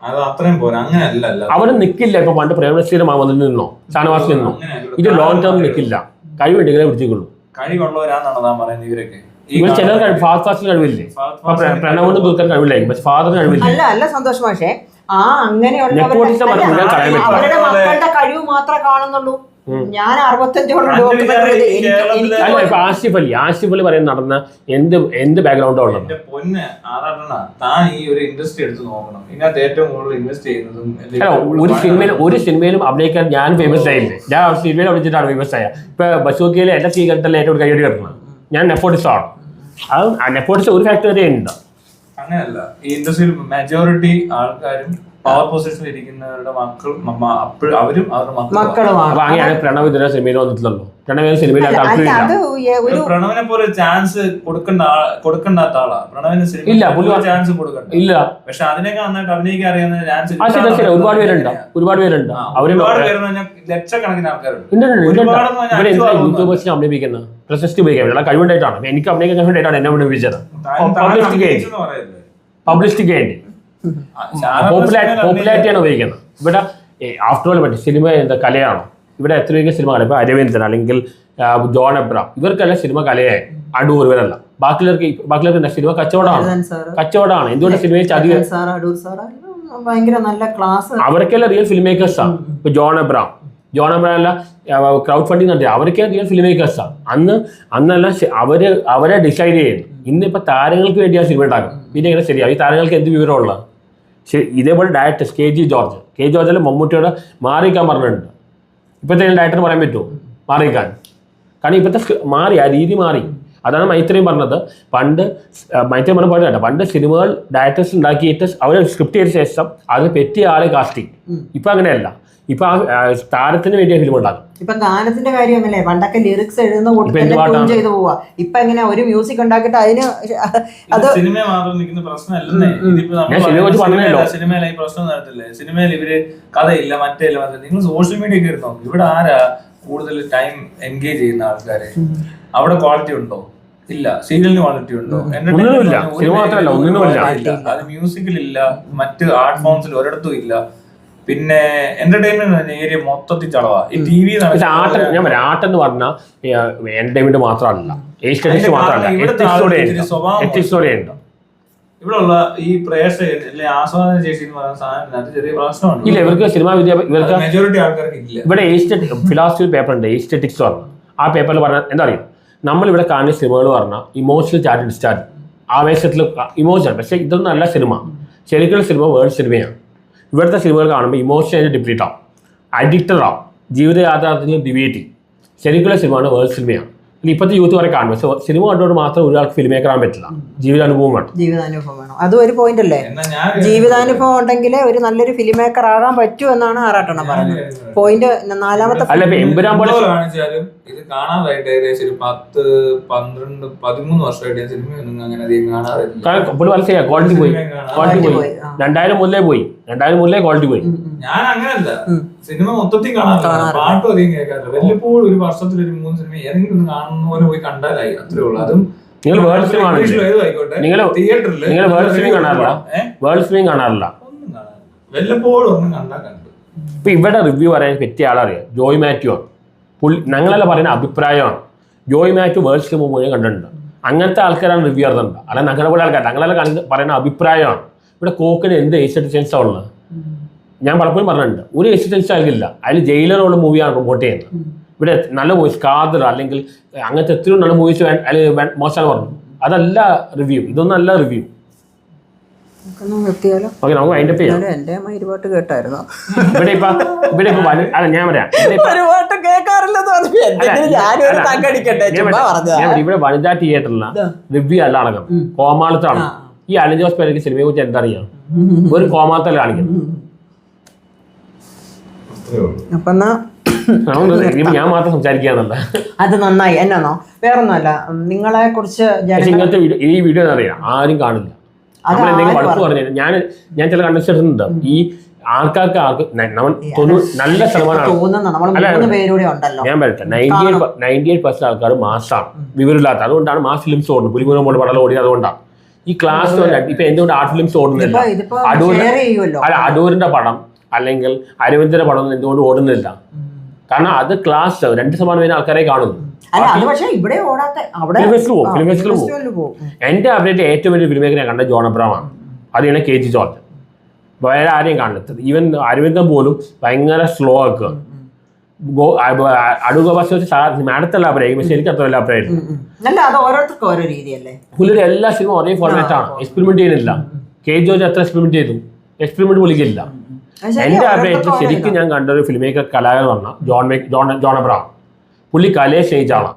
S3: അത് അത്രയും പോരാ. അങ്ങനെയല്ല,
S2: അവര് നിക്കില്ല. ഇപ്പൊ പണ്ട് പ്രേമനശ്രീയുടെ മാമതിൽ നിന്നോ ഷാനവാസിൽ നിന്നോ ഇത് ലോങ് ടേം നിക്കില്ല. കഴിവുണ്ടെങ്കിലേ പിടിച്ചുകൊള്ളൂ.
S3: കഴിവുള്ളവരാണെന്നാണ് താൻ പറയുന്നത്. ഇവരൊക്കെ
S2: ചിലർ ഫാസ്റ്റ് കഴിവില്ലേ? പ്രണവിന് ദുഃഖം കഴിവില്ലായിരിക്കും, പക്ഷെ ഫാദറിന് കഴിവില്ല.
S1: അല്ല സന്തോഷം. പക്ഷേ അവരുടെ മക്കളുടെ കഴിവ് മാത്രമേ കാണുന്നുള്ളൂ. ഞാൻ 65
S2: ആസിഫ് അലി പറയുന്ന നടന്ന എന്ത് ബാക്ക്ഗ്രൗണ്ടാണ് ഉള്ളത്?
S3: പൊന്ന് ആറാട്ടണ, താൻ ഈ ഒരു ഇൻഡസ്ട്രി എടുത്ത് നോക്കണം. ഇതിനകത്ത് ഏറ്റവും കൂടുതൽ ഇൻവെസ്റ്റ് ചെയ്യുന്നതും
S2: ഒരു സിനിമയിലും അഭിനയിക്കാൻ ഞാൻ ഫേമസ് ആയില്ലേ? ഞാൻ സിനിമയിൽ അഭിനയിച്ചിട്ടാണ് ഫേമസ് ആയ. ഇപ്പൊ ബസൂക്കിയിലെ എന്റെ സ്വീകരണത്തിലെ ഏറ്റവും കൈയടി കിടക്കുന്നത് ഞാൻ നെപ്പോട്ടിസം ആണ്. അത് നെപ്പോട്ടിസം ഒരു ഫാക്ടറി ഉണ്ട്.
S3: അങ്ങനെയല്ല, ഈ ഇൻഡസ്ട്രിയിൽ മെജോറിറ്റി ആൾക്കാരും പവർ പൊസിഷനിൽ ഇരിക്കുന്നവരുടെ അവരും അവരുടെ മക്കളുമാണ്.
S2: അങ്ങനെയാണ് പ്രണവ് ഇതിന്റെ സിനിമയിൽ വന്നിട്ടുള്ളൂ. പ്രണവിന് സിനിമയിൽ
S3: പ്രണവിനെ പോലെ ചാൻസ് കൊടുക്കേണ്ടാത്ത ആളാ. പ്രണവിന് ചാൻസ് കൊടുക്കണ്ട ഇല്ല. പക്ഷെ അതിനൊക്കെ നന്നായിട്ട് അഭിനയിക്കാൻ അറിയുന്ന ചാൻസ്
S2: ഒരുപാട് പേരുണ്ട്.
S3: ലക്ഷക്കണക്കിന് ആൾക്കാരുണ്ട്.
S2: യൂട്യൂബേഴ്സിനെ അഭിനയിപ്പിക്കുന്നത് പ്രശസ്തി ഉപയോഗിക്കാൻ കഴിവുണ്ടായിട്ടാണ്. എനിക്ക് അഭിനയിക്കാൻ കഴിവുണ്ടായിട്ടാണ് എന്നെ അഭിനയിപ്പിച്ചത്. പബ്ലിസിറ്റിക്ക് വേണ്ടി പോപ്പുലാരിറ്റിയാണ് ഉപയോഗിക്കുന്നത്. ഇവിടെ ആഫ്റ്റർ ഓൾ പറ്റി സിനിമ എന്താ കലയാണോ? ഇവിടെ എത്രയൊക്കെ സിനിമ കല. ഇപ്പൊ അരവിന്ദൻ അല്ലെങ്കിൽ ജോൺ എബ്രാം ഇവർക്കെല്ലാം സിനിമ കലയായി. അടൂർ ഇവരല്ല. ബാക്കിയുള്ളവർക്ക് സിനിമ കച്ചവടമാണ്. എന്തുകൊണ്ട് സിനിമയിൽ അവർക്കെല്ലാം റിയൽ ഫിലിം മേക്കേഴ്സാണ്. ഇപ്പൊ ജോൺ എബ്രാം അല്ല ക്രൗഡ് ഫണ്ടിങ് നടത്തിയ അവരൊക്കെ റിയൽ ഫിലിം മേക്കേഴ്സാണ്. അന്നല്ല അവരെ ഡിസൈഡ് ചെയ്യുന്നു. ഇന്നിപ്പോ താരങ്ങൾക്ക് വേണ്ടി ആ സിനിമ ഉണ്ടാക്കും. പിന്നെ എങ്ങനെ ശരിയാവും? ഈ താരങ്ങൾക്ക് എന്ത് വിവരമുള്ളത്? ഇതേപോലെ ഡയറക്ടേഴ്സ് കെ ജി ജോർജ് മമ്മൂട്ടിയോട് മാറിക്കാൻ പറഞ്ഞിട്ടുണ്ട്. ഇപ്പോഴത്തെ ഡയറക്ടർ പറയാൻ പറ്റുമോ മാറിക്കാൻ? കാരണം ഇപ്പോഴത്തെ മാറി, ആ രീതി മാറി. അതാണ് മൈത്രയും പറഞ്ഞത്. മൈത്രയും പറഞ്ഞ പോലെ കേട്ടോ, പണ്ട് സിനിമകൾ ഡയറക്ടേഴ്സ് ഉണ്ടാക്കിയിട്ട് അവർ സ്ക്രിപ്റ്റ് ചെയ്ത ശേഷം അത് പറ്റിയ ആളെ കാസ്റ്റിംഗ്. ഇപ്പം അങ്ങനെയല്ല. ഇപ്പൊ ആ താരത്തിന് വേണ്ടിയ ഫിലിം ഉണ്ടാക്കും.
S1: ഇപ്പൊ ഗാനത്തിന്റെ കാര്യം അങ്ങനെ പണ്ടൊക്കെ ലിറിക്സ് എഴുതുന്ന ട്യൂൺ ചെയ്ത് പോവാ. ഇപ്പൊ എങ്ങനെ ഒരു മ്യൂസിക് ഉണ്ടാക്കിയിട്ട് അതിന് അത്
S3: സിനിമ മാത്രം നിൽക്കുന്ന പ്രശ്നമല്ലേ. സിനിമയിൽ ഈ പ്രശ്നം നടത്തില്ലേ, സിനിമയിൽ ഇവര് കഥയില്ല മറ്റേ നിങ്ങൾ സോഷ്യൽ മീഡിയ ഒക്കെ ഇരുന്നോ, ഇവിടെ ആരാ കൂടുതൽ ടൈം എൻഗേജ് ചെയ്യുന്ന ആൾക്കാര്? അവിടെ ക്വാളിറ്റി ഉണ്ടോ? ഇല്ല. സീരിയലിന് ക്വാളിറ്റി ഉണ്ടോ? അത് മ്യൂസിക്കിലില്ല, മറ്റ് ആർട്ട് ഫോംസിൽ ഒരിടത്തും ഇല്ല. പിന്നെ എന്റർടൈൻമെന്റ് ഏരിയ മൊത്തത്തിൽ ചളവാ. ഈ ടി വി
S2: ആർട്ട് എന്ന് പറഞ്ഞാൽ എന്റർടൈൻമെന്റ് മാത്രമല്ല,
S3: ഇവിടെ ഉള്ള ഈ പ്രേക്ഷകർ ആസ്വാദന ശേഷി എന്ന് പറയുന്ന സാധനത്തിന് ചെറിയ പ്രശ്നമാണ്.
S2: ഇല്ല, ഇവർക്ക് സിനിമാ ഇവർക്ക്
S3: മെജോറിറ്റി ആൾക്കാർക്ക് ഇല്ല.
S2: ഇവിടെ ഫിലോസഫി പേപ്പർ ഉണ്ട്, എസ്റ്റെറ്റിക്സ് പറഞ്ഞു. ആ പേപ്പറിൽ പറഞ്ഞാൽ എന്താ അറിയും, നമ്മളിവിടെ കാണുന്ന സിനിമകൾ പറഞ്ഞാൽ ഇമോഷണൽ ചാറ്റ് ഡിസ്ചാർജ്, ആവേശത്തിൽ ഇമോഷൻ. പക്ഷേ ഇതൊന്നും അല്ല സിനിമ. ശരിക്കുള്ള സിനിമ വേൾഡ് സിനിമയാണ്. ഇവിടുത്തെ സിനിമകൾ കാണുമ്പോൾ ഇമോഷനായിട്ട് ഡിപ്ലീറ്റ് ആവും, അഡിക്റ്റഡ് ആവും, ജീവിത യാഥാർത്ഥ്യത്തിൽ ഡിബേറ്റ് ചെയ്യും. ശരിക്കുള്ള സിനിമയാണ് വേൾഡ് സിനിമയാണ്. ഇപ്പോഴത്തെ യൂത്ത് വരെ കാണും. പക്ഷെ സിനിമ കണ്ടുകൊണ്ട് മാത്രം ഒരാൾക്ക് ഫിലിം മേക്കർ ആകാൻ പറ്റില്ല, ജീവിതാനുഭവം വേണം.
S1: ജീവിതാനുഭവം വേണം, അതും ഒരു പോയിന്റ് അല്ലേ. ജീവിതാനുഭവം ഉണ്ടെങ്കിലേ ഒരു നല്ലൊരു ഫിലിം മേക്കർ ആകാൻ പറ്റൂ എന്നാണ് ആറാട്ടെണ്ണം പറയുന്നത്. പോയിന്റ് നാലാമത്തെ
S2: അല്ല, ഇപ്പൊ എമ്പുരാൻ പോലെ
S3: കാണിച്ചാലും ഇത് കാണാതായിട്ട് ഏകദേശം ഒരു 10, 12, 13 വർഷമായിട്ട് സിനിമയൊന്നും അങ്ങനെ അധികം കാണാറില്ല.
S2: ക്വാളിറ്റി പോയി 2000 മുതലേ ക്വാളിറ്റി പോയി.
S3: ഞാൻ അങ്ങനല്ല, സിനിമ മൊത്തത്തിൽ കാണാറില്ല, പാട്ടും അധികം കേൾക്കാറില്ല. വല്ലപ്പോഴും ഒരു വർഷത്തിൽ ഒരു 3 സിനിമ ഏതെങ്കിലും ഒന്ന് കാണുന്ന പോലെ പോയി കണ്ടാലായി, അത്രേ ഉള്ളൂ. അതും
S2: നിങ്ങൾ വേൾഡ് ഫിലിം തിയേറ്ററിൽ നിങ്ങൾ വേൾഡ് ഫിലിം കാണാറില്ല,
S3: വല്ലപ്പോഴും ഒന്നും കണ്ടാ കണ്ടു.
S2: ഇപ്പൊ ഇവിടെ റിവ്യൂ പറയാൻ പറ്റിയ ആളറിയാം, ജോയ് മാത്യു ആണ്. ഞങ്ങളെല്ലാം പറയുന്ന അഭിപ്രായമാണ്. ജോയ് മാത്യു വേൾഡ് ഫിലിം മുഴുവൻ കണ്ടിട്ടുണ്ട്. അങ്ങനത്തെ ആൾക്കാരാണ് റിവ്യൂ നടത്തുന്നത്, അല്ല ഞങ്ങളെ പോലെ ആൾക്കാർ. ഞങ്ങളെല്ലാം പറയുന്ന അഭിപ്രായമാണ്. ഇവിടെ കോക്കിന് എന്ത് എസ്റ്റെറ്റിക്സ് ഉള്ളത് ഞാൻ പലപ്പോഴും പറഞ്ഞിട്ടുണ്ട്. ഒരു എസ്റ്റെറ്റിക്സ് ആകില്ല, അതിൽ ജയിലറുള്ള മൂവിയാണ് പ്രൊമോട്ട് ചെയ്യുന്നത്. ഇവിടെ നല്ല മൂവീസ് കാതർ അല്ലെങ്കിൽ അങ്ങനത്തെ എത്രയും നല്ല മൂവീസ് മോശമാണ് പറഞ്ഞു, അതല്ല റിവ്യൂ. ഇതൊന്നും അല്ല റിവ്യൂ. ഓക്കെ, നമുക്ക് വൈൻഡ് അപ്പ് ചെയ്യാം. ഇവിടെ ഇപ്പൊ അല്ല ഞാൻ പറയാം, ഇവിടെ വനിതാ തിയേറ്ററില റിവ്യൂ അല്ല അടക്കം കോമാളത്താണ്. ഈ അലൻ ജോസ് പേരയ്ക്ക് സിനിമയെ കുറിച്ച് എന്താ അറിയാം? ഒരു കോമാളത്തല്ല കാണിക്കുന്നത്. ഞാൻ മാത്രം സംസാരിക്കാന്നല്ല,
S1: അത് നന്നായി. എന്നാന്നോ വേറൊന്നുമല്ല, നിങ്ങളെ കുറിച്ച്
S2: ഇങ്ങനത്തെ ഈ വീഡിയോ അറിയാം ആരും കാണില്ല. നമ്മളെന്തെങ്കിലും വഴക്ക് പറഞ്ഞു ഞാൻ ചില കണ്ടസ്റ്റൻസ് ഉണ്ട്, ഈ ആൾക്കാർക്ക് നല്ല ശതമാനം ഞാൻ പറയട്ടെ 98% ആൾക്കാർ മാസാണ്, വിവരമില്ലാത്ത. അതുകൊണ്ടാണ് മാസ് ഫിലിംസ് ഓടുന്നത്. പുലിമുരുകൻ പോലെ പടം ഓടിയത് അതുകൊണ്ടാണ്. ഈ ക്ലാസ് ഇപ്പൊ എന്തുകൊണ്ട് ആർട്ട് ഫിലിംസ് ഓടുന്നില്ല? അടൂരിന്റെ പടം അല്ലെങ്കിൽ അരവിന്ദന്റെ പടം എന്തുകൊണ്ട് ഓടുന്നില്ല? കാരണം അത് ക്ലാസ് 2% ആൾക്കാരെ കാണുന്നു. എന്റെ അപ്ഡേറ്റ് ഏറ്റവും വലിയ ഫിലിം മേക്കർ ഞാൻ കണ്ട ജോൺ അബ്രഹാമാണ്. അതിനാണ് KG ജോർജ്. വേറെ ആരെയും കാണുന്നത്. ഈവൻ അരവിന്ദൻ പോലും ഭയങ്കര സ്ലോ ആക്കുക. അടൂർ ഗോപാൽ മാഡത്തല്ല അഭിനയിക്കും, പക്ഷെ എനിക്ക് അത്ര അഭിനയിക്കും. പുള്ളിയുടെ എല്ലാ സിനിമ ഒരേ ഫോർമാറ്റ് ആണ്, എക്സ്പെരിമെന്റ് ചെയ്യുന്നില്ല. KG ജോർജ് എത്ര എക്സ്പെരിമെന്റ് ചെയ്തു? എക്സ്പെരിമെന്റ് വിളിക്കില്ല. എന്റെ അഭിപ്രായത്തിൽ ശരിക്കും ഞാൻ കണ്ട ഒരു ഫിലിം മേക്കർ കലാകാരൻ പറഞ്ഞ ജോൺ അബ്രഹാം. പുള്ളി കലയെ സ്നേഹിച്ചാണ്.